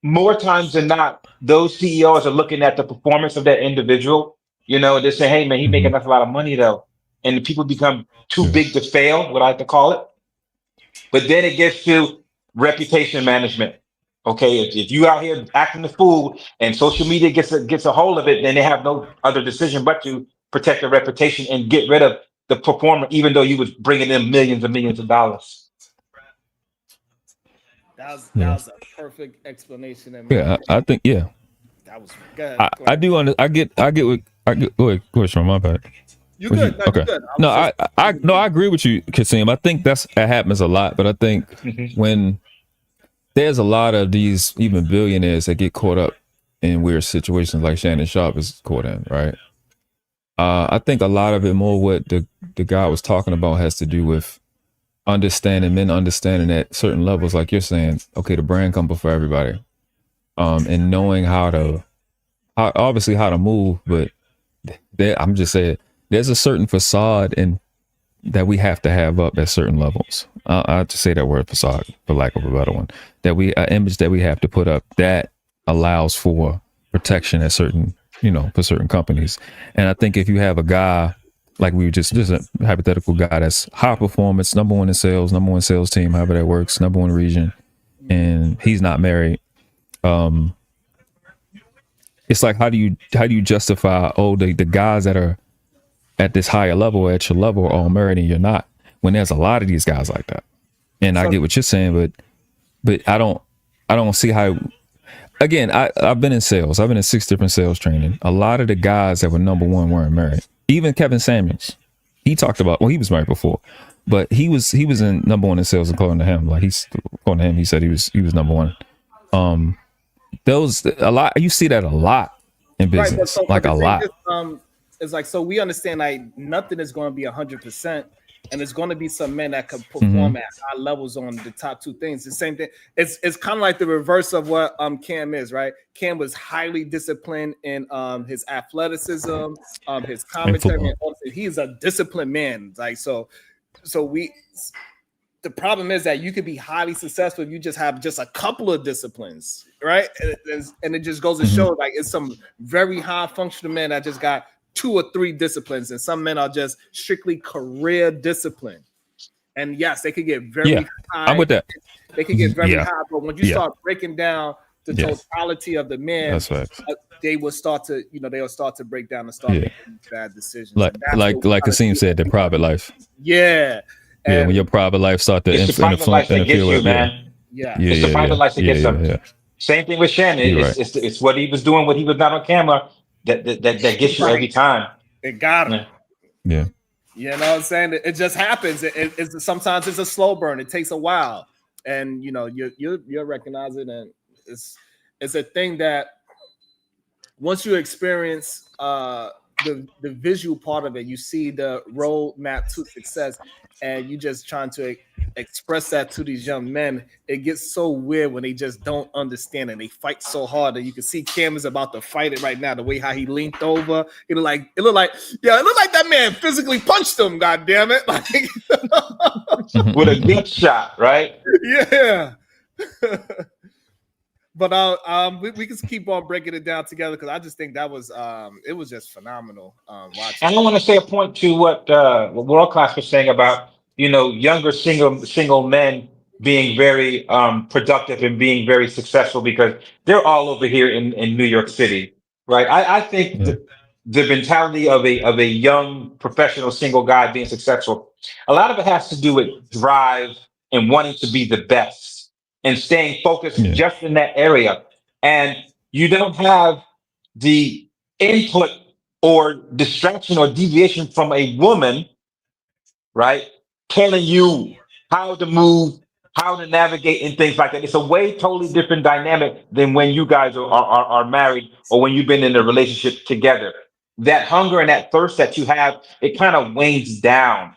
more times than not, those CEOs are looking at the performance of that individual, You know, they say, hey man, he making us a lot of money though. And the people become too big to fail, what I like to call it. But then it gets to reputation management. Okay, if you out here acting the fool and social media gets a hold of it, then they have no other decision but to protect their reputation and get rid of the performer, even though you was bringing in millions and millions of dollars. That was a perfect explanation. I think that was good. I do I get what go ahead, question my bad. You good? No, okay. You good. I agree with you, Kasim. I think that happens a lot, but I think when there's a lot of these even billionaires that get caught up in weird situations like Shannon Sharp is caught in, right? I think a lot of it more what the guy was talking about has to do with men understanding at certain levels, like you're saying, okay, the brand come before everybody. And knowing how to move, but I'm just saying there's a certain facade that we have to have up at certain levels. I'll just say that word facade, for lack of a better one, an image that we have to put up that allows for protection at certain, for certain companies. And I think if you have a guy like just a hypothetical guy that's high performance, number one sales team, however that works, number one region, and he's not married. It's like, how do you justify, the guys that are at this higher level, at your level, are all married and you're not, when there's a lot of these guys like that. And I get what you're saying, but I don't see how. Again, I've been in sales. I've been in 6 different sales training. A lot of the guys that were number one weren't married. Even Kevin Samuels, he talked about, he was married before, but he was in number one in sales, according to him. Like he said he was number one. A lot, you see that a lot in business, right, a lot. It's like, so we understand like nothing is going to be 100%, and there's going to be some men that could perform at high levels on the top 2 things. The same thing. It's kind of like the reverse of what Cam is, right? Cam was highly disciplined in his athleticism, his commentary. He's a disciplined man. Like so the problem is that you could be highly successful if you just have just a couple of disciplines, right? And it just goes to show, like, it's some very high functional men that just got 2 or 3 disciplines, and some men are just strictly career discipline. And yes, they could get very high. I'm with that. They could get very high, but when you start breaking down the totality of the men, that's right. They will start to, they'll start to break down and start making bad decisions. Like Kasim said, their private life. Yeah. When your private life start to interfere with, man. It's the private life that gets them. Yeah. Same thing with Shannon. It's what he was doing, what he was not on camera, that gets you every time. It got him. Yeah. You know what I'm saying? It just happens. It's sometimes it's a slow burn. It takes a while, and you'll recognize it. And it's a thing that once you experience the visual part of it, you see the roadmap to success, and you just trying to express that to these young men. It gets so weird when they just don't understand and they fight so hard that you can see Cam is about to fight it right now. The way how he leaned over, it looked like that man physically punched him. God damn it! Like with a good shot, right? Yeah. But we can keep on breaking it down together, because I just think that was it was just phenomenal watching. And I want to say a point to what World Class was saying about younger single men being very productive and being very successful, because they're all over here in New York City, right? I think the mentality of a young professional single guy being successful, a lot of it has to do with drive and wanting to be the best and staying focused just in that area. And you don't have the input or distraction or deviation from a woman, right, telling you how to move, how to navigate and things like that. It's a way totally different dynamic than when you guys are married or when you've been in a relationship together. That hunger and that thirst that you have, it kind of wanes down.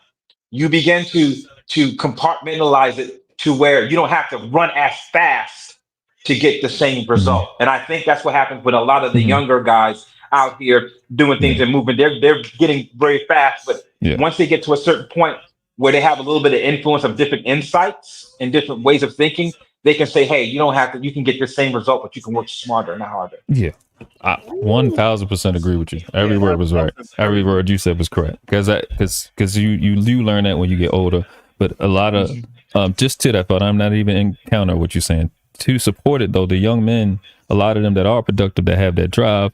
You begin to compartmentalize it to where you don't have to run as fast to get the same result. And I think that's what happens with a lot of the younger guys out here doing things and moving. They're getting very fast, but once they get to a certain point where they have a little bit of influence of different insights and different ways of thinking, they can say, hey, you don't have to, you can get the same result, but you can work smarter, not harder. Yeah. I 1000% agree with you. Every word was right. Every word you said was correct. Because you do learn that when you get older. But a lot of just to that thought, I'm not even encounter what you're saying. To support it though, the young men, a lot of them that are productive, that have that drive,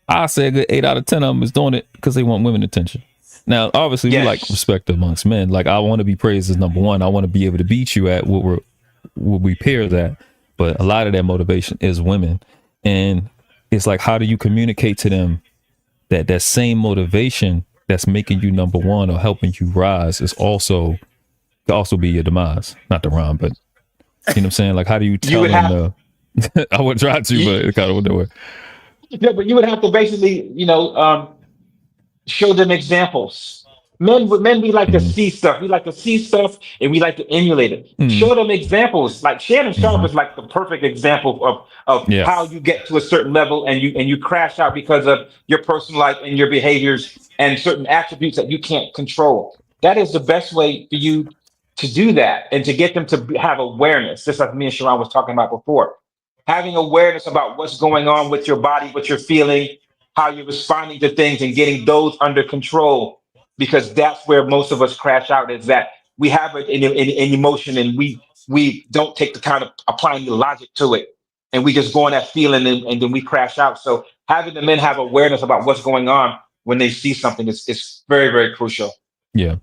I say a good 8 out of 10 of them is doing it because they want women attention. Now, obviously, we like respect amongst men. Like, I want to be praised as number one. I want to be able to beat you at what we peers at. But a lot of that motivation is women, and it's like, how do you communicate to them that same motivation that's making you number one or helping you rise is also could also be your demise? Not the rhyme, but you know what I'm saying? Like, how do you tell them? I would try to, but it kind of went that way. Yeah, but you would have to basically, show them examples. Men, we like to see stuff. We like to see stuff, and we like to emulate it. Show them examples. Like Shannon Sharp is like the perfect example of how you get to a certain level, and you crash out because of your personal life and your behaviors and certain attributes that you can't control. That is the best way for you to do that, and to get them to have awareness. Just like me and Sharon was talking about before, having awareness about what's going on with your body, what you're feeling, how you're responding to things, and getting those under control, because that's where most of us crash out, is that we have an emotion, and we don't take the time of applying the logic to it, and we just go on that feeling, and then we crash out. So having the men have awareness about what's going on when they see something is very, very crucial. Yeah.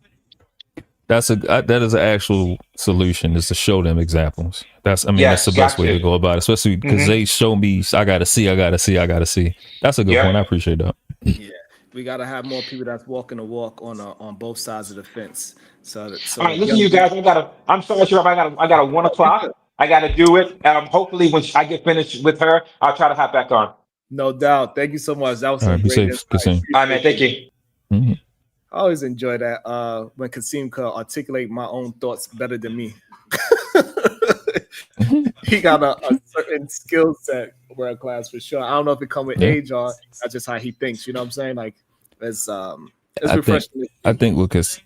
That is an actual solution, is to show them examples. That's the best way to go about it, especially because they show me, I gotta see. That's a good point. I appreciate that. Yeah, we gotta have more people that's walking the walk on both sides of the fence. So all right, listen, you guys. I'm sorry, Sheriff. I got a 1 o'clock. I gotta do it. Hopefully, when I get finished with her, I'll try to hop back on. No doubt. Thank you so much. That was some great insight. All right, man. Thank you. Mm-hmm. I always enjoy that when Kasim could articulate my own thoughts better than me. He got a certain skill set, world class for sure. I don't know if it comes with age or that's just how he thinks. You know what I'm saying? Like it's refreshing. I think because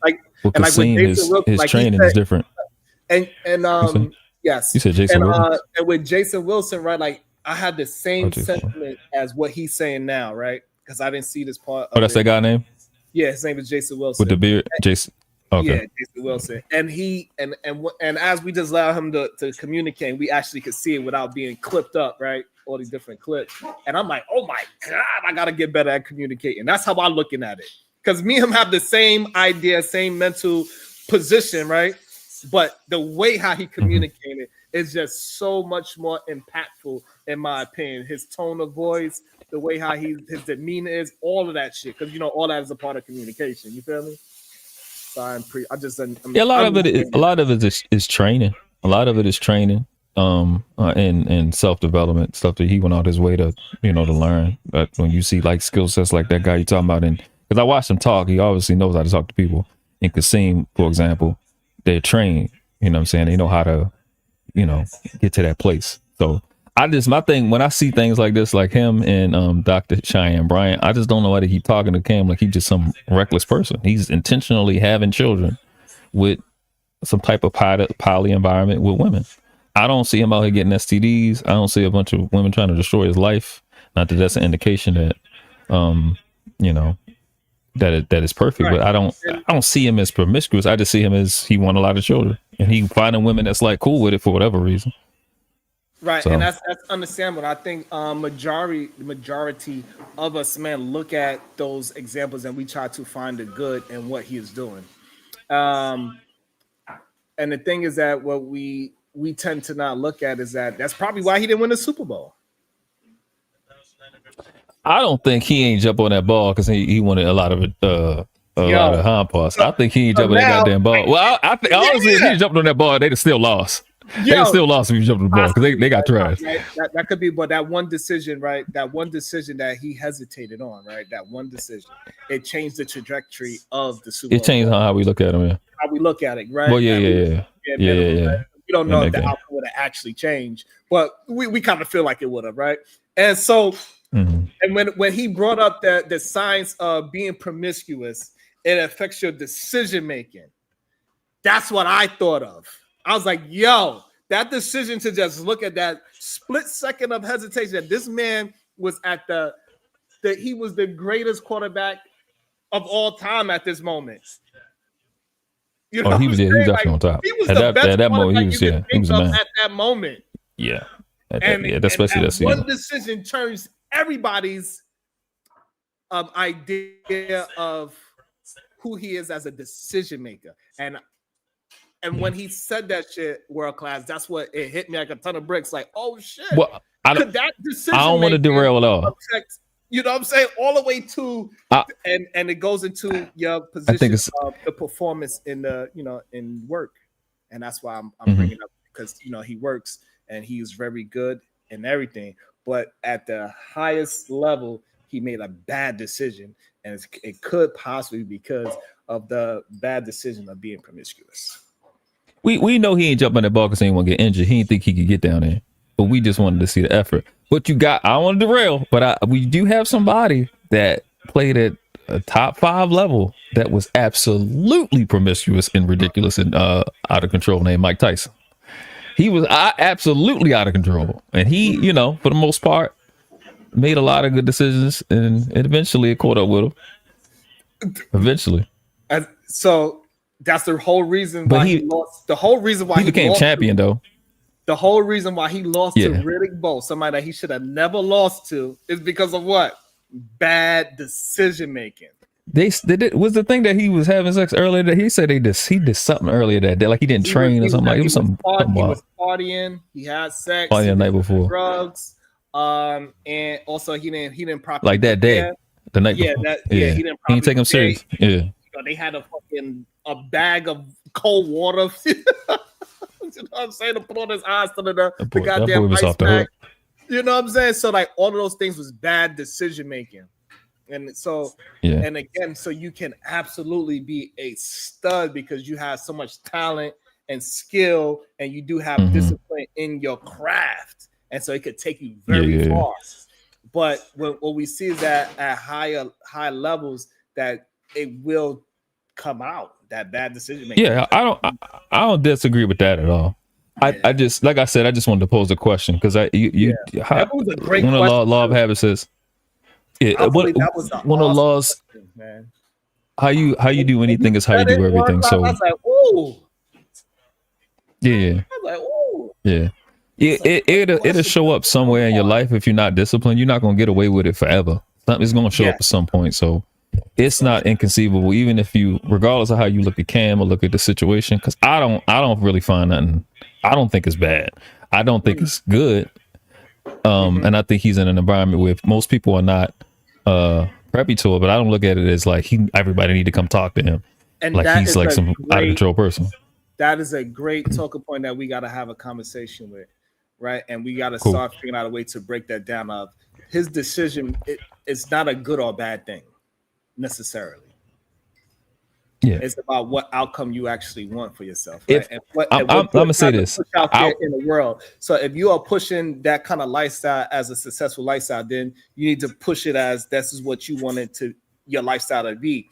Kasim, his training is different. And yes, you said Jason Wilson. And with Jason Wilson, right? Like I had the same sentiment as what he's saying now, right? Because I didn't see this part. Oh, that's that guy name? Yeah, his name is Jason Wilson. With the beard, Jason. Okay. Yeah, Jason Wilson. And he and as we just allow him to communicate, we actually could see it without being clipped up, right? All these different clips. And I'm like, oh my God, I gotta get better at communicating. That's how I'm looking at it. Because me and him have the same idea, same mental position, right? But the way how he communicated is just so much more impactful, in my opinion. His tone of voice, the way how his demeanor is, all of that shit. Because all that is a part of communication. You feel me? So a lot of it is training. A lot of it is training, and self-development, stuff that he went out his way to learn. But when you see like skill sets like that guy you're talking about, and because I watched him talk, he obviously knows how to talk to people. In Kasim, for example, they're trained. You know what I'm saying? They know how to, get to that place. So my thing, when I see things like this, like him and Dr. Cheyenne Bryant, I just don't know why they keep talking to Cam like he's just some reckless person. He's intentionally having children with some type of poly environment with women. I don't see him out here getting STDs. I don't see a bunch of women trying to destroy his life. Not that that's an indication that, that is perfect, right. But I don't see him as promiscuous. I just see him as he want a lot of children, and he finding women that's like cool with it for whatever reason. Right, so. And that's understandable. I think majority of us men look at those examples and we try to find the good in what he is doing. And the thing is that what we tend to not look at is that's probably why he didn't win the Super Bowl. I don't think he ain't jump on that ball because he wanted a lot of it. Lot of hand pass. I think he ain't jumping that goddamn ball. Well, I think honestly, if he jumped on that ball, they'd have still lost. They still lost if you jumped on the ball because they got trashed. Right? That could be, but that one decision, right? That one decision that he hesitated on, right? That one decision, it changed the trajectory of the Super Bowl. It changed how we look at him, yeah. How we look at it, right? Well, yeah. We don't know if the outcome would have actually changed, but we kind of feel like it would have, right? And so, and when he brought up the science of being promiscuous, it affects your decision making. That's what I thought of. I was like, yo, that decision to just look at that split second of hesitation, that this man was at he was the greatest quarterback of all time at this moment. You know, he was definitely on top. He was at the best that moment. He was a man at that moment. Yeah, especially that one decision turns everybody's idea of who he is as a decision maker. And when he said that shit, world class, that's what it hit me like a ton of bricks. Like, oh shit! Well, I don't want to derail it all. Affect, you know what I'm saying? All the way to and it goes into your position of the performance in the in work, and that's why I'm bringing it up, because he works and he's very good and everything, but at the highest level he made a bad decision, and it could possibly be because of the bad decision of being promiscuous. We know he ain't jumping that ball because he ain't want to get injured. He didn't think he could get down there, but we just wanted to see the effort. But I don't want to derail, but we do have somebody that played at a top 5 level that was absolutely promiscuous and ridiculous and out of control, named Mike Tyson. He was absolutely out of control, and he, for the most part, made a lot of good decisions, and eventually it caught up with him. Eventually. So that's the whole reason why he lost. The whole reason why he became champion, though. The whole reason why he lost to Riddick Bowe, somebody that he should have never lost to, is because of what? Bad decision making. They did. Was the thing that he was having sex earlier? That he said he did something earlier that day, like he didn't train or something. Like it was something. He was partying. He had sex. Partying the night before. Drugs. And also he didn't properly like that day. The night before. He didn't. He didn't take him serious. Yeah. They had a bag of cold water. You know what I'm saying? To put on his eyes to the goddamn ice pack. You know what I'm saying? So like all of those things was bad decision making. And so, and again, so you can absolutely be a stud because you have so much talent and skill, and you do have discipline in your craft, and so it could take you very far. But what we see is that at high levels, that it will come out, that bad decision making. Yeah, I don't disagree with that at all. I just, like I said, I just wanted to pose a question because that was a great question. Law of habits says. Yeah, one of the laws, man. How you do anything is how you do everything. So I was like, ooh. Yeah. I was like, ooh. Yeah. It'll show up somewhere in your life. If you're not disciplined, you're not gonna get away with it forever. It's gonna show up at some point. So it's not inconceivable, even if you, regardless of how you look at Cam or look at the situation, because I don't really find nothing. I don't think it's bad. I don't think it's good. And I think he's in an environment where most people are not preppy to it, but I don't look at it as like everybody need to come talk to him. And like he's like some out of control person. That is a great talking point that we got to have a conversation with, right? And we got to start figuring out a way to break that down. Of his decision, it's not a good or bad thing necessarily. Yeah, it's about what outcome you actually want for yourself. Right? I'm gonna say this out there in the world. So if you are pushing that kind of lifestyle as a successful lifestyle, then you need to push it as this is what you wanted your lifestyle to be.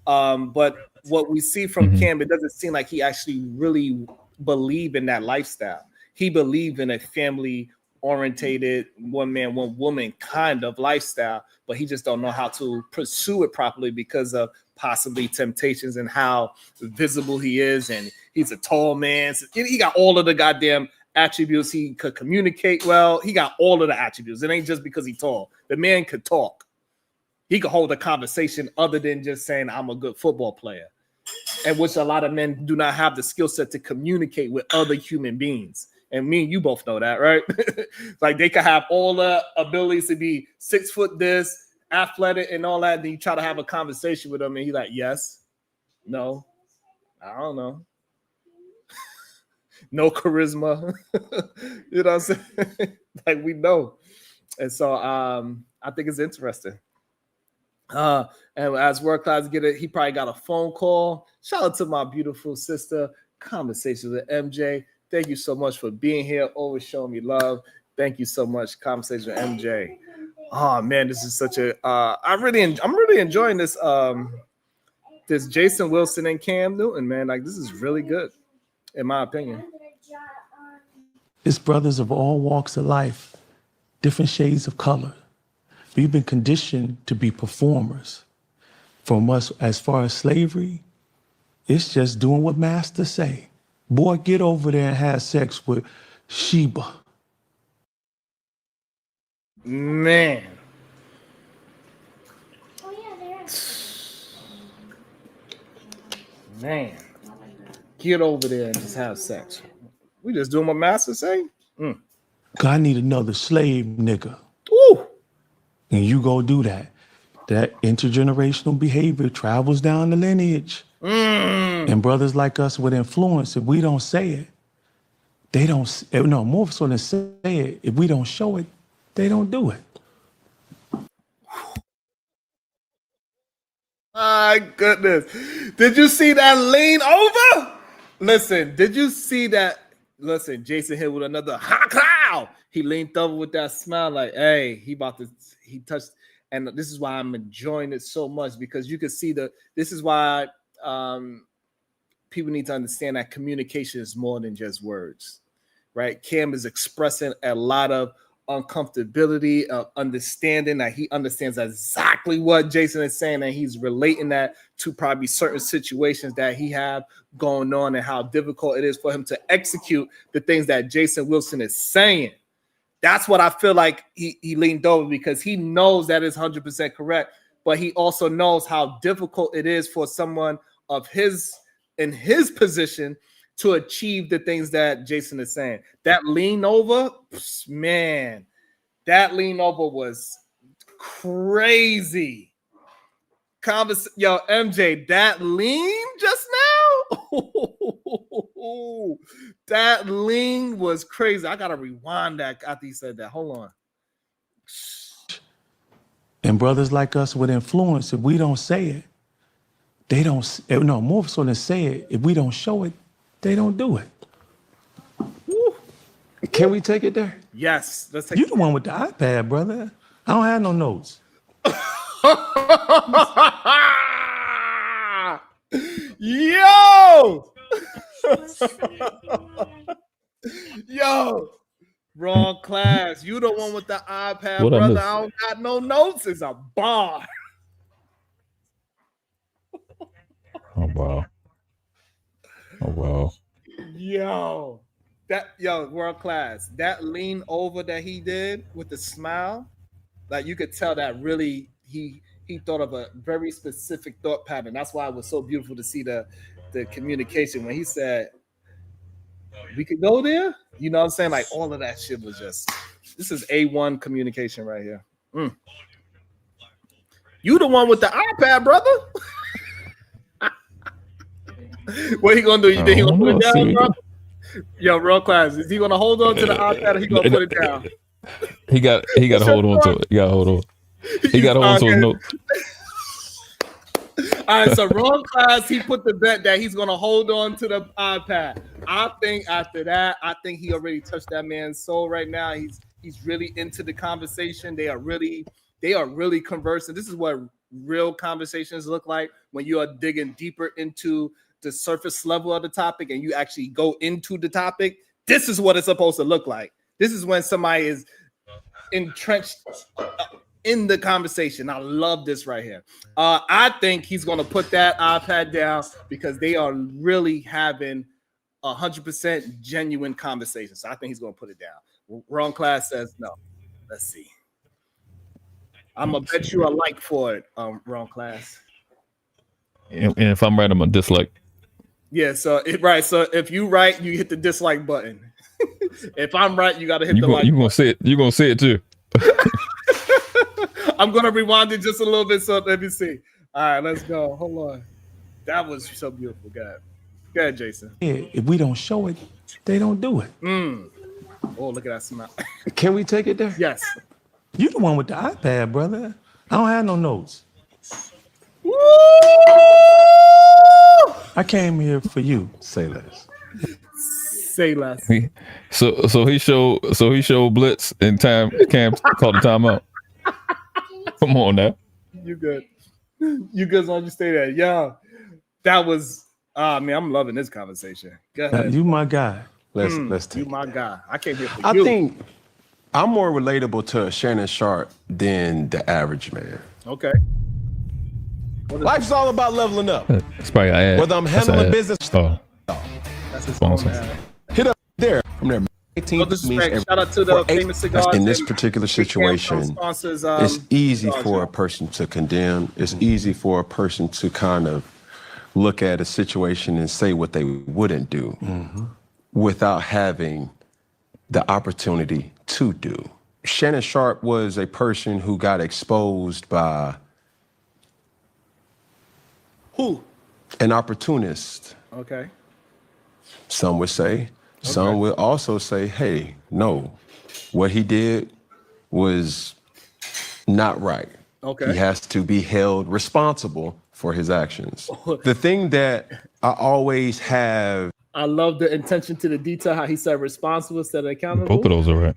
But what we see from Cam, it doesn't seem like he actually really believed in that lifestyle. He believed in a family orientated, one man, one woman kind of lifestyle, but he just don't know how to pursue it properly because of possibly temptations and how visible he is. And he's a tall man. So he got all of the goddamn attributes. He could communicate well. He got all of the attributes. It ain't just because he's tall. The man could talk. He could hold a conversation other than just saying, I'm a good football player. And which a lot of men do not have the skill set to communicate with other human beings. And me and you both know that, right? Like they could have all the abilities to be 6 foot this, athletic and all that. And then you try to have a conversation with him and he's like, yes, no, I don't know. No charisma. You know what I'm saying? Like we know. And so I think it's interesting. And as work class get it, he probably got a phone call. Shout out to my beautiful sister. Conversation with MJ. Thank you so much for being here. Always showing me love. Thank you so much. Conversation with MJ. Oh man, this is such a. I'm really enjoying this. This Jason Wilson and Cam Newton, man. Like this is really good, in my opinion. It's brothers of all walks of life, different shades of color. We've been conditioned to be performers. From us, as far as slavery, it's just doing what master say. Boy, get over there and have sex with Sheba. Man. Man. Get over there and just have sex. We just doing what master say? I need another slave nigga. Ooh. And you go do that. That intergenerational behavior travels down the lineage. And brothers like us with influence, if we don't say it, they don't, no, more so than say it, if we don't show it, they don't do it. My goodness. Did you see that lean over? Listen, did you see that? Listen, Jason hit with another hot cloud. He leaned over with that smile like, hey, he touched. And this is why I'm enjoying it so much, because you can see this is why people need to understand that communication is more than just words, right? Cam is expressing a lot of uncomfortability, of understanding that he understands exactly what Jason is saying, and he's relating that to probably certain situations that he have going on and how difficult it is for him to execute the things that Jason Wilson is saying. That's what I feel like he leaned over, because he knows that is 100% correct, but he also knows how difficult it is for someone of in his position to achieve the things that Jason is saying. That lean over, man, that lean over was crazy. Yo, MJ, that lean just now, that lean was crazy. I gotta rewind that after he said that. Hold on. And brothers like us with influence, if we don't say it, they don't, no, more so than say it, if we don't show it, they don't do it. Woo. Can we take it there? Yes. Let's take You the one with the iPad, brother. I don't have no notes. Yo! Yo! Wrong class. You the one with the iPad, What I brother. miss? I don't got no notes. It's a bar. Oh wow. Oh wow. Yo, world class. That lean over that he did with the smile, like you could tell that really he thought of a very specific thought pattern. That's why it was so beautiful to see the communication when he said we could go there. You know what I'm saying? Like all of that shit was just, this is A1 communication right here. You the one with the iPad, brother. What he gonna do? You think he gonna put it down, bro? Yo, real class. Is he gonna hold on to the iPad or he gonna put it down? He got to hold on to it. He got to hold on. He got to hold on to his notes. All right, so wrong class, he put the bet that he's gonna hold on to the iPad. I think after that, he already touched that man's soul right now. He's really into the conversation. They are really conversing. This is what real conversations look like when you are digging deeper into the surface level of the topic and you actually go into the topic. This is what it's supposed to look like. This is when somebody is entrenched in the conversation. I love this right here. I think he's going to put that iPad down because they are really having 100% genuine conversations. So I think he's going to put it down. Wrong class says no. Let's see. I'm going to bet you a like for it, wrong class. And if I'm right, I'm going to dislike. Yeah, so if you right, you hit the dislike button. If I'm right, you got to hit the like. You're going to say it. You're going to say it too. I'm going to rewind it just a little bit, so let me see. All right, let's go. Hold on. That was so beautiful. Go ahead, Jason. Yeah, if we don't show it, they don't do it. Oh, look at that smile. Can we take it there? Yes. You the one with the iPad, brother. I don't have no notes. Woo! I came here for you. Say less. Say less. So he showed Blitz and Cam called the timeout. Come on now. You good. You guys understand that. Yeah. That was man, I'm loving this conversation. Go ahead. You my guy. Let's take You my guy. I came here for I you. think I'm more relatable to Shannon Sharp than the average man. Okay. Life's all about leveling up. It's probably I Whether I'm handling business, That's his Phone phone. sense. hit up there. I'm there. 18 No means disrespect. every- Shout out to the for eight- famous cigars. In this and particular Big Cam situation, sponsors, it's easy cigars, for y'all. a person to condemn. It's easy for a person to kind of look at a situation and say what they wouldn't do without having the opportunity to do. Shannon Sharp was a person who got exposed by Who? an opportunist. Okay. Some would say. Some would also say, hey, no, what he did was not right. Okay. He has to be held responsible for his actions. The thing that I always have, I love the intention to the detail, how he said responsible instead of accountable. both of those are right.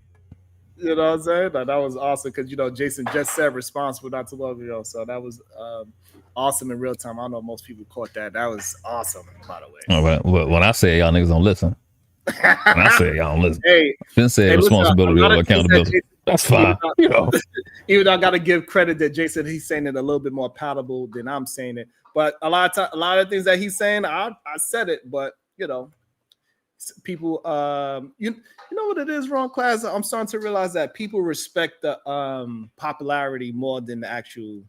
You know what I'm saying? Like, that was awesome because, Jason just said responsible not too long ago. So that was awesome in real time. I don't know if most people caught that. That was awesome, by the way. All right. Well, when I say y'all niggas don't listen, when I say y'all don't listen, Hey, Finn said hey, listen, responsibility a lot over of things that accountability. Jason- That's fine. Even though I got to give credit that Jason, he's saying it a little bit more palatable than I'm saying it. But a lot of things that he's saying, I said it, but people, you know what it is, wrong class. I'm starting to realize that people respect the popularity more than the actual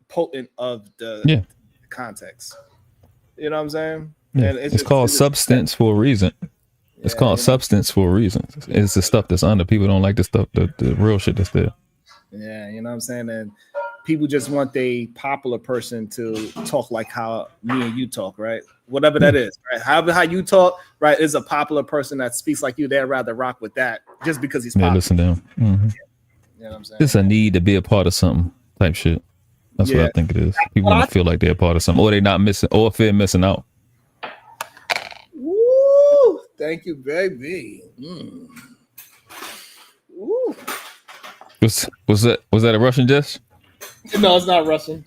potent of the context. You know what I'm saying? Yeah. And It's called substance for a reason. It's called substance for a reason. It's the stuff that's under. People don't like the stuff, the real shit that's there. Yeah, you know what I'm saying? And people just want a popular person to talk like how me and you talk, right? Whatever that is, right? However how you talk, right, is a popular person that speaks like you. They'd rather rock with that just because he's popular. Yeah, listen to him. Mm-hmm. You know what I'm saying? It's a need to be a part of something type shit. That's what I think it is. People want to feel like they're a part of something, or they're not missing, or fear missing out. Woo! Thank you, baby. Woo. Was that a Russian dish? No, it's not Russian.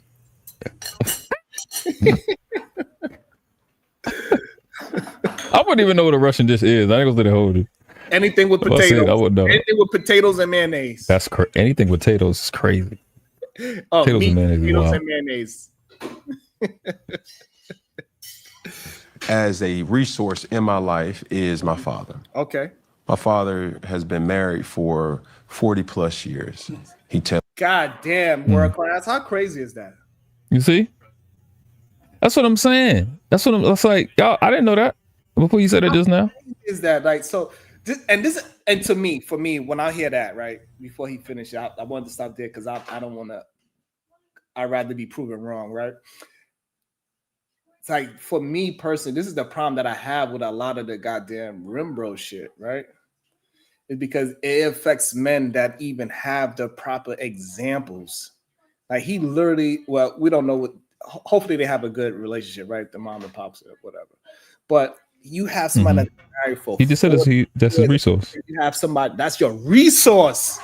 I wouldn't even know what a Russian dish is. I ain't gonna let it hold it. Anything with If I said potatoes. it, I wouldn't know. Anything with potatoes and mayonnaise. That's anything with potatoes is crazy. Oh, potatoes and mayonnaise. Potatoes Wow. and mayonnaise. as a resource in my life is my father. Okay. My father has been married for 40 plus years. He tells God damn, world class. How crazy is that? You see? That's what I'm saying. That's like, y'all, I didn't know that before you said it just now. Is that like so? And to me, for me, when I hear that, right before he finished, I wanted to stop there because I don't want to. I'd rather be proven wrong, right? It's like for me personally, this is the problem that I have with a lot of the goddamn Rimbro shit, right? It's because it affects men that even have the proper examples. Like he literally, well, we don't know what. Hopefully they have a good relationship, right? The mom and pops or whatever. But you have somebody that's married for. He just said that's his resource. You have somebody that's your resource.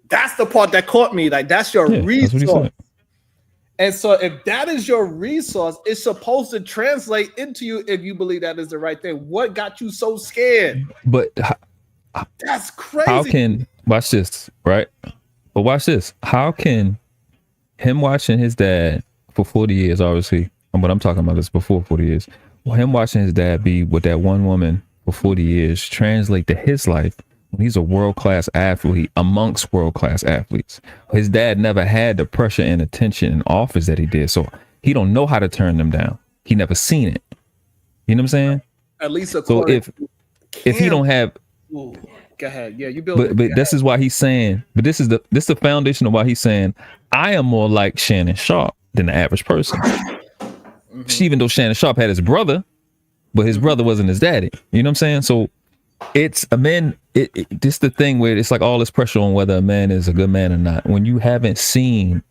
That's the part that caught me. Like that's your resource. That's what he said. And so if that is your resource, it's supposed to translate into you if you believe that is the right thing. What got you so scared? But that's crazy. How can watch this, right? But watch this. How can him watching his dad for 40 years, obviously, and what I'm talking about is before 40 years, well, him watching his dad be with that one woman for 40 years translate to his life when he's a world-class athlete amongst world-class athletes. His dad never had the pressure and attention and offers that he did, so he don't know how to turn them down. He never seen it. You know what I'm saying? At least so if he don't have, ooh, go ahead, yeah, you build. But this is why he's saying. But this is the foundation of why he's saying I am more like Shannon Sharp than the average person. Even though Shannon Sharp had his brother, but his brother wasn't his daddy. You know what I'm saying? So it's a man. This the thing where it's like all this pressure on whether a man is a good man or not. When you haven't seen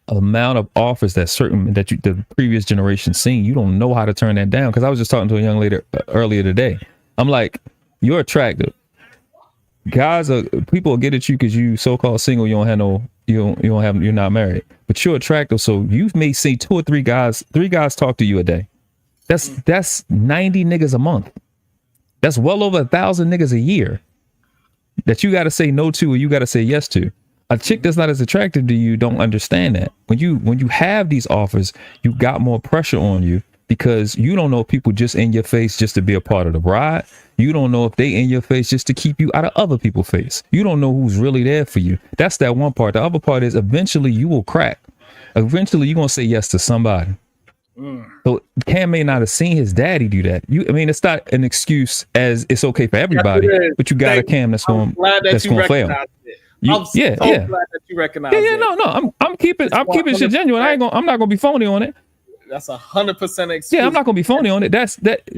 amount of offers that the previous generation seen, you don't know how to turn that down. Because I was just talking to a young lady earlier today. I'm like, you're attractive. People will get at you because you so-called single. You don't have you're not married, but you're attractive. So you may see 2 or 3 guys talk to you a day. That's 90 niggas a month. That's well over 1,000 niggas a year that you got to say no to or you got to say yes to. A chick that's not as attractive to you don't understand that. When you have these offers, you got more pressure on you because you don't know if people just in your face just to be a part of the ride. You don't know if they in your face just to keep you out of other people's face. You don't know who's really there for you. That's that one part. The other part is eventually you will crack. Eventually you're going to say yes to somebody. So Cam may not have seen his daddy do that. It's not an excuse as it's okay for everybody, but you got a Cam that's going to fail. I'm so glad that you recognize it. No. I'm keeping shit genuine. I'm not gonna be phony on it. That's 100% excuse. Yeah, I'm not gonna be phony on it. That's that.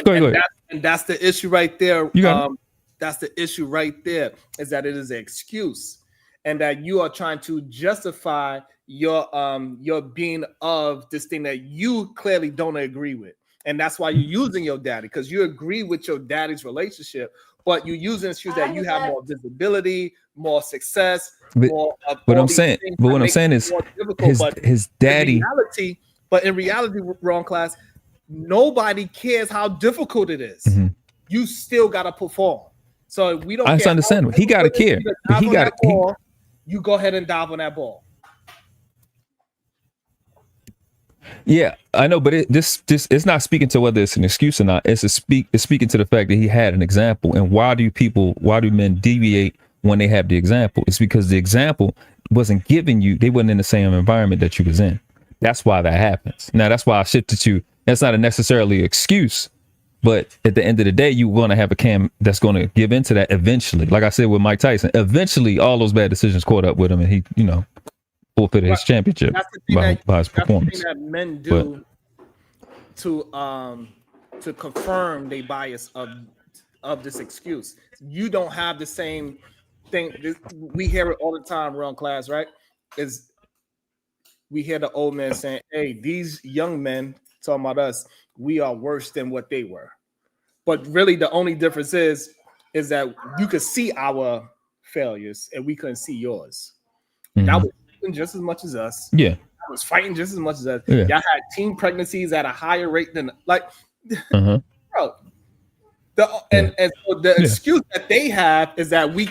Go ahead. And that's the issue right there. That's the issue right there, is that it is an excuse, and that you are trying to justify your being of this thing that you clearly don't agree with, and that's why you're using your daddy, because you agree with your daddy's relationship. But you use an excuse that you have more visibility, more success, more. What I'm saying is his daddy. In reality, wrong class. Nobody cares how difficult it is. Mm-hmm. You still gotta perform. So we don't. I understand. He gotta care. You go ahead and dive on that ball. Yeah, I know, but this it's not speaking to whether it's an excuse or not. It's speaking to the fact that he had an example. And why do men deviate when they have the example? It's because the example wasn't given you. They wasn't in the same environment that you was in. That's why that happens. Now that's why I shifted to. That's not a necessarily excuse, but at the end of the day, you're going to have a Cam that's going to give into that eventually. Like I said with Mike Tyson, eventually all those bad decisions caught up with him, and he, forfeited his championship by his performance. That's the thing that men do to confirm their bias of this excuse. You don't have the same thing. We hear it all the time around class, right? We hear the old man saying, "Hey, these young men talking about us, we are worse than what they were." But really, the only difference is that you could see our failures and we couldn't see yours. Mm-hmm. That was just as much as us. Yeah, I was fighting just as much as us. Yeah. Y'all had teen pregnancies at a higher rate than bro. And so the excuse that they have is that we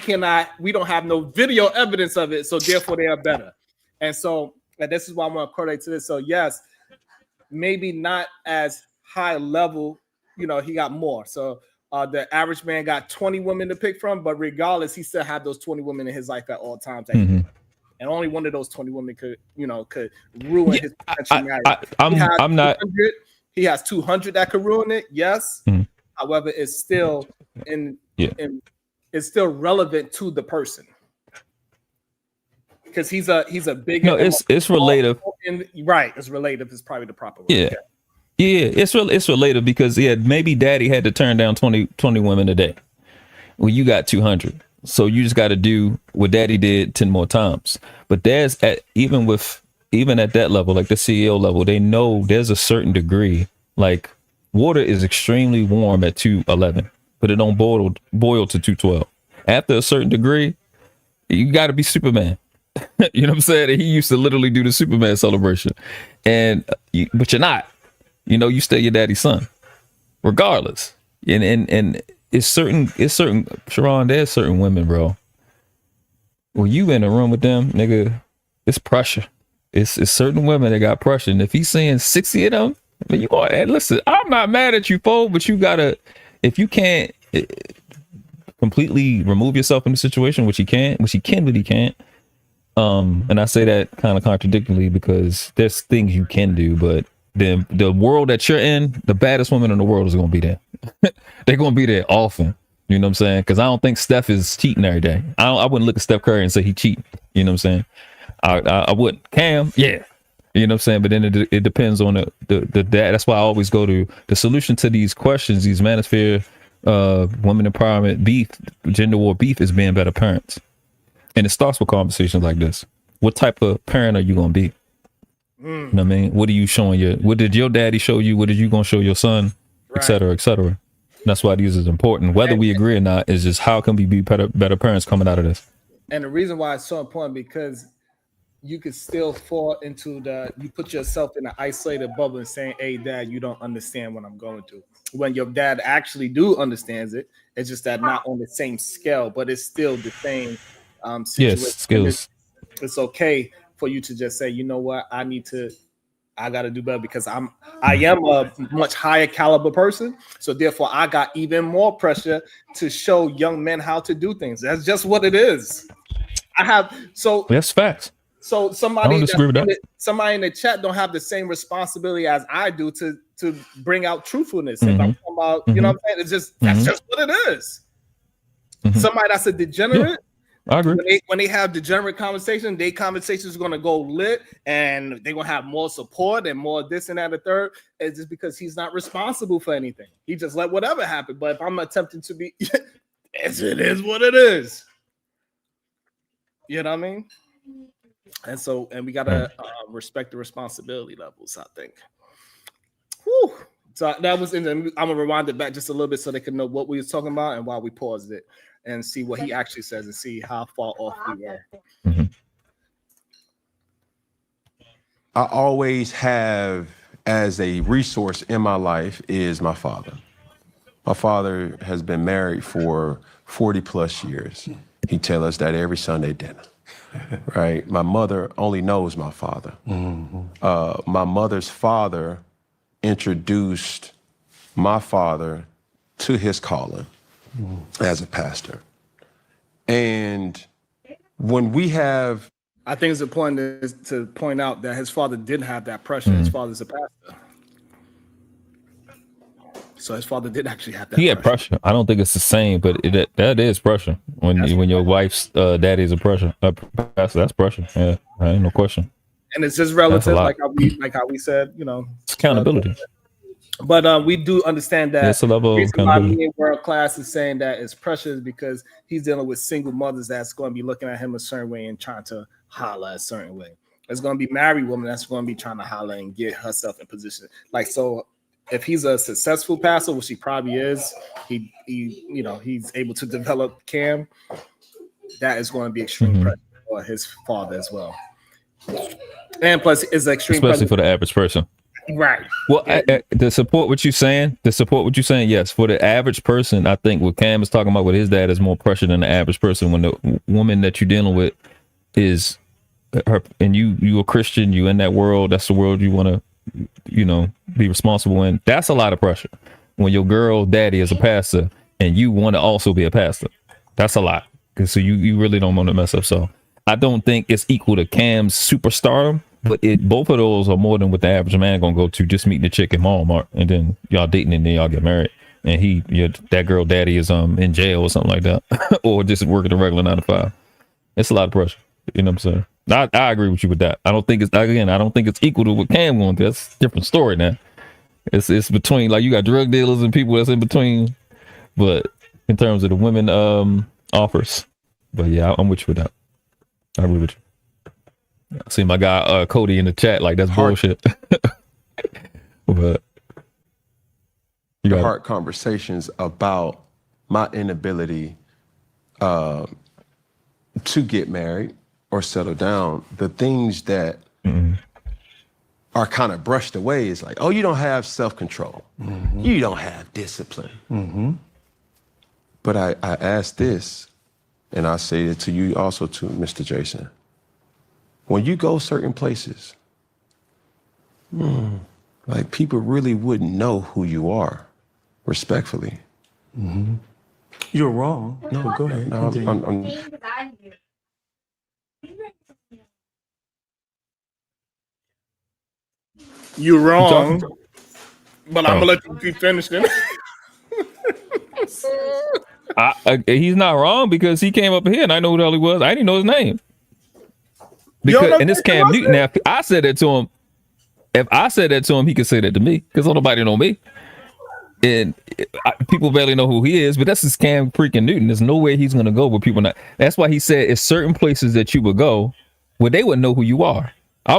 don't have no video evidence of it, so therefore they are better. And so this is why I'm going to correlate to this. So yes, maybe not as high level. He got more. So the average man got 20 women to pick from, but regardless, he still had those 20 women in his life at all times. And only one of those 20 women could ruin his potential marriage. He has 200 that could ruin it. Yes. Mm-hmm. However, it's still it's still relevant to the person, because he's a big. No, it's relative. Right, it's relative is probably the proper word. Yeah. It's relative because maybe daddy had to turn down 20 women a day. Well, you got 200. So you just got to do what daddy did 10 more times. But even at that level, like the CEO level, they know there's a certain degree. Like water is extremely warm at 211, but it don't boil to 212. After a certain degree, you got to be Superman. You know what I'm saying? And he used to literally do the Superman celebration, but you're not. You stay your daddy's son, regardless. And it's certain, Sharon, there's certain women, bro. When you in a room with them, nigga, it's pressure. It's certain women that got pressure. And if he's seeing 60 of them, you go ahead. Listen, I'm not mad at you, Paul, but you gotta, if you can't completely remove yourself from the situation, which he can, but he can't. And I say that kind of contradictorily because there's things you can do, but the world that you're in, the baddest woman in the world is going to be there. They're going to be there often. You know what I'm saying? Because I don't think Steph is cheating every day. I wouldn't look at Steph Curry and say he cheating. You know what I'm saying? I wouldn't. Cam, yeah. You know what I'm saying? But then it depends on the dad. That's why I always go to the solution to these questions, these manosphere, women empowerment, beef, gender war beef is being better parents. And it starts with conversations like this. What type of parent are you going to be? You know what I mean? What are you showing what did your daddy show you? What are you going to show your son? Right. Et cetera, et cetera. That's why these is important. Whether we agree or not is just how can we be better parents coming out of this? And the reason why it's so important, because you could still fall into you put yourself in an isolated bubble and saying, "Hey, dad, you don't understand what I'm going through." when your dad actually do understands it. It's just that not on the same scale, but it's still the same situation. Yes, skills. It's okay for you to just say, you know what, I got to do better because I am a much higher caliber person. So therefore, I got even more pressure to show young men how to do things. That's just what it is. That's facts. So I don't disagree with that. Somebody in the chat don't have the same responsibility as I do to bring out truthfulness. If I'm talking about, you know what I'm saying? It's just that's just what it is. Somebody that's a degenerate. I agree. When they have degenerate conversation, their conversation is going to go lit, and they're going to have more support and more this and that and the third. It's just because he's not responsible for anything. He just let whatever happen. But if I'm attempting to be, it is what it is. You know what I mean? And we gotta respect the responsibility levels, I think. Whew. So that was I'm gonna rewind it back just a little bit so they can know what we was talking about and why we paused it and see what he actually says and see how far off we were. I always have as a resource in my life is my father. My father has been married for 40 plus years. He tells us that every Sunday dinner. Right. My mother only knows my father. My mother's father introduced my father to his calling as a pastor. And when we have, I think it's important to point out that his father didn't have that pressure. His father's a pastor. So his father did actually have that. He had pressure. I don't think it's the same, but that is pressure. When your wife's daddy is a pastor, that's pressure. Yeah, ain't no question. And it's just relative, like how we said, you know, it's accountability. But we do understand that it's a level of accountability. World Class is saying that it's pressure because he's dealing with single mothers that's going to be looking at him a certain way and trying to holler a certain way. There's going to be married woman that's going to be trying to holler and get herself in position. Like so. If he's a successful pastor, which he probably is, he's able to develop Cam. That is going to be extreme pressure for his father as well, and plus it's extreme, especially for the average person. Right. Well, to support what you're saying, yes, for the average person, I think what Cam is talking about with his dad is more pressure than the average person. When the woman that you're dealing with is her, and you a Christian, you in that world, that's the world you want to, be responsible in. That's a lot of pressure when your girl daddy is a pastor and you want to also be a pastor. That's a lot, because so you really don't want to mess up. So I don't think it's equal to Cam's superstardom, but both of those are more than what the average man gonna go to just meeting the chick in Walmart and then y'all dating and then y'all get married and that girl daddy is in jail or something like that or just working a regular 9 to 5. It's a lot of pressure. You know what I'm saying? I agree with you with that. I don't think it's equal to what Cam going through. That's a different story now. It's between, like, you got drug dealers and people that's in between, but in terms of the women offers. But yeah, I'm with you with that. I agree with you. I see my guy Cody in the chat like that's bullshit. But you got hard conversations about my inability to get married or settle down. The things that are kind of brushed away is like, oh, you don't have self-control. You don't have discipline. But I ask this, and I say it to you also too, Mr. Jason. When you go certain places, like people really wouldn't know who you are, respectfully. You're wrong. No, go ahead. No, you're wrong, but I'm gonna let you keep finishing. He's not wrong because he came up here and I know who the hell he was. I didn't know his name. Because and this Cam Newton. Now, if I said that to him, he could say that to me because nobody know me, and people barely know who he is. But that's just Cam freaking Newton. There's no way he's gonna go where people not. That's why he said it's certain places that you would go where they wouldn't know who you are.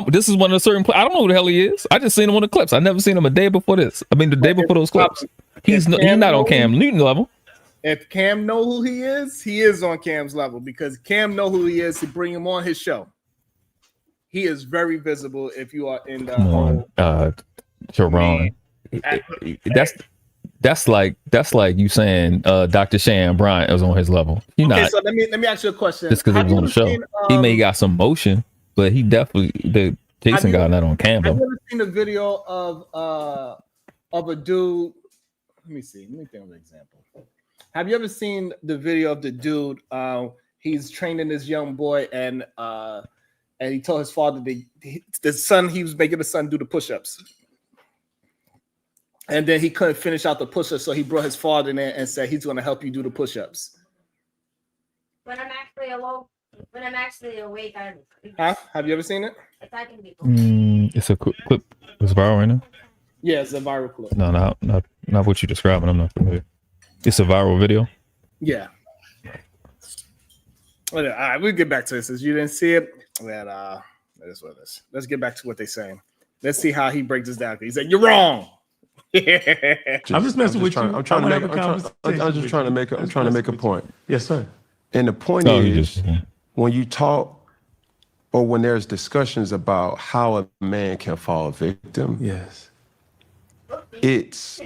This is one of the certain places. I don't know who the hell he is. I just seen him on the clips. I never seen him a day before this. I mean, the day before those clips. He's not on Cam Newton level. If Cam know who he is on Cam's level because Cam know who he is to bring him on his show. He is very visible if you are in the you're wrong. that's like you saying Dr. Shan Bryant was on his level. You Okay, not so let me ask you a question. just because he was on the show. He may got some motion, but he definitely Jason got that on camera. Have you ever seen a video of a dude? Let me see. Let me think of an example. Have you ever seen the video of the dude? He's training this young boy, and he told his father he was making the son do the push-ups. And then he couldn't finish out the push-ups, so he brought his father in there and said he's going to help you do the push-ups. When I'm actually awake, Have you ever seen it? It's a clip. It's viral right now. Yeah, it's a viral clip. No, not what you're describing. I'm not familiar. It's a viral video. Yeah. All right, we'll get back to this. Since you didn't see it, that is what it is. Let's get back to what they're saying. Let's see how he breaks this down. He said, "You're wrong." I'm just messing with you. I'm trying to make a point. Yes, sir. And the point is, when you talk or when there's discussions about how a man can fall victim, yes, it's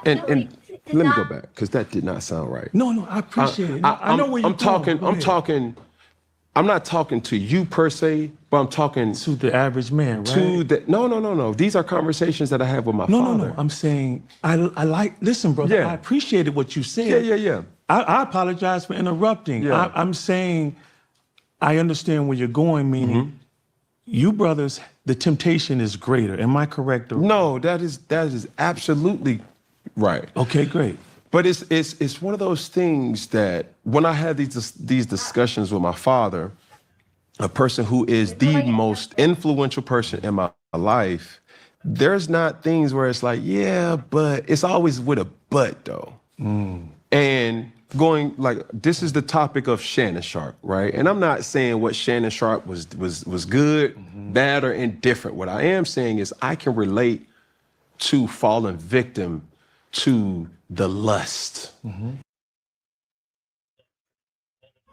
and let me go back because that did not sound right. No, I appreciate it. I know where you're talking. I'm not talking to you per se, but I'm talking to the average man, right? No. These are conversations that I have with my father. No. I'm saying listen, brother, Yeah. I appreciated what you said. Yeah. I apologize for interrupting. Yeah. I'm saying I understand where you're going, meaning you brothers, the temptation is greater. Am I correct? No, that is absolutely right. Okay, great. But it's one of those things that when I had these discussions with my father, a person who is the most influential person in my life, there's not things where it's like, yeah, but it's always with a but though. And going like, this is the topic of Shannon Sharp, right? And I'm not saying what Shannon Sharp was good, bad, or indifferent. What I am saying is I can relate to falling victim to the lust.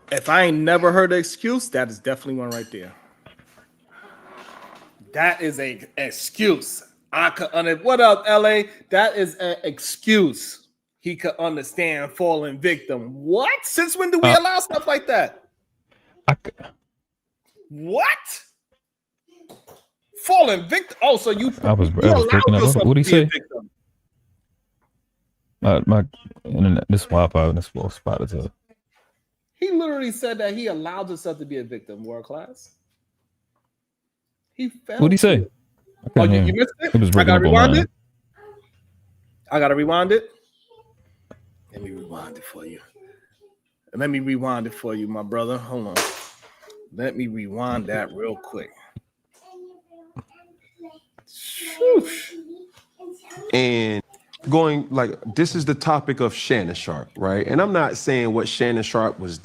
If I ain't never heard an excuse, that is definitely one right there. That is an excuse. What up, LA? That is an excuse. He could understand falling victim. What? Since when do we allow stuff like that? What? Falling victim? Oh, so you? I was breaking up. What did he say? My internet, this Wi-Fi, this little spot is up. He literally said that he allowed himself to be a victim. World class. He fell. What did he say? Oh, you missed it? It was I gotta breaking up rewind online. it. I gotta rewind it. Let me rewind it for you. Let me rewind it for you, my brother. Hold on. Let me rewind that real quick. Shoosh. And going like, this is the topic of Shannon Sharp, right? And I'm not saying what Shannon Sharp was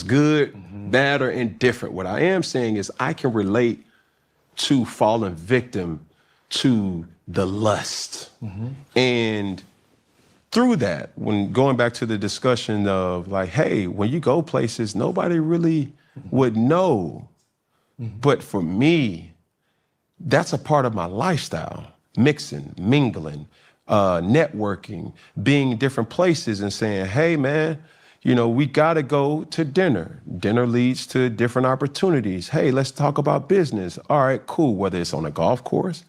good, bad, or indifferent. What I am saying is I can relate to falling victim to the lust. And through that, when going back to the discussion of like, hey, when you go places, nobody really would know. But for me, that's a part of my lifestyle. Mixing, mingling, networking, being in different places and saying, hey, man, you know, we got to go to dinner. Dinner leads to different opportunities. Hey, let's talk about business. All right, cool. Whether it's on a golf course,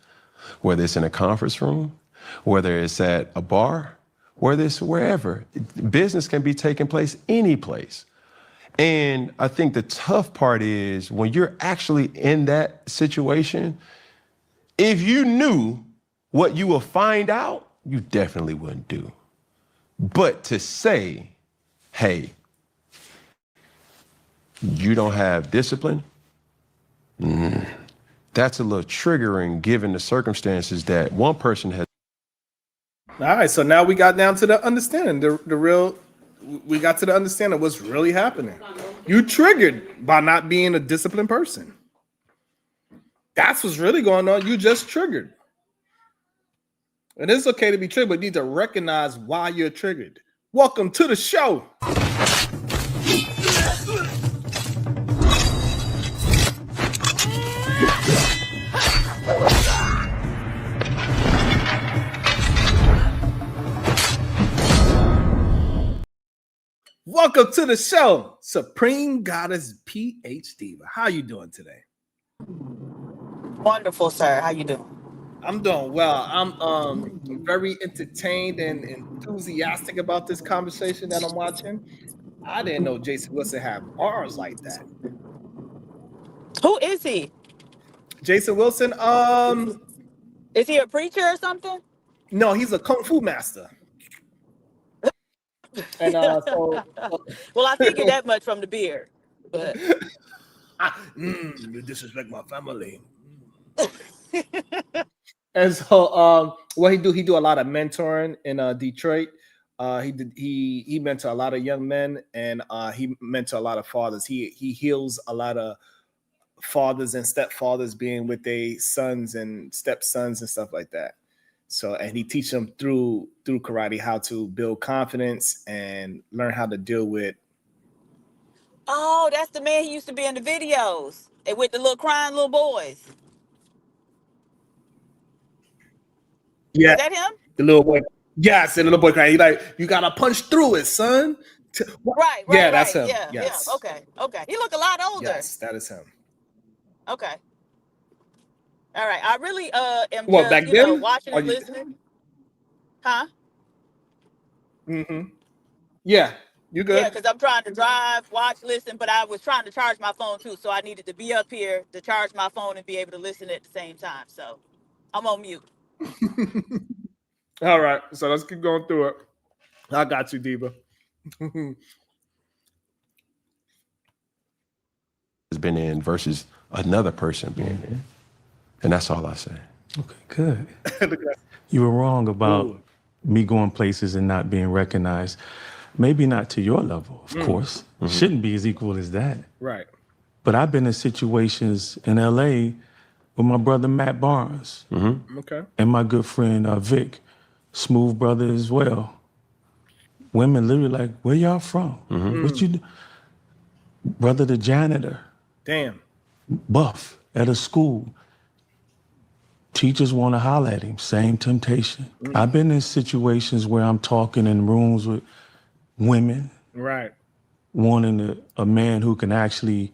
whether it's in a conference room, whether it's at a bar, whether it's wherever. Business can be taking place any place. And I think the tough part is when you're actually in that situation, if you knew what you will find out, you definitely wouldn't do. But to say, hey, you don't have discipline, that's a little triggering given the circumstances that one person has. All right, so now we got down to the understanding, we got to the understanding of what's really happening. You triggered by not being a disciplined person. That's what's really going on. You just triggered. And it's okay to be triggered, but you need to recognize why you're triggered. Welcome to the show. Welcome to the show, Supreme Goddess PhD. How you doing today? Wonderful, sir. How you doing? I'm doing well. I'm very entertained and enthusiastic about this conversation that I'm watching. I didn't know Jason Wilson had bars like that. Who is he? Jason Wilson, Is he a preacher or something? no, he's a kung fu master. And Well, I figured that much from the beard. But you disrespect my family. And so what he do a lot of mentoring in Detroit. He mentor a lot of young men, and he mentor a lot of fathers. He heals a lot of fathers and stepfathers being with their sons and stepsons and stuff like that. So, and he teach them through karate how to build confidence and learn how to deal with. oh, that's the man he used to be in the videos and with the little crying little boys. Yeah, Is that him? the little boy. Yes, and the little boy crying. He like, you gotta punch through it, son. Right. Yeah, that's him. Yeah, Yes. yeah. Okay. He look a lot older. Yes, that is him. Okay. All right. I really am What, just, back then? watching Are and you- listening. Huh? Mm-hmm. Yeah, you good? Yeah, because I'm trying to drive, watch, listen, but I was trying to charge my phone too, so I needed to be up here to charge my phone and be able to listen at the same time. So I'm on mute. All right, so let's keep going through it. I got you, Diva. Has been in versus another person being in. And that's all I say. Okay, good. You were wrong about Ooh. me going places and not being recognized. Maybe not to your level, of course. Shouldn't be as equal as that. Right. But I've been in situations in LA with my brother Matt Barnes Okay. and my good friend Vic, smooth brother as well. Women literally like, where y'all from? What you do? Brother the janitor, Damn. buff at a school. Teachers want to holler at him, same temptation. I've been in situations where I'm talking in rooms with women, Right. wanting a man who can actually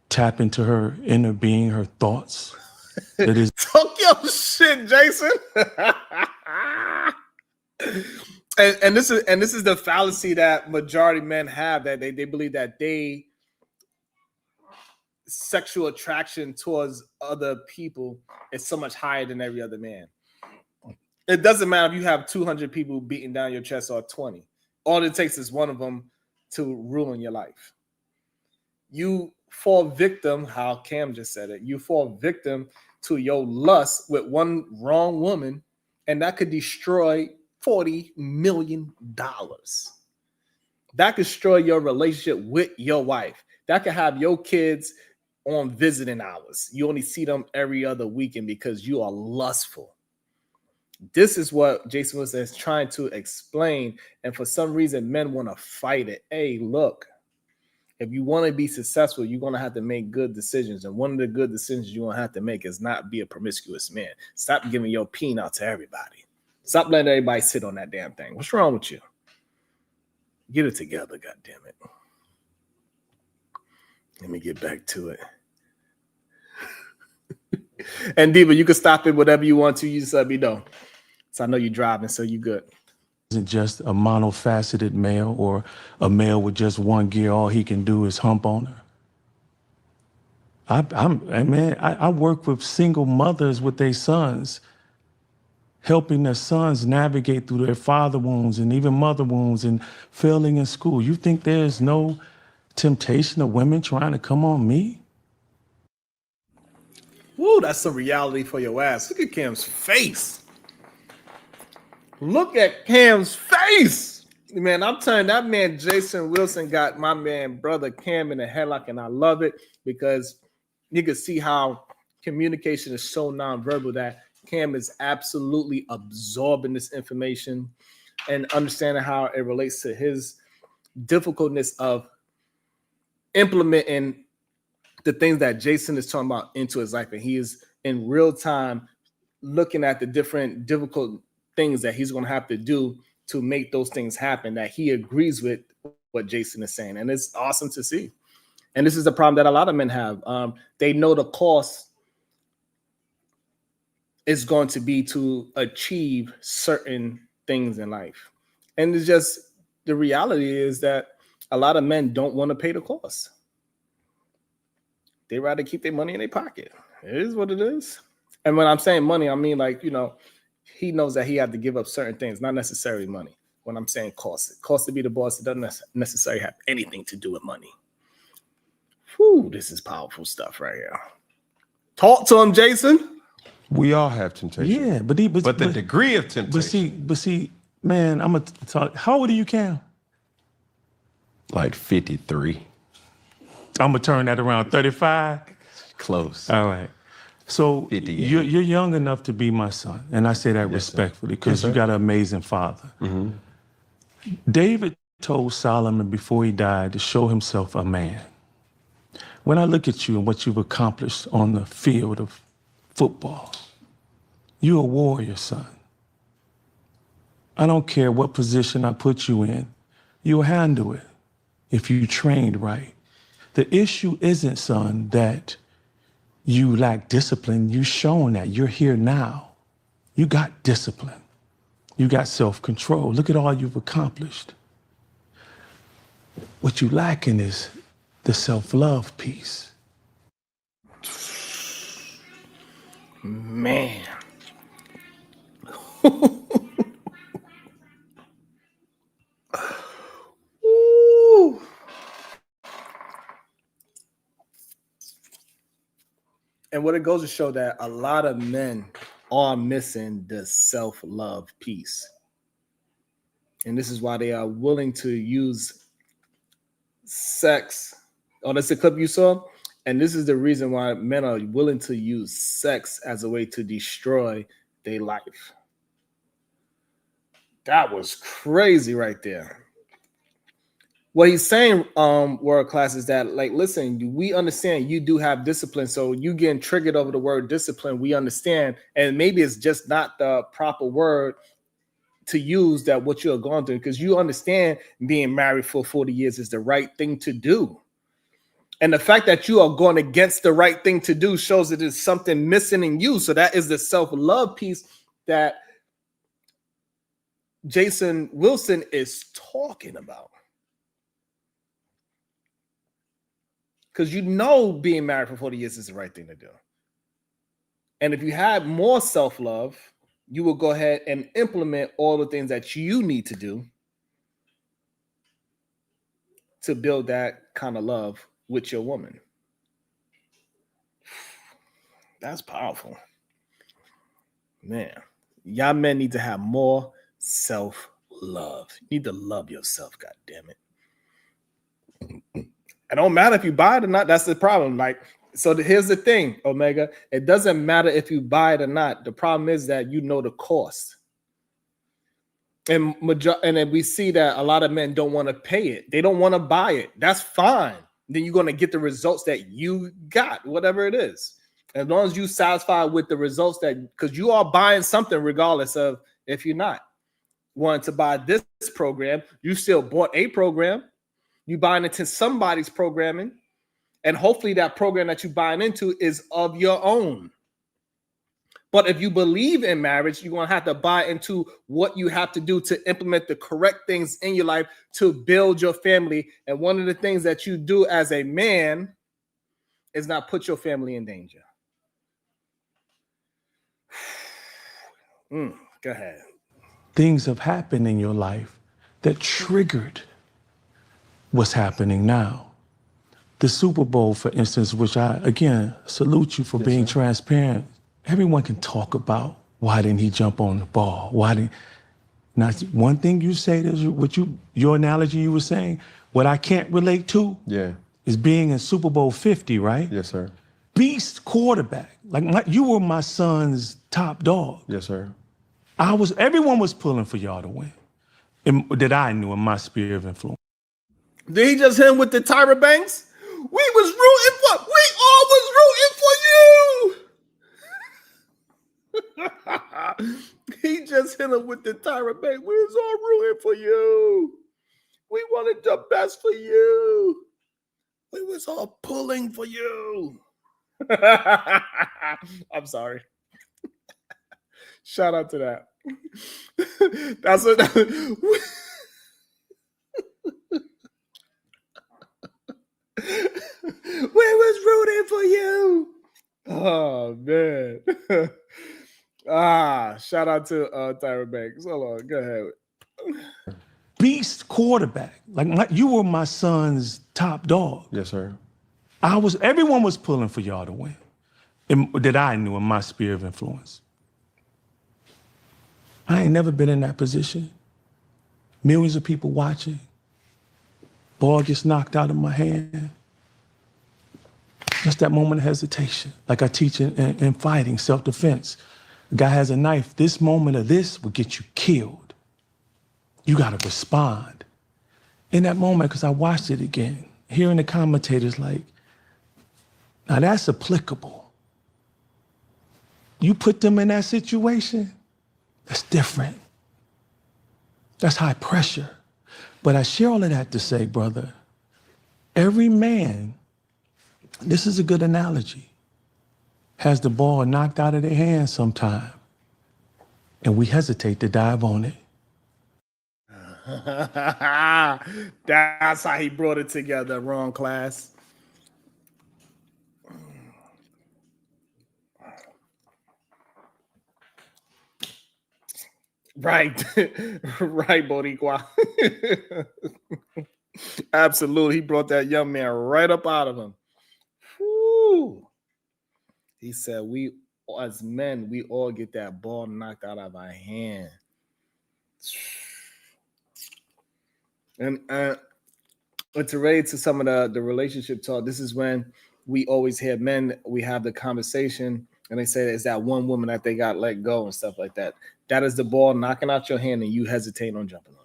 tap into her inner being, her thoughts. That is Talk your shit, Jason. and this is the fallacy that majority men have, that they believe that they sexual attraction towards other people is so much higher than every other man. It doesn't matter if you have 200 people beating down your chest or 20. All it takes is one of them to ruin your life. You fall victim, how Cam just said it, you fall victim to your lust with one wrong woman, and that could destroy $40 million. That could destroy your relationship with your wife. That could have your kids on visiting hours. You only see them every other weekend because you are lustful. This is what Jason Wilson is trying to explain. And for some reason, men want to fight it. Hey, look, if you want to be successful, you're going to have to make good decisions. And one of the good decisions you're going to have to make is not be a promiscuous man. Stop giving your peen out to everybody. Stop letting everybody sit on that damn thing. What's wrong with you? Get it together, goddammit. Let me get back to it. And Diva, you can stop it whatever you want to. You just let me know. So I know you're driving, so you good. isn't just a monofaceted male or a male with just one gear. All he can do is hump on her. I work with single mothers with their sons, helping their sons navigate through their father wounds and even mother wounds and failing in school. You think there's no temptation of women trying to come on me? Woo, that's some reality for your ass. Look at Cam's face. Look at Cam's face. Man, I'm telling you, that man Jason Wilson got my man brother Cam in a headlock, and I love it because you can see how communication is so nonverbal that Cam is absolutely absorbing this information and understanding how it relates to his difficultness of implementing the things that Jason is talking about into his life. And he is in real time looking at the different difficult things that he's going to have to do to make those things happen, that he agrees with what Jason is saying. And it's awesome to see. And this is the problem that a lot of men have. They know the cost is going to be to achieve certain things in life. And it's just, the reality is that a lot of men don't want to pay the cost. They rather keep their money in their pocket. It is what it is. And when I'm saying money, I mean, like, he knows that he had to give up certain things, not necessarily money. When I'm saying cost, it costs to be the boss. It doesn't necessarily have anything to do with money. Whew, this is powerful stuff right here. Talk to him, Jason. We all have temptation. Yeah, but the degree of temptation. But see, man, I'm gonna talk. How old are you, Cam? Like 53. I'm gonna turn that around 35. Close. All right. So 58. you're young enough to be my son, and I say that respectfully because you got an amazing father. Mm-hmm. David told Solomon before he died to show himself a man. When I look at you and what you've accomplished on the field of football, you're a warrior, son. I don't care what position I put you in, you'll handle it if you trained right. The issue isn't, son, that you lack discipline. You've shown that. You're here now. You got discipline. You got self-control. Look at all you've accomplished. What you lacking is the self-love piece. Man. Ooh. And what it goes to show that a lot of men are missing the self-love piece. And this is why they are willing to use sex. Oh, that's the clip you saw? And this is the reason why men are willing to use sex as a way to destroy their life. That was crazy right there. What he's saying, world class, is that, like, listen, we understand you do have discipline. So you getting triggered over the word discipline, we understand. And maybe it's just not the proper word to use that what you're going through, because you understand being married for 40 years is the right thing to do. And the fact that you are going against the right thing to do shows that there's something missing in you. So that is the self-love piece that Jason Wilson is talking about. Because being married for 40 years is the right thing to do. And if you had more self-love, you will go ahead and implement all the things that you need to do to build that kind of love with your woman. That's powerful. Man, y'all men need to have more self-love. You need to love yourself, God damn it. It don't matter if you buy it or not. That's the problem. Here's the thing, Omega. It doesn't matter if you buy it or not. The problem is that you know the cost. And then we see that a lot of men don't want to pay it. They don't want to buy it. That's fine. Then you're going to get the results that you got, whatever it is. As long as you satisfied with the results because you are buying something regardless of if you're not wanting to buy this program, you still bought a program. You buying into somebody's programming, and hopefully that program that you're buying into is of your own. But if you believe in marriage, you're going to have to buy into what you have to do to implement the correct things in your life to build your family. And one of the things that you do as a man is not put your family in danger. Go ahead. Things have happened in your life that triggered what's happening now. The Super Bowl, for instance, which I, again, salute you for being transparent. Everyone can talk about why didn't he jump on the ball? Now, one thing you say is your analogy you were saying, what I can't relate to is being in Super Bowl 50, right? Yes, sir. Beast quarterback. You were my son's top dog. Yes, sir. Everyone was pulling for y'all to win. That I knew in my sphere of influence. Did he just hit him with the Tyra Banks? We all was rooting for you. He just hit him with the Tyra Banks. We was all rooting for you. We wanted the best for you. We was all pulling for you. I'm sorry. Shout out to that. That's what. We was rooting for you. Oh man. Shout out to Tyra Banks. Hold on, go ahead. Beast quarterback. Like you were my son's top dog. Yes, sir. Everyone was pulling for y'all to win. That I knew in my sphere of influence. I ain't never been in that position. Millions of people watching. Ball gets knocked out of my hand. Just that moment of hesitation. Like I teach in fighting, self-defense. The guy has a knife. This moment of this will get you killed. You got to respond. In that moment, because I watched it again, hearing the commentators like, now that's applicable. You put them in that situation, that's different. That's high pressure. But I share all of that to say, brother, every man, this is a good analogy, has the ball knocked out of their hands sometime, and we hesitate to dive on it. That's how he brought it together, wrong class. Right. Right, Boricua. Absolutely. He brought that young man right up out of him. Whew. He said, we as men, we all get that ball knocked out of our hand. And to relate to some of the relationship talk, this is when we always hear men, we have the conversation, and they say it's that one woman that they got let go and stuff like that. That is the ball knocking out your hand and you hesitate on jumping on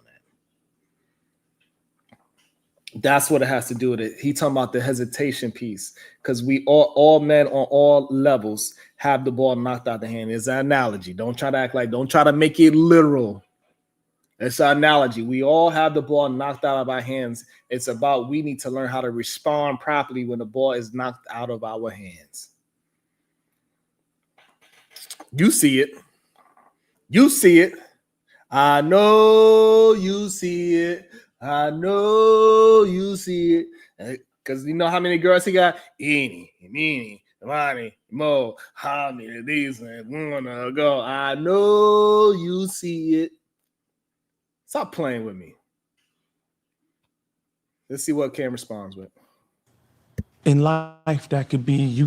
that. That's what it has to do with it. He talking about the hesitation piece, because we all men on all levels have the ball knocked out the hand. It's an analogy. Don't try to make it literal. It's an analogy. We all have the ball knocked out of our hands. It's about we need to learn how to respond properly when the ball is knocked out of our hands. You see it. You see it. I know you see it. I know you see it. Because you know how many girls he got? Eeny, meeny, miny, mo. How many of these wanna go? I know you see it. Stop playing with me. Let's see what Cam responds with. In life, that could be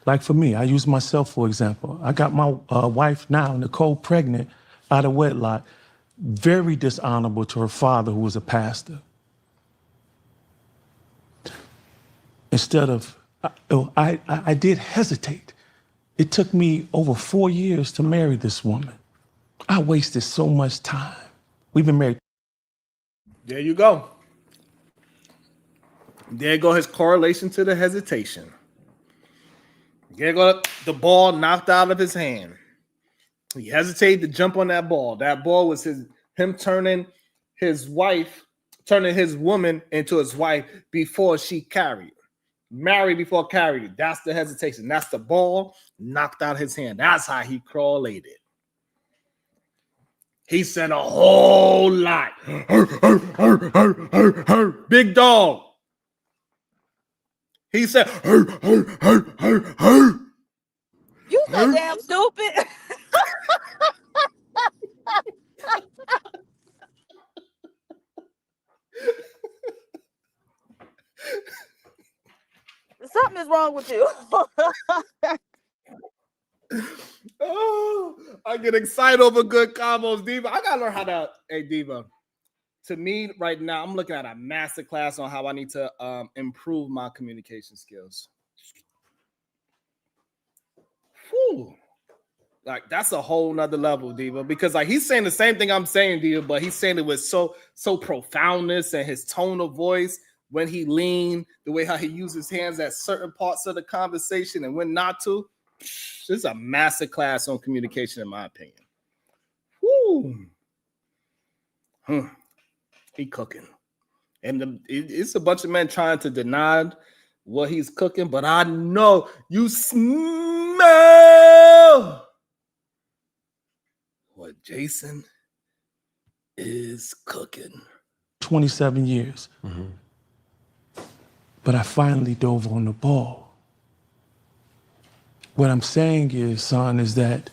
like for me, I use myself for example. I got my wife now, Nicole, pregnant out of wedlock, very dishonorable to her father, who was a pastor. Instead of, I did hesitate. It took me over 4 years to marry this woman. I wasted so much time. We've been married. There you go. There go his correlation to the hesitation. There go the ball knocked out of his hand. He hesitated to jump on that ball. That ball was him turning his woman into his wife before she carried. Married before carried. That's the hesitation. That's the ball knocked out his hand. That's how he correlated. He said a whole lot. Big dog. He said, You so damn stupid. Something is wrong with you. Oh, I get excited over good combos, Diva. I gotta learn how to, hey, Diva. To me, right now, I'm looking at a master class on how I need to improve my communication skills. Whew. Like, that's a whole nother level, Diva, because like he's saying the same thing I'm saying, Diva, but he's saying it with so profoundness and his tone of voice when he leaned, the way how he used his hands at certain parts of the conversation and when not to. this is a master class on communication, in my opinion. Woo. He cooking. And it's a bunch of men trying to deny what he's cooking, but I know you smell what Jason is cooking. 27 years. But I finally dove on the ball. What I'm saying is, son, is that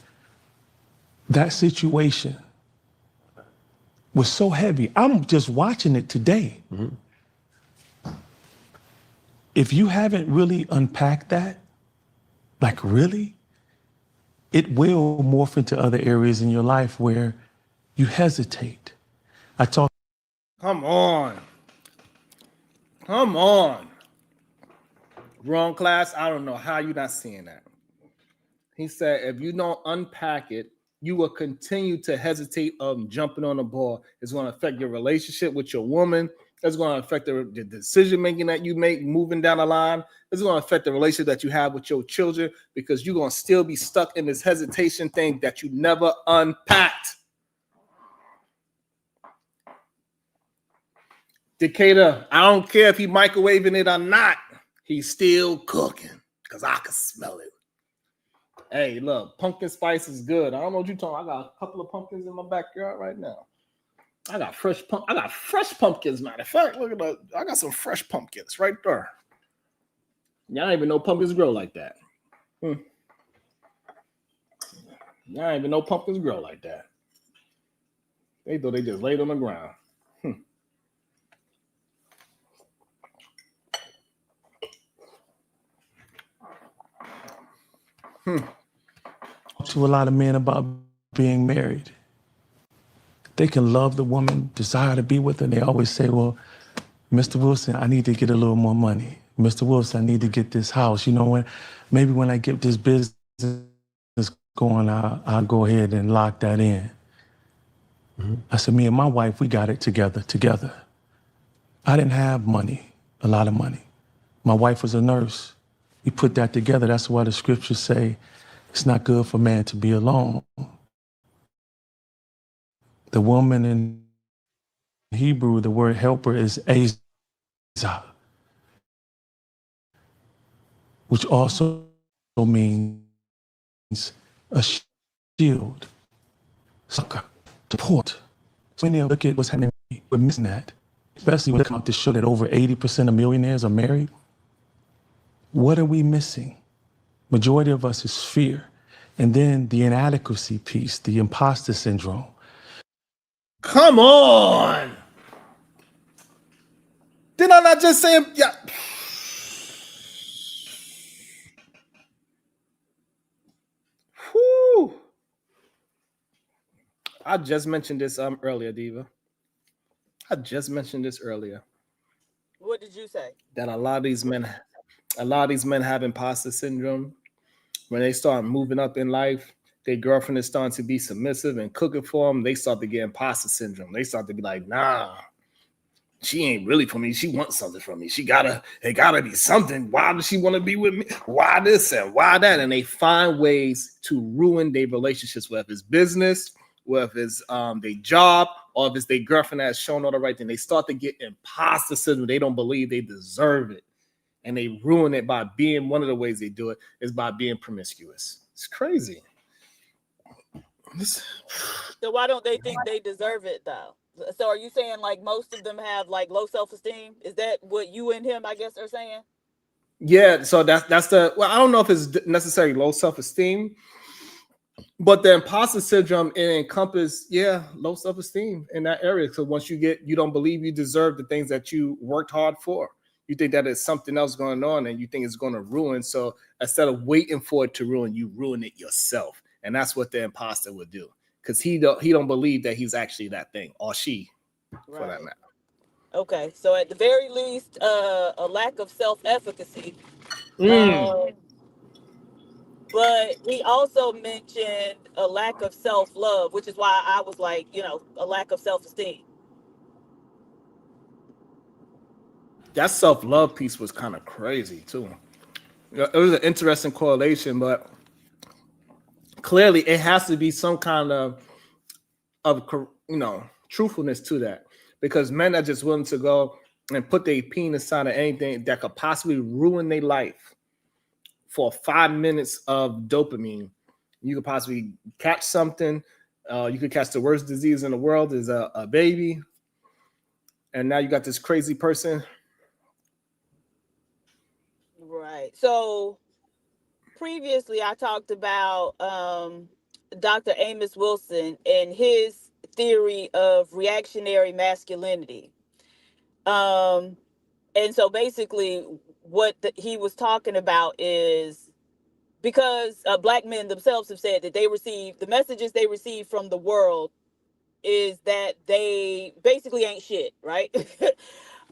situation was so heavy. I'm just watching it today. If you haven't really unpacked that, like really, it will morph into other areas in your life where you hesitate. Come on. Come on. Wrong class. I don't know how you're not seeing that. He said, if you don't unpack it, you will continue to hesitate of jumping on the ball. It's going to affect your relationship with your woman. It's going to affect the decision making that you make moving down the line. It's going to affect the relationship that you have with your children because you're going to still be stuck in this hesitation thing that you never unpacked. Decatur, I don't care if he microwaving it or not. He's still cooking because I can smell it. Hey, look, pumpkin spice is good. I don't know what you're talking about. I got a couple of pumpkins in my backyard right now. I got fresh pumpkins, matter of fact. Look at that. I got some fresh pumpkins right there. Y'all don't even know pumpkins grow like that. Y'all don't even know pumpkins grow like that. They thought they just laid on the ground. To a lot of men about being married. They can love the woman, desire to be with her. They always say, well, Mr. Wilson, I need to get a little more money. Mr. Wilson, I need to get this house. You know, maybe when I get this business going, I'll go ahead and lock that in. I said, me and my wife, we got it together. I didn't have money, a lot of money. My wife was a nurse. We put that together. That's why the scriptures say it's not good for man to be alone. The woman in Hebrew, the word helper is Ayesha, which also means a shield, succor, support. So when you look at what's happening, we're missing that. Especially when it comes to show that over 80% of millionaires are married. What are we missing? Majority of us is fear. And then the inadequacy piece, the imposter syndrome. Come on. Did I not just say, yeah. Whew. I just mentioned this earlier, Diva. I just mentioned this earlier. What did you say? That a lot of these men have imposter syndrome. When they start moving up in life, their girlfriend is starting to be submissive and cooking for them. They start to get imposter syndrome. They start to be like, nah, she ain't really for me. She wants something from me. It gotta be something. Why does she want to be with me? Why this and why that? And they find ways to ruin their relationships, whether it's business, whether it's their job, or if it's their girlfriend that's shown all the right thing. They start to get imposter syndrome. They don't believe they deserve it. And they ruin it by being, one of the ways they do it is by being promiscuous. It's crazy. So why don't they think they deserve it though? So are you saying like most of them have like low self-esteem? Is that what you and him, I guess, are saying? Yeah, so that's the, well, I don't know if it's necessarily low self-esteem, but the imposter syndrome, it encompasses, low self-esteem in that area. So once you don't believe you deserve the things that you worked hard for. You think that is something else going on and you think it's going to ruin. So instead of waiting for it to ruin, you ruin it yourself. And that's what the imposter would do. Because he don't believe that he's actually that thing, or she, for that matter. Okay, so at the very least, a lack of self-efficacy. But he also mentioned a lack of self-love, which is why I was like, a lack of self-esteem. That self-love piece was kind of crazy too. It was an interesting correlation, but clearly it has to be some kind of truthfulness to that, because men are just willing to go and put their penis inside of anything that could possibly ruin their life for 5 minutes of dopamine. You could possibly catch something. You could catch the worst disease in the world is a baby, and now you got this crazy person. Right. So previously I talked about Dr. Amos Wilson and his theory of reactionary masculinity. And so basically what he was talking about is, because black men themselves have said that they receive the messages they receive from the world is that they basically ain't shit, right?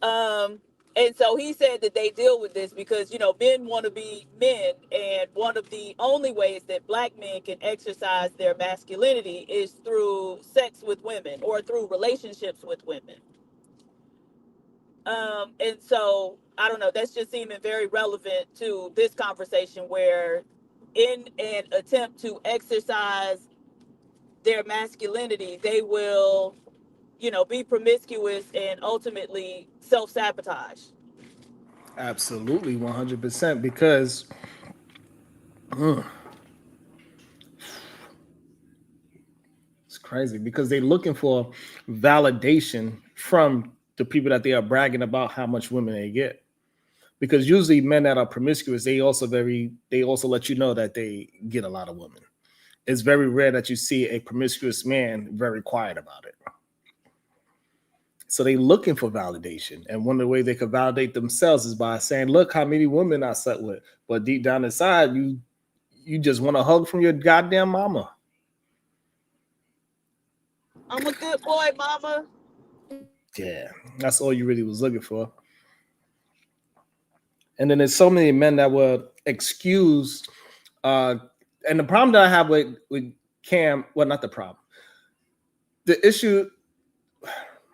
um and so he said that they deal with this because, men want to be men, and one of the only ways that black men can exercise their masculinity is through sex with women or through relationships with women. And so I don't know, that's just seeming very relevant to this conversation, where in an attempt to exercise their masculinity, they will, be promiscuous and ultimately self-sabotage. Absolutely, 100%. Because it's crazy, because they're looking for validation from the people that they are bragging about how much women they get. Because usually men that are promiscuous, they also let you know that they get a lot of women. It's very rare that you see a promiscuous man very quiet about it. So they looking for validation. And one of the ways they could validate themselves is by saying, look how many women I slept with. But deep down inside, you just want a hug from your goddamn mama. I'm a good boy, mama. Yeah, that's all you really was looking for. And then there's so many men that would excuse, and the problem that I have with Cam, well, not the problem. The issue,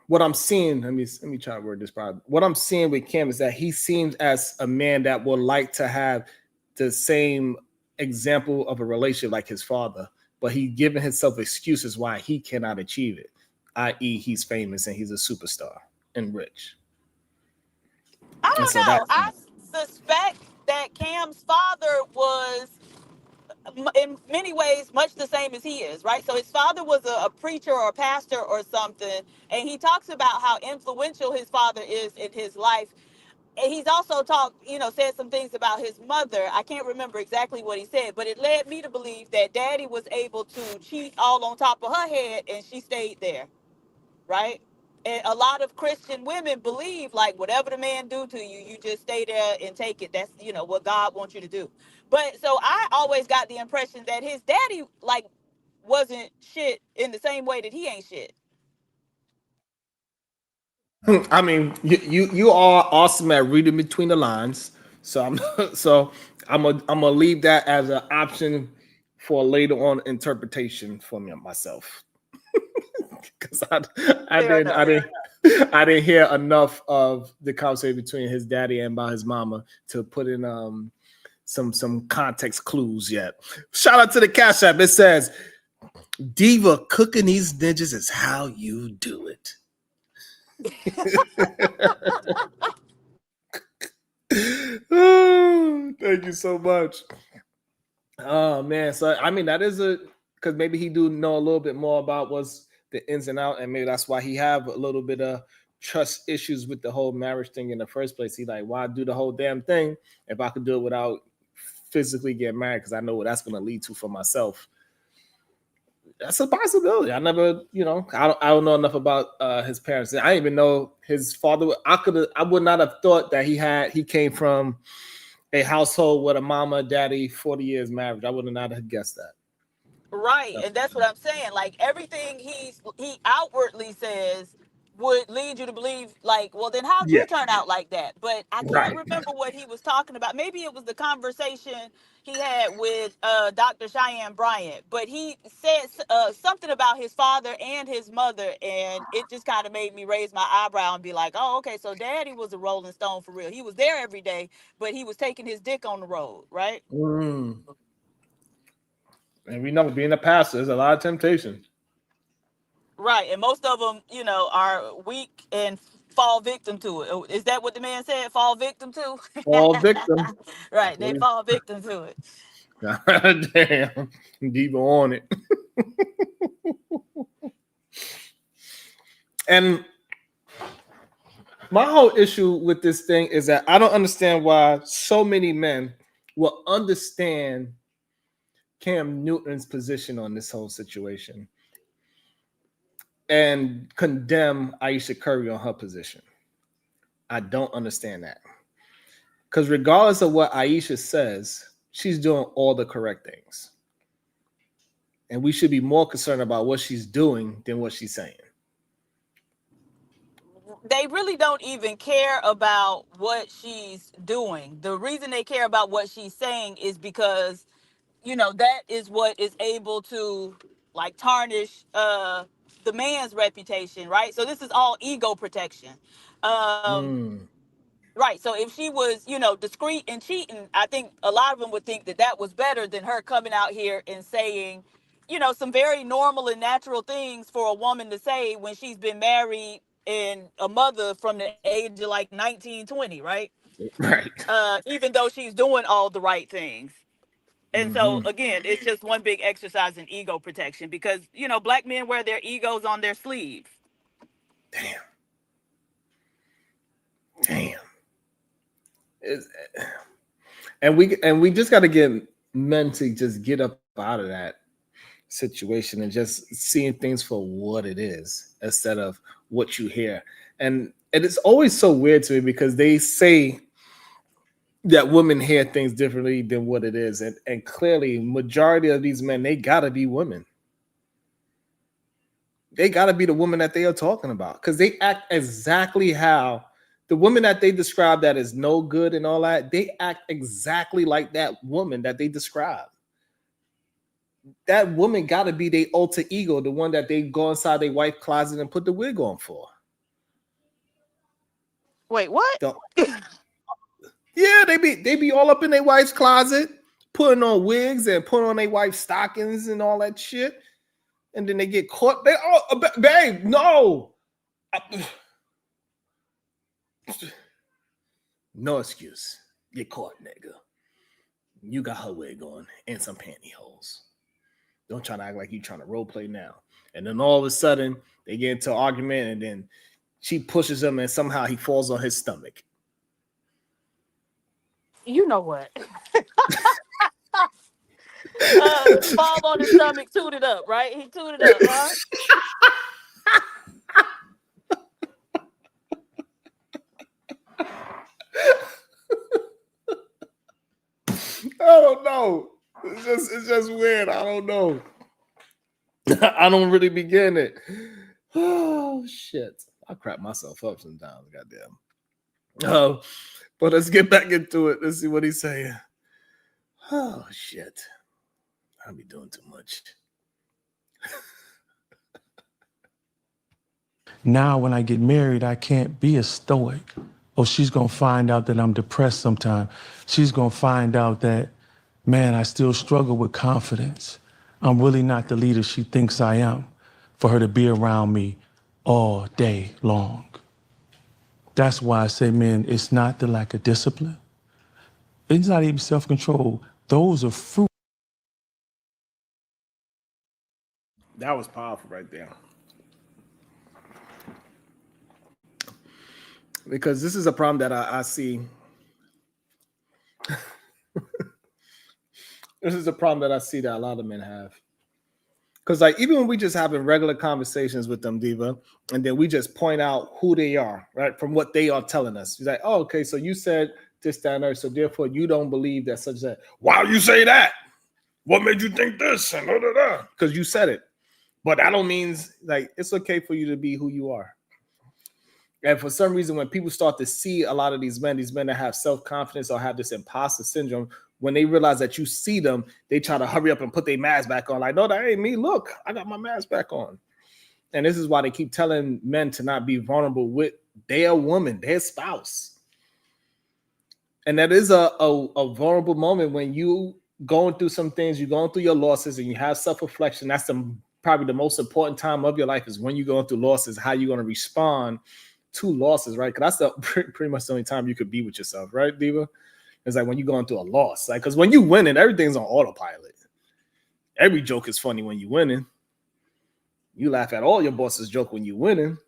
what I'm seeing, let me try to word this problem. What I'm seeing with Cam is that he seems as a man that would like to have the same example of a relationship like his father, but he's giving himself excuses why he cannot achieve it, i.e., he's famous and he's a superstar and rich. I And don't so know. that I suspect that Cam's father was in many ways much the same as he is, right? So his father was a preacher or a pastor or something, and he talks about how influential his father is in his life. And he's also said some things about his mother. I can't remember exactly what he said, but it led me to believe that daddy was able to cheat all on top of her head and she stayed there, right? And a lot of Christian women believe, like, whatever the man do to you, you just stay there and take it. That's, what God wants you to do. But so I always got the impression that his daddy, like, wasn't shit in the same way that he ain't shit. I mean, you are awesome at reading between the lines. So I'm gonna leave that as an option for later on interpretation for me myself. Because I Fair didn't I enough. didn't I didn't hear enough of the conversation between his daddy and about his mama to put in some context clues yet. Shout out to the Cash App. It says, Diva, cooking these ninjas is how you do it. Oh, thank you so much. Oh man, so I mean that is because maybe he do know a little bit more about what's the ins and out, and maybe that's why he have a little bit of trust issues with the whole marriage thing in the first place. He like, why do the whole damn thing if I could do it without physically getting married? Because I know what that's going to lead to for myself. That's a possibility. I never, I don't know enough about his parents. I didn't even know his father. I would not have thought that he came from a household with a mama, daddy, 40 years marriage. I would not have guessed that. Right, and that's what I'm saying. Like, everything he outwardly says would lead you to believe, like, well, then how'd Yeah, you turn out like that? But I can't right. remember what he was talking about. Maybe it was the conversation he had with Dr. Cheyenne Bryant. But he said something about his father and his mother, and it just kind of made me raise my eyebrow and be like, oh, okay, so daddy was a Rolling Stone for real. He was there every day, but he was taking his dick on the road, right? Mm. And we know being a pastor, there's a lot of temptation. Right, and most of them, are weak and fall victim to it. Is that what the man said? Fall victim to? All victim. Right, they fall victim to it. Damn. Deep on it. And my whole issue with this thing is that I don't understand why so many men will understand Cam Newton's position on this whole situation and condemn Ayesha Curry on her position. I don't understand that. Because regardless of what Ayesha says, she's doing all the correct things. And we should be more concerned about what she's doing than what she's saying. They really don't even care about what she's doing. The reason they care about what she's saying is because, that is what is able to like tarnish the man's reputation, right? So this is all ego protection. Right. So if she was, discreet and cheating, I think a lot of them would think that that was better than her coming out here and saying, some very normal and natural things for a woman to say when she's been married and a mother from the age of like 19, 20, right? Right. Even though she's doing all the right things. And so, again, it's just one big exercise in ego protection because, black men wear their egos on their sleeves. Damn. And we just got to get men to just get up out of that situation and just seeing things for what it is instead of what you hear. And it's always so weird to me because they say that women hear things differently than what it is. And clearly, majority of these men, they got to be women. They got to be the woman that they are talking about because they act exactly how the woman that they describe that is no good and all that, they act exactly like that woman that they describe. That woman got to be their alter ego, the one that they go inside their wife's closet and put the wig on for. Wait, what? Yeah, they be all up in their wife's closet, putting on wigs and putting on their wife's stockings and all that shit. And then they get caught. Babe, no. No excuse. Get caught, nigga. You got her wig on and some pantyhose. Don't try to act like you trying to role play now. And then all of a sudden, they get into an argument and then she pushes him and somehow he falls on his stomach. You know what? Fall on his stomach, tooted up, right? He tooted up, huh? I don't know. It's just weird. I don't know. I don't really begin it. Oh shit. I crap myself up sometimes. Goddamn. But let's get back into it. Let's see what he's saying. Oh shit. I'll be doing too much. Now, when I get married, I can't be a stoic. Oh, she's going to find out that I'm depressed sometime. She's going to find out that, man, I still struggle with confidence. I'm really not the leader she thinks I am for her to be around me all day long. That's why I say, man, it's not the lack of discipline. It's not even self-control. Those are fruit. That was powerful right there. Because this is a problem that I see. This is a problem that I see that a lot of men have. Because like even when we just having regular conversations with them, Diva, and then we just point out who they are, right? From what they are telling us. He's like, oh, okay, so you said this, that, and that, so therefore you don't believe that such that. Why you say that? What made you think this? And because you said it. But that don't mean like it's okay for you to be who you are. And for some reason, when people start to see a lot of these men that have self-confidence or have this imposter syndrome, when they realize that you see them, they try to hurry up and put their mask back on. Like, no, that ain't me. Look, I got my mask back on. And this is why they keep telling men to not be vulnerable with their woman, their spouse. And that is a vulnerable moment when you going through some things, you're going through your losses, and you have self-reflection. That's probably the most important time of your life is when you're going through losses, how you're going to respond to losses, right? Because that's pretty much the only time you could be with yourself, right, Diva? It's like when you're going through a loss, like because when you winning, everything's on autopilot. Every joke is funny when you're winning. You laugh at all your boss's joke when you're winning.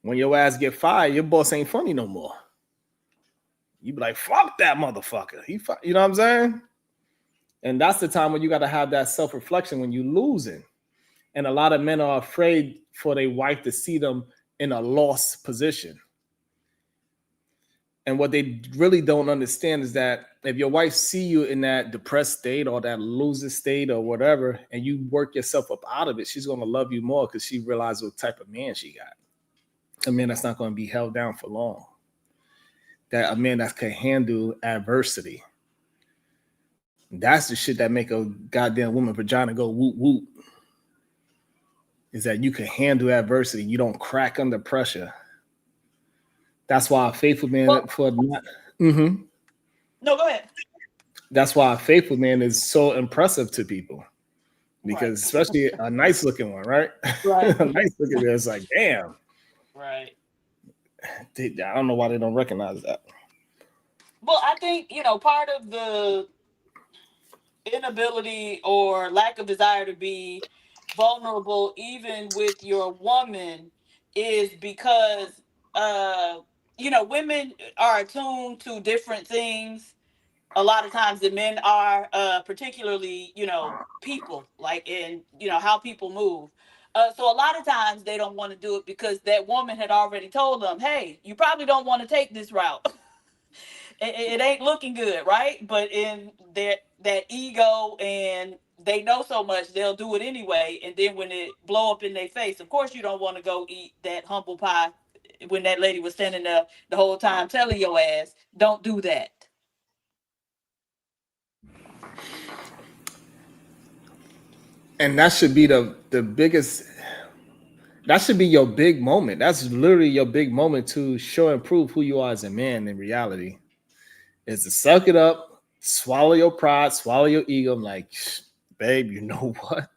When your ass get fired, your boss ain't funny no more. You be like, fuck that motherfucker. You know what I'm saying? And that's the time when you got to have that self-reflection when you're losing. And a lot of men are afraid for their wife to see them in a lost position. And what they really don't understand is that if your wife see you in that depressed state or that loser state or whatever, and you work yourself up out of it, she's going to love you more because she realizes what type of man she got. A man that's not going to be held down for long. That a man that can handle adversity. That's the shit that make a goddamn woman vagina go whoop whoop. Is that you can handle adversity. You don't crack under pressure. That's why a faithful man No, go ahead. That's why a faithful man is so impressive to people. Because especially a nice looking one, right? Right. A nice looking man is like, damn. Right. I don't know why they don't recognize that. Well, I think, part of the inability or lack of desire to be vulnerable, even with your woman, is because, women are attuned to different things a lot of times than men are, particularly, people, like in, how people move. So a lot of times they don't want to do it because that woman had already told them, hey, you probably don't want to take this route. It ain't looking good, right? But in that ego, and they know so much, they'll do it anyway. And then when it blow up in their face, of course you don't want to go eat that humble pie when that lady was standing there the whole time telling your ass, don't do that. And that should be the biggest. That should be your big moment. That's literally your big moment to show and prove who you are as a man in reality. Is to suck it up, swallow your pride, swallow your ego. I'm like, babe, you know what?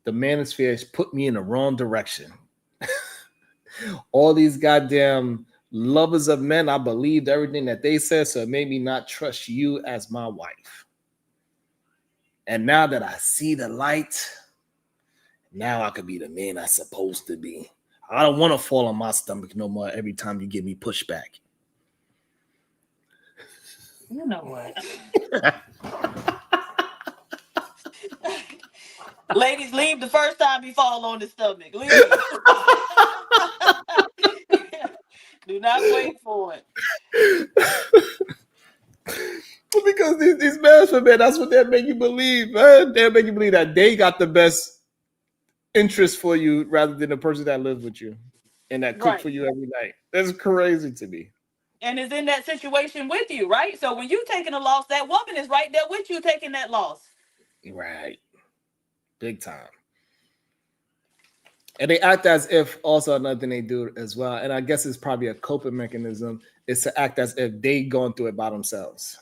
The manosphere has put me in the wrong direction. All these goddamn lovers of men, I believed everything that they said, so it made me not trust you as my wife. And now that I see the light, now I could be the man I'm supposed to be. I don't want to fall on my stomach no more every time you give me pushback. You know what? Ladies, leave the first time you fall on the stomach. Leave. Do not wait for it. Because these management men, that's what they make you believe, man. They make you believe that they got the best interest for you rather than the person that lives with you and that cook for you every night. That's crazy to me. And is in that situation with you, right? So when you taking a loss, that woman is right there with you taking that loss. Right. Big time. And they act as if also another thing they do as well. And I guess it's probably a coping mechanism is to act as if they going through it by themselves.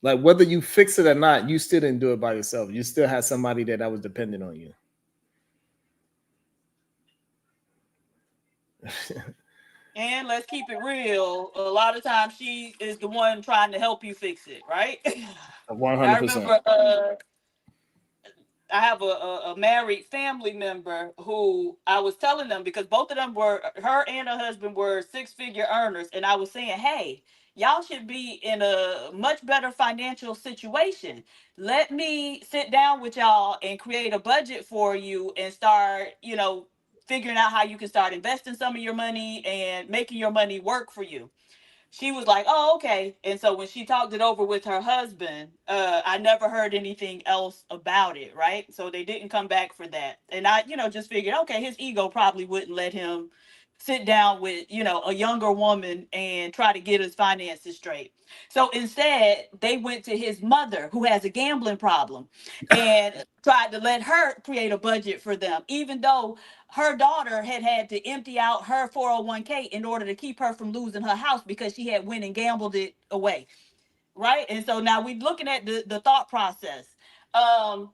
Like whether you fix it or not, you still didn't do it by yourself. You still had somebody that was dependent on you. And let's keep it real. A lot of times she is the one trying to help you fix it, right? 100%. I remember I have a married family member who I was telling them, because both of them her and her husband were 6-figure earners. And I was saying, hey, y'all should be in a much better financial situation. Let me sit down with y'all and create a budget for you and start, figuring out how you can start investing some of your money and making your money work for you. She was like, oh, okay. And so when she talked it over with her husband, I never heard anything else about it, right? So they didn't come back for that. And I, just figured, okay, his ego probably wouldn't let him sit down with, a younger woman and try to get his finances straight. So instead, they went to his mother, who has a gambling problem, and tried to let her create a budget for them, even though her daughter had to empty out her 401k in order to keep her from losing her house because she had went and gambled it away. right? And so now we're looking at the thought process. And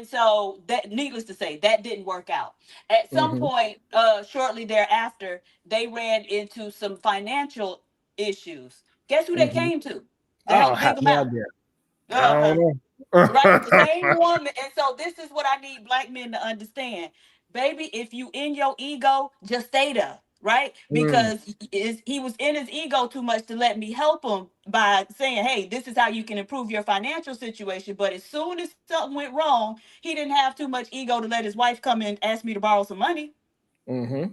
so that, needless to say, that didn't work out. At some point, shortly thereafter, they ran into some financial issues. Guess who they came to Oh, help have dig them no out? idea. I Uh-huh. don't know. Right, the same woman. And so this is what I need black men to understand. Baby, if you in your ego, just stay there, right? Mm, Because he was in his ego too much to let me help him by saying, hey, this is how you can improve your financial situation. But as soon as something went wrong, he didn't have too much ego to let his wife come in and ask me to borrow some money. mm-hmm.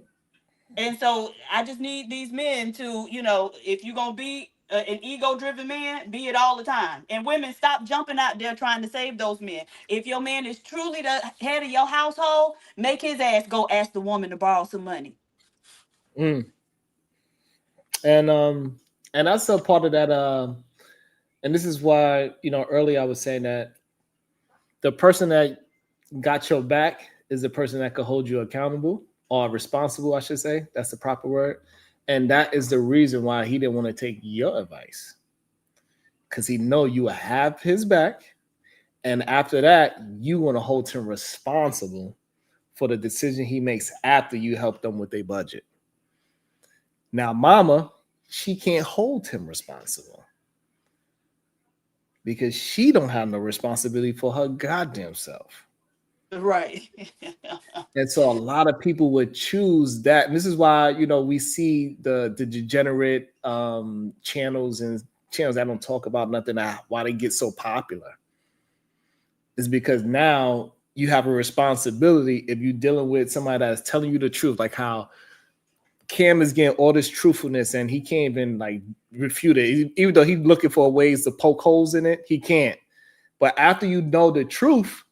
And so I just need these men to, if you're going to be an ego driven man, be it all the time. And women, stop jumping out there trying to save those men. If your man is truly the head of your household, make his ass go ask the woman to borrow some money. Mm. And that's a part of that. And this is why, earlier I was saying that the person that got your back is the person that could hold you accountable or responsible, I should say. That's the proper word. And that is the reason why he didn't want to take your advice. Because he know you have his back. And after that, you want to hold him responsible for the decision he makes after you help them with their budget. Now, mama, she can't hold him responsible because she don't have no responsibility for her goddamn self. Right. And so a lot of people would choose that. And this is why, we see the degenerate channels and channels that don't talk about nothing, why they get so popular. Is because now you have a responsibility if you're dealing with somebody that's telling you the truth, like how Cam is getting all this truthfulness and he can't even refute it. Even though he's looking for ways to poke holes in it, he can't. But after you know the truth,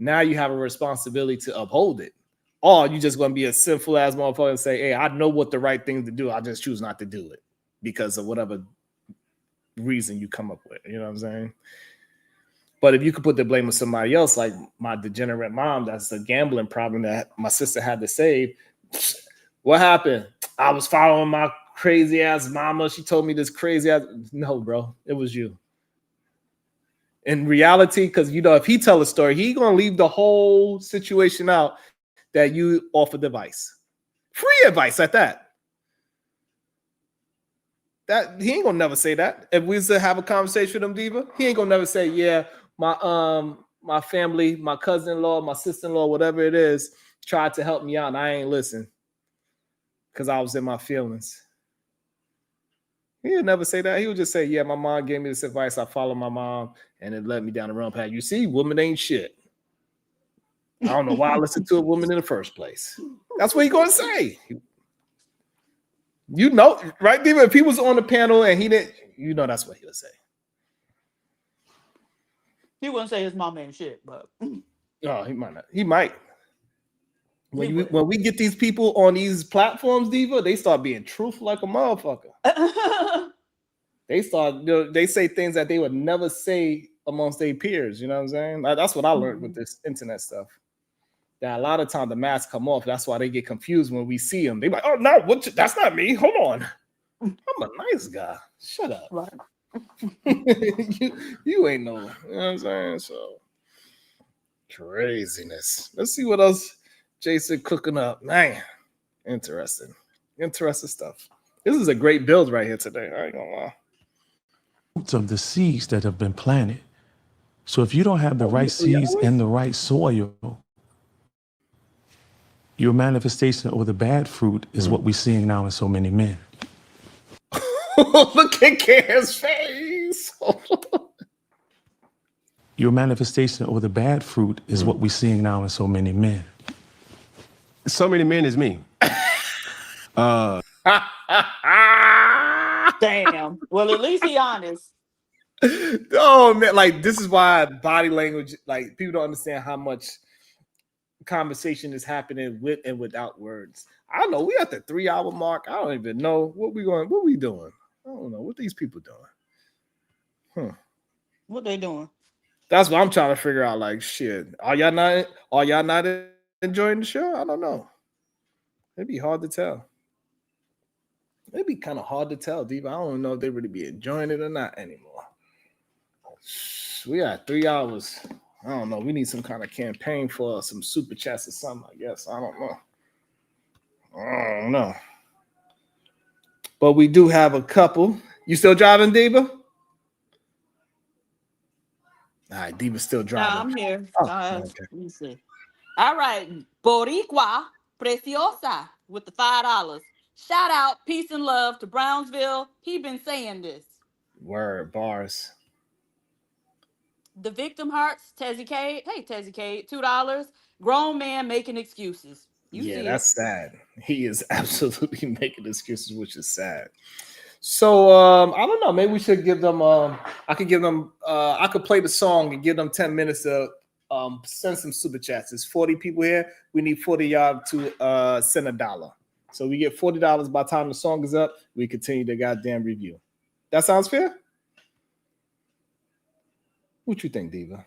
now you have a responsibility to uphold it. Or you just going to be a sinful ass motherfucker and say, hey, I know what the right thing to do. I just choose not to do it because of whatever reason you come up with. You know what I'm saying? But if you could put the blame on somebody else, like my degenerate mom, that's a gambling problem that my sister had to save. What happened? I was following my crazy ass mama. She told me this crazy ass. No, bro, it was you. In reality, because if he tell a story, he gonna leave the whole situation out that you offered advice, free advice at that. That he ain't gonna never say that. If we used to have a conversation with him, Diva, he ain't gonna never say, yeah, my family, my cousin-in-law, my sister-in-law, whatever it is, tried to help me out, and I ain't listen because I was in my feelings. He would never say that. He would just say, yeah, my mom gave me this advice. I followed my mom, and it led me down the wrong path. You see, woman ain't shit. I don't know why I listened to a woman in the first place. That's what he's going to say. Right, Diva? If he was on the panel and he didn't, that's what he would say. He wouldn't say his mama ain't shit, but... Oh, he might not. He might. When we get these people on these platforms, Diva, they start being truthful like a motherfucker. They say things that they would never say amongst their peers. You know what I'm saying? That's what I learned with this internet stuff. That a lot of times the masks come off. That's why they get confused when we see them. They're like, oh, no, that's not me. Hold on. I'm a nice guy. Shut up. Right. you ain't no, you know what I'm saying? So craziness. Let's see what else Jason cooking up. Man, interesting stuff. This is a great build right here today. I ain't gonna lie. Of the seeds that have been planted. So if you don't have the right seeds and the right soil, your manifestation or the bad fruit is what we're seeing now in so many men. Look at Cam's face. Your manifestation or the bad fruit is what we're seeing now in so many men. So many men is me. Damn. Well, at least he honest. Oh man, this is why body language, people don't understand how much conversation is happening with and without words. I don't know. We at the 3-hour mark. I don't even know what we doing. I don't know what these people doing. What they doing? That's what I'm trying to figure out. Shit, are y'all not enjoying the show? I don't know. It'd be hard to tell. It'd be kind of hard to tell, Deep. I don't know if they really be enjoying it or not anymore. We got 3 hours. I don't know. We need some kind of campaign for some super chats or something, I guess. I don't know. But we do have a couple. You still driving, Diva? All right, Diva's still driving. I'm here. Okay. Let me see. All right. Boricua Preciosa with the $5. Shout out, peace and love to Brownsville. He been saying this. Word, bars. The Victim Hearts, Tezzy Cade. Hey, Tezzy Cade, $2. Grown man making excuses. That's sad. He is absolutely making excuses, which is sad. So I don't know. Maybe we should give them. I could give them. I could play the song and give them 10 minutes to send some super chats. There's 40 people here. We need 40 y'all to send $1. So we get $40 by the time the song is up. We continue the goddamn review. That sounds fair. What you think, Diva?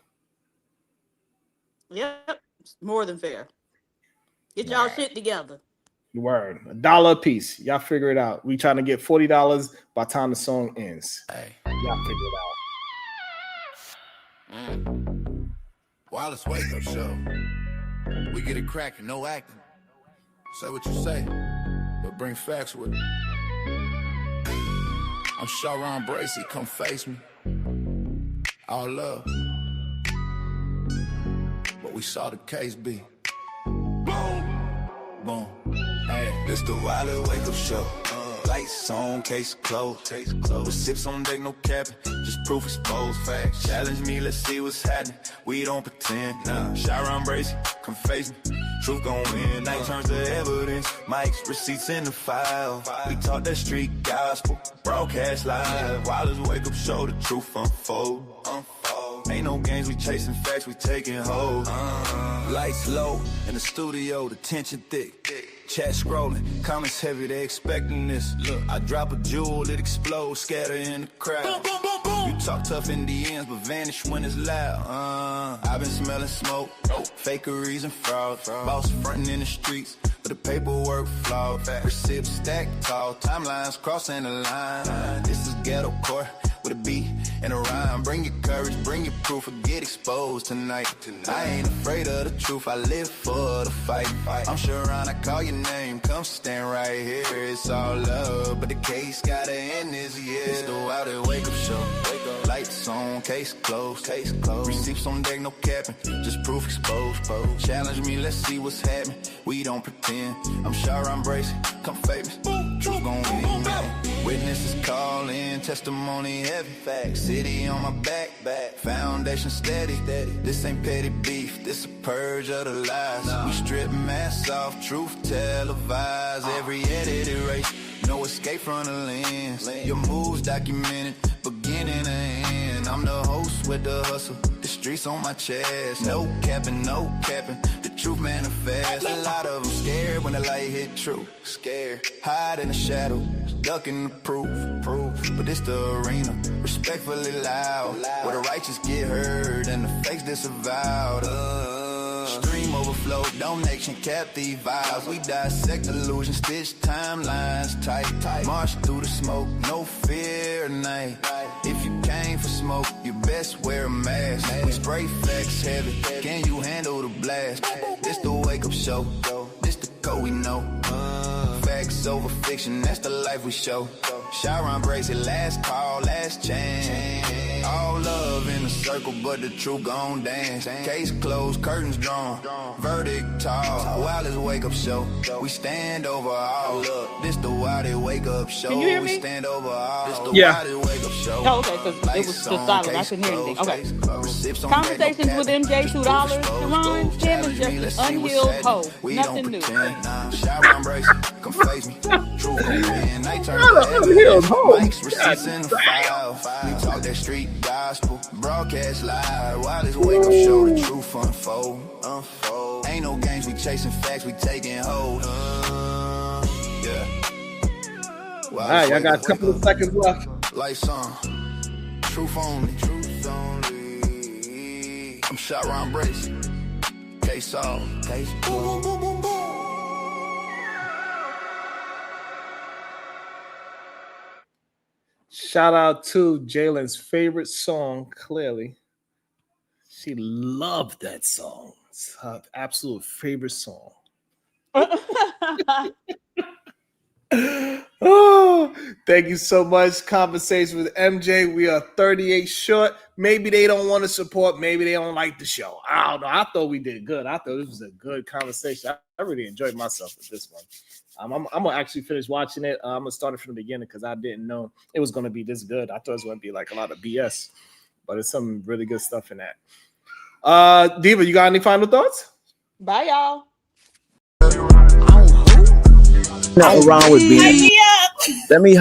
Yep, more than fair. Get y'all shit together. Word. $1 a piece. Y'all figure it out. We trying to get $40 by the time the song ends. Hey. Y'all figure it out. Wireless wake up show. We get it cracking, no acting. Say what you say, but bring facts with it. I'm Sharon Bracey, come face me. All love. What we saw the case be. Boom, boom. Hey, this the Wilder wake up show. Lights on, case closed. With sips on deck, no capping. Just proof exposed facts. Challenge me, let's see what's happening. We don't pretend. Nah, Sharon Bracey, come face me. Truth gon' win. Night turns to evidence. Mics, receipts in the file. We talk that street gospel. Broadcast live. Wilder's wake up show, the truth unfold. Ain't no games, we chasing facts, we taking hold. Lights low in the studio, the tension thick. Chat scrolling, comments heavy, they expecting this. Look, I drop a jewel, it explodes, scatter in the crowd. Boom, boom, boom, boom. You talk tough in the ends, but vanish when it's loud. I've been smelling smoke, fakeries and fraud. Boss frontin' in the streets, but the paperwork flawed. Receipts stacked tall, timelines crossing the line. This is ghetto court with a beat and a rhyme. Bring your courage, bring your proof, or get exposed tonight. I ain't afraid of the truth, I live for the fight. I'm sure I call your name, come stand right here. It's all love, but the case gotta end this year. It's the Wilder wake up show. Lights on, case closed. Receipts on deck, no capping, just proof exposed. Challenge me, let's see what's happening. We don't pretend. I'm sure I'm bracing, come famous. Truth gon' win. Witnesses calling, testimony heavy. Facts, city on my back. Foundation steady. This ain't petty beef, this a purge of the lies. We strip masks off, truth televised. Every edit erased, no escape from the lens. Your moves documented, beginning and end. I'm the host with the hustle, the streets on my chest. No capping, the truth manifests. A lot of them scared when the light hit true. Scared, hide in the shadow, ducking the proof. But it's the arena, respectfully loud, where the righteous get heard and the fakes disavowed. Stream overflow, donation, captive vibes. We dissect illusions, stitch timelines tight. March through the smoke, no fear at night. If you came for smoke, you best wear a mask. We spray facts heavy, can you handle the blast? This the wake up show, this the code we know. Facts over fiction, that's the life we show. Sharon Bracey, last call, last chance. All love in a circle, but the truth gon' dance. Case closed, curtains drawn, verdict tall. Wildest wake up show, we stand over all. This the Wildest wake up show. Can you hear me? We stand over all. This the Yeah. Wildest wake up show. Oh, okay, because it was just silent. I couldn't hear anything. Okay. Conversations with MJ, $2. Sharon, Tim is just an unhealed hoe. Nothing new. Sharon Bracey, come face me. Truth gon' win. Night turn Mics, receipts in the file. We talk that street gospel, broadcast live. While this wake up show, the truth unfold. Ain't no games, we chasing facts, we taking hold. Yeah. Alright, y'all got a couple of seconds left. Lights on, truth only. I'm Sharon Bracey. Case off. Case boom, boom, boom, boom, boom. Shout out to Jalen's favorite song, clearly. She loved that song. It's her absolute favorite song. Oh, thank you so much. Conversation with MJ. We are 38 short. Maybe they don't want to support. Maybe they don't like the show. I don't know. I thought we did good. I thought this was a good conversation. I really enjoyed myself with this one. I'm gonna actually finish watching it. I'm gonna start it from the beginning because I didn't know it was gonna be this good. I thought it was gonna be like a lot of BS, but it's some really good stuff in that. Diva, you got any final thoughts? Bye, y'all. Nothing wrong with being. Let me